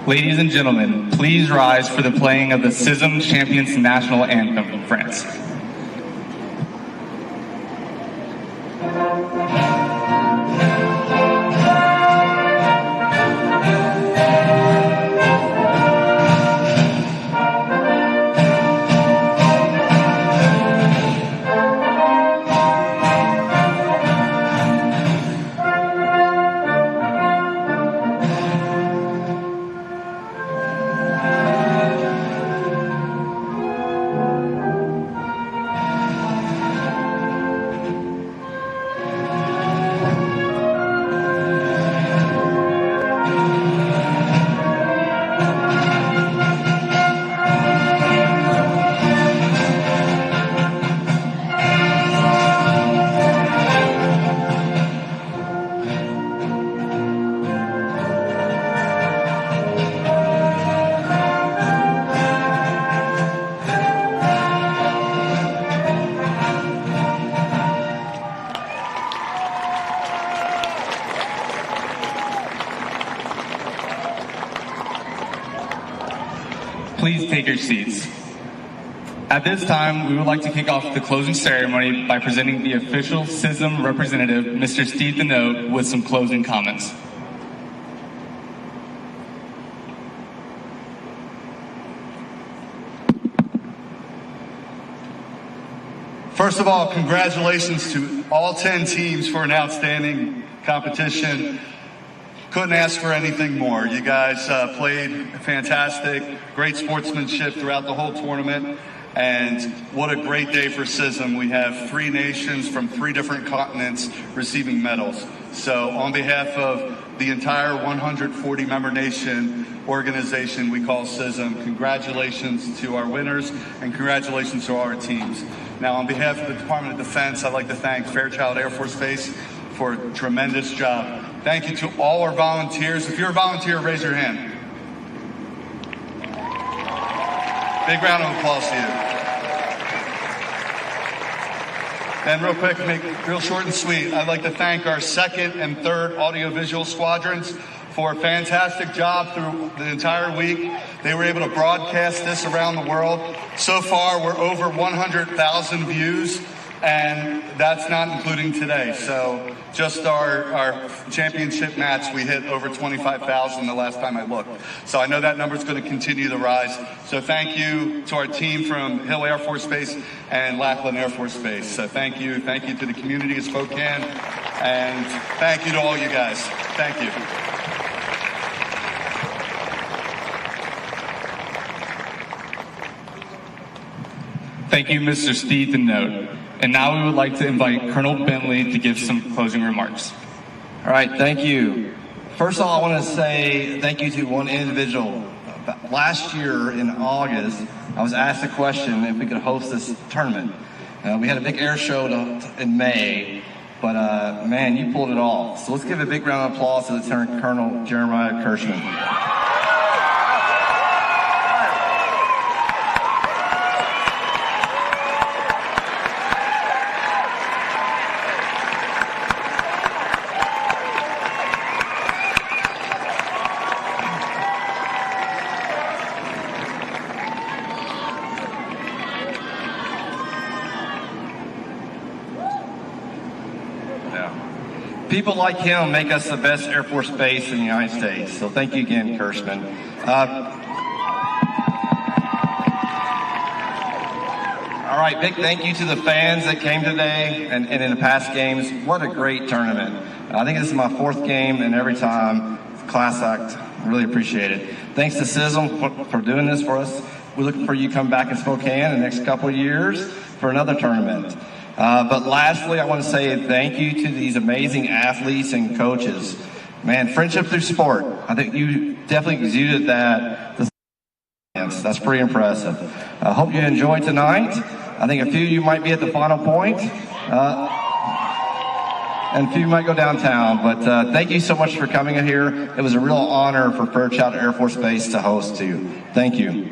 Speaker 7: Ladies and gentlemen, please rise for the playing of the CISM Champions National Anthem from France. Please take your seats. At this time, we would like to kick off the closing ceremony by presenting the official CISM representative, Mr. Steve Deneau, with some closing comments.
Speaker 8: First of all, congratulations to all 10 teams for an outstanding competition. Couldn't ask for anything more. You guys played fantastic, great sportsmanship throughout the whole tournament, and what a great day for CISM. We have 3 nations from 3 different continents receiving medals. So on behalf of the entire 140-member nation organization we call CISM, congratulations to our winners and congratulations to our teams. Now, on behalf of the Department of Defense, I'd like to thank Fairchild Air Force Base for a tremendous job. Thank you to all our volunteers. If you're a volunteer, raise your hand. Big round of applause to you. And real quick, make it real short and sweet, I'd like to thank our 2nd and 3rd audiovisual squadrons for a fantastic job through the entire week. They were able to broadcast this around the world. So far, we're over 100,000 views, and that's not including today. So just our championship match, we hit over 25,000 the last time I looked. So I know that number is going to continue to rise. So thank you to our team from Hill Air Force Base and Lackland Air Force Base. So thank you to the community of Spokane, and thank you to all you guys. Thank you.
Speaker 7: Thank you, Mr. Steve Deneau. And now we would like to invite Colonel Bentley to give some closing remarks.
Speaker 9: All right, thank you. First of all, I want to say thank you to one individual. Last year in August, I was asked a question if we could host this tournament. We had a big air show in May, but man, you pulled it off. So let's give a big round of applause to Lieutenant Colonel Jeremiah Kirschman. People like him make us the best Air Force base in the United States. So thank you again, Kirschman. All right, big thank you to the fans that came today and in the past games. What a great tournament. I think this is my 4th game, and every time, class act. Really appreciate it. Thanks to CISM for doing this for us. We look for you to come back in Spokane in the next couple of years for another tournament. But lastly, I want to say thank you to these amazing athletes and coaches. Man, friendship through sport. I think you definitely exuded that. That's pretty impressive. I hope you enjoyed tonight. I think a few of you might be at the final point. And a few might go downtown. But thank you so much for coming in here. It was a real honor for Fairchild Air Force Base to host you. Thank you.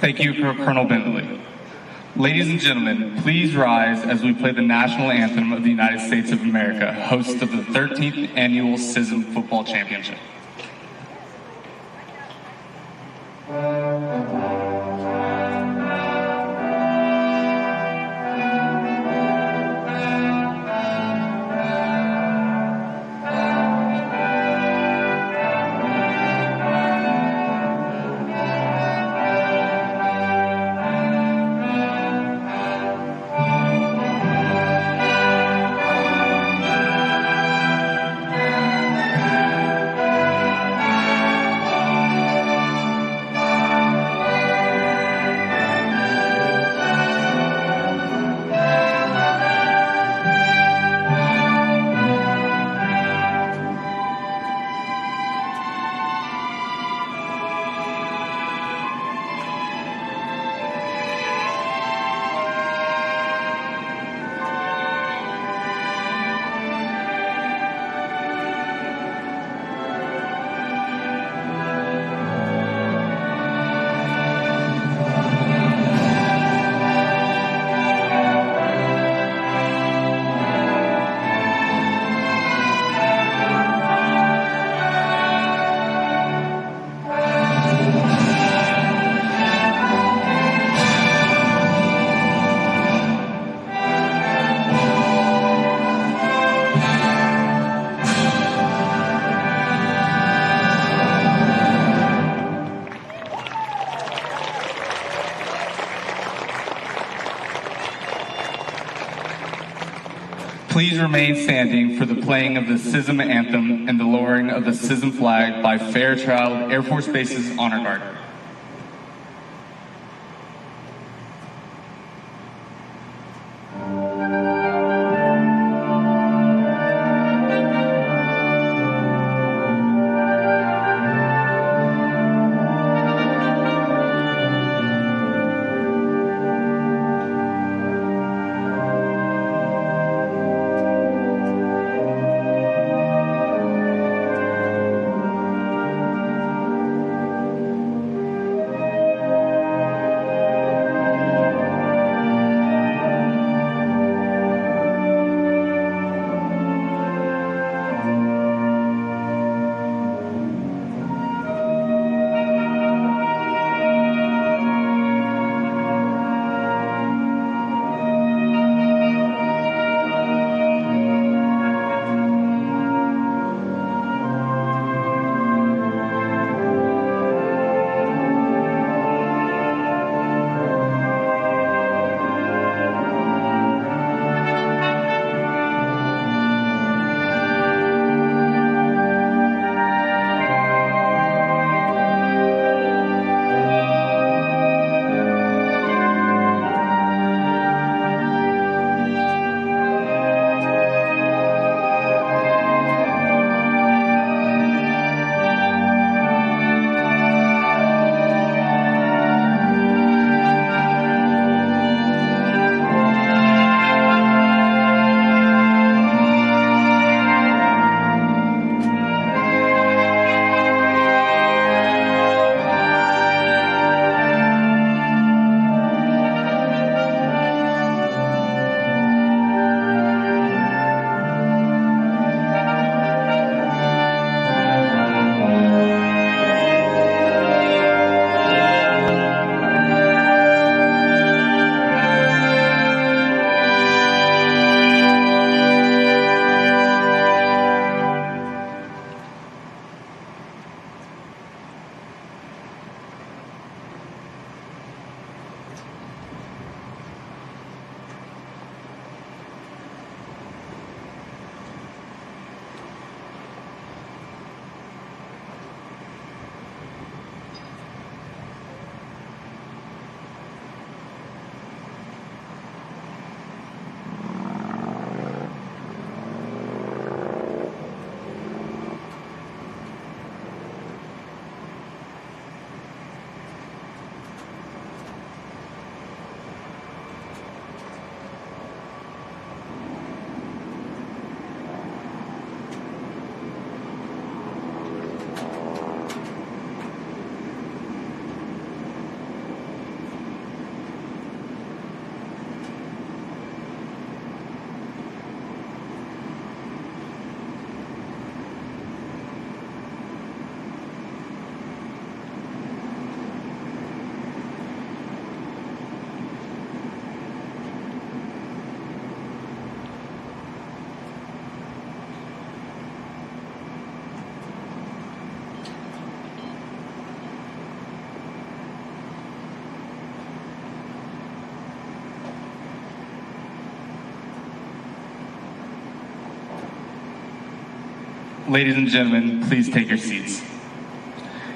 Speaker 7: Thank you, Colonel Bentley. Ladies and gentlemen, please rise as we play the national anthem of the United States of America, host of the 13th Annual CISM Football Championship. Please remain standing for the playing of the CISM anthem and the lowering of the CISM flag by Fairchild Air Force Base's Honor Guard. Ladies and gentlemen, please take your seats.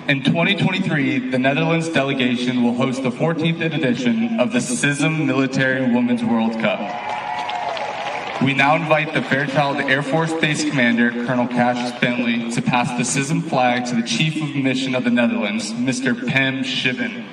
Speaker 7: In 2023, the Netherlands delegation will host the 14th edition of the CISM Military Women's World Cup. We now invite the Fairchild Air Force Base Commander, Colonel Cassius Bentley, to pass the CISM flag to the Chief of Mission of the Netherlands, Mr. Pim Shiven.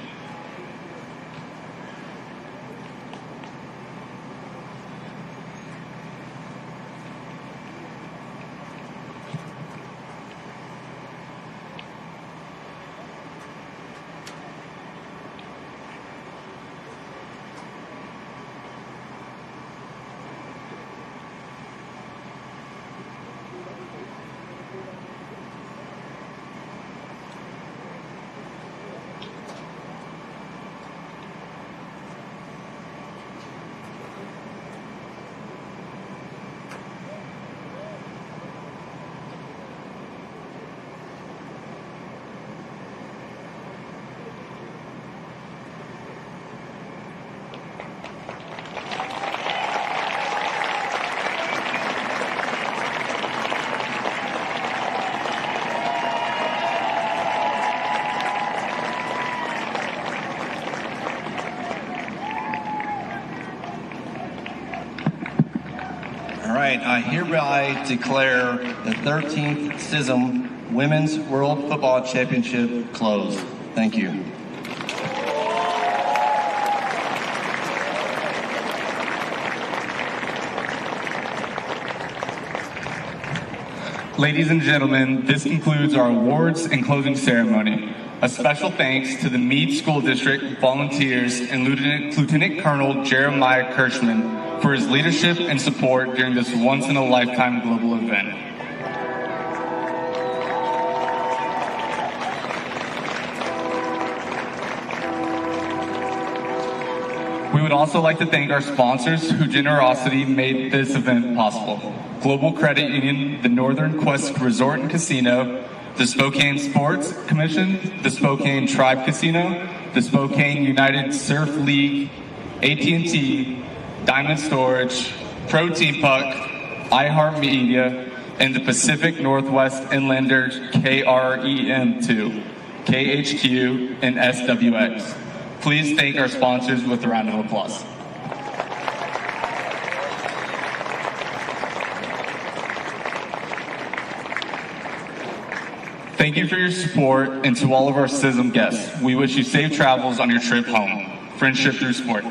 Speaker 9: I hereby declare the 13th CISM Women's World Football Championship closed. Thank you.
Speaker 7: Ladies and gentlemen, this concludes our awards and closing ceremony. A special thanks to the Meade School District volunteers and Lieutenant Colonel Jeremiah Kirschman for his leadership and support during this once-in-a-lifetime global event. We would also like to thank our sponsors whose generosity made this event possible. Global Credit Union, the Northern Quest Resort and Casino, the Spokane Sports Commission, the Spokane Tribe Casino, the Spokane United Surf League, AT&T, Diamond Storage, Protein Puck, iHeartMedia, and the Pacific Northwest Inlanders KREM2, KHQ, and SWX. Please thank our sponsors with a round of applause. Thank you for your support, and to all of our CISM guests, we wish you safe travels on your trip home. Friendship through sport.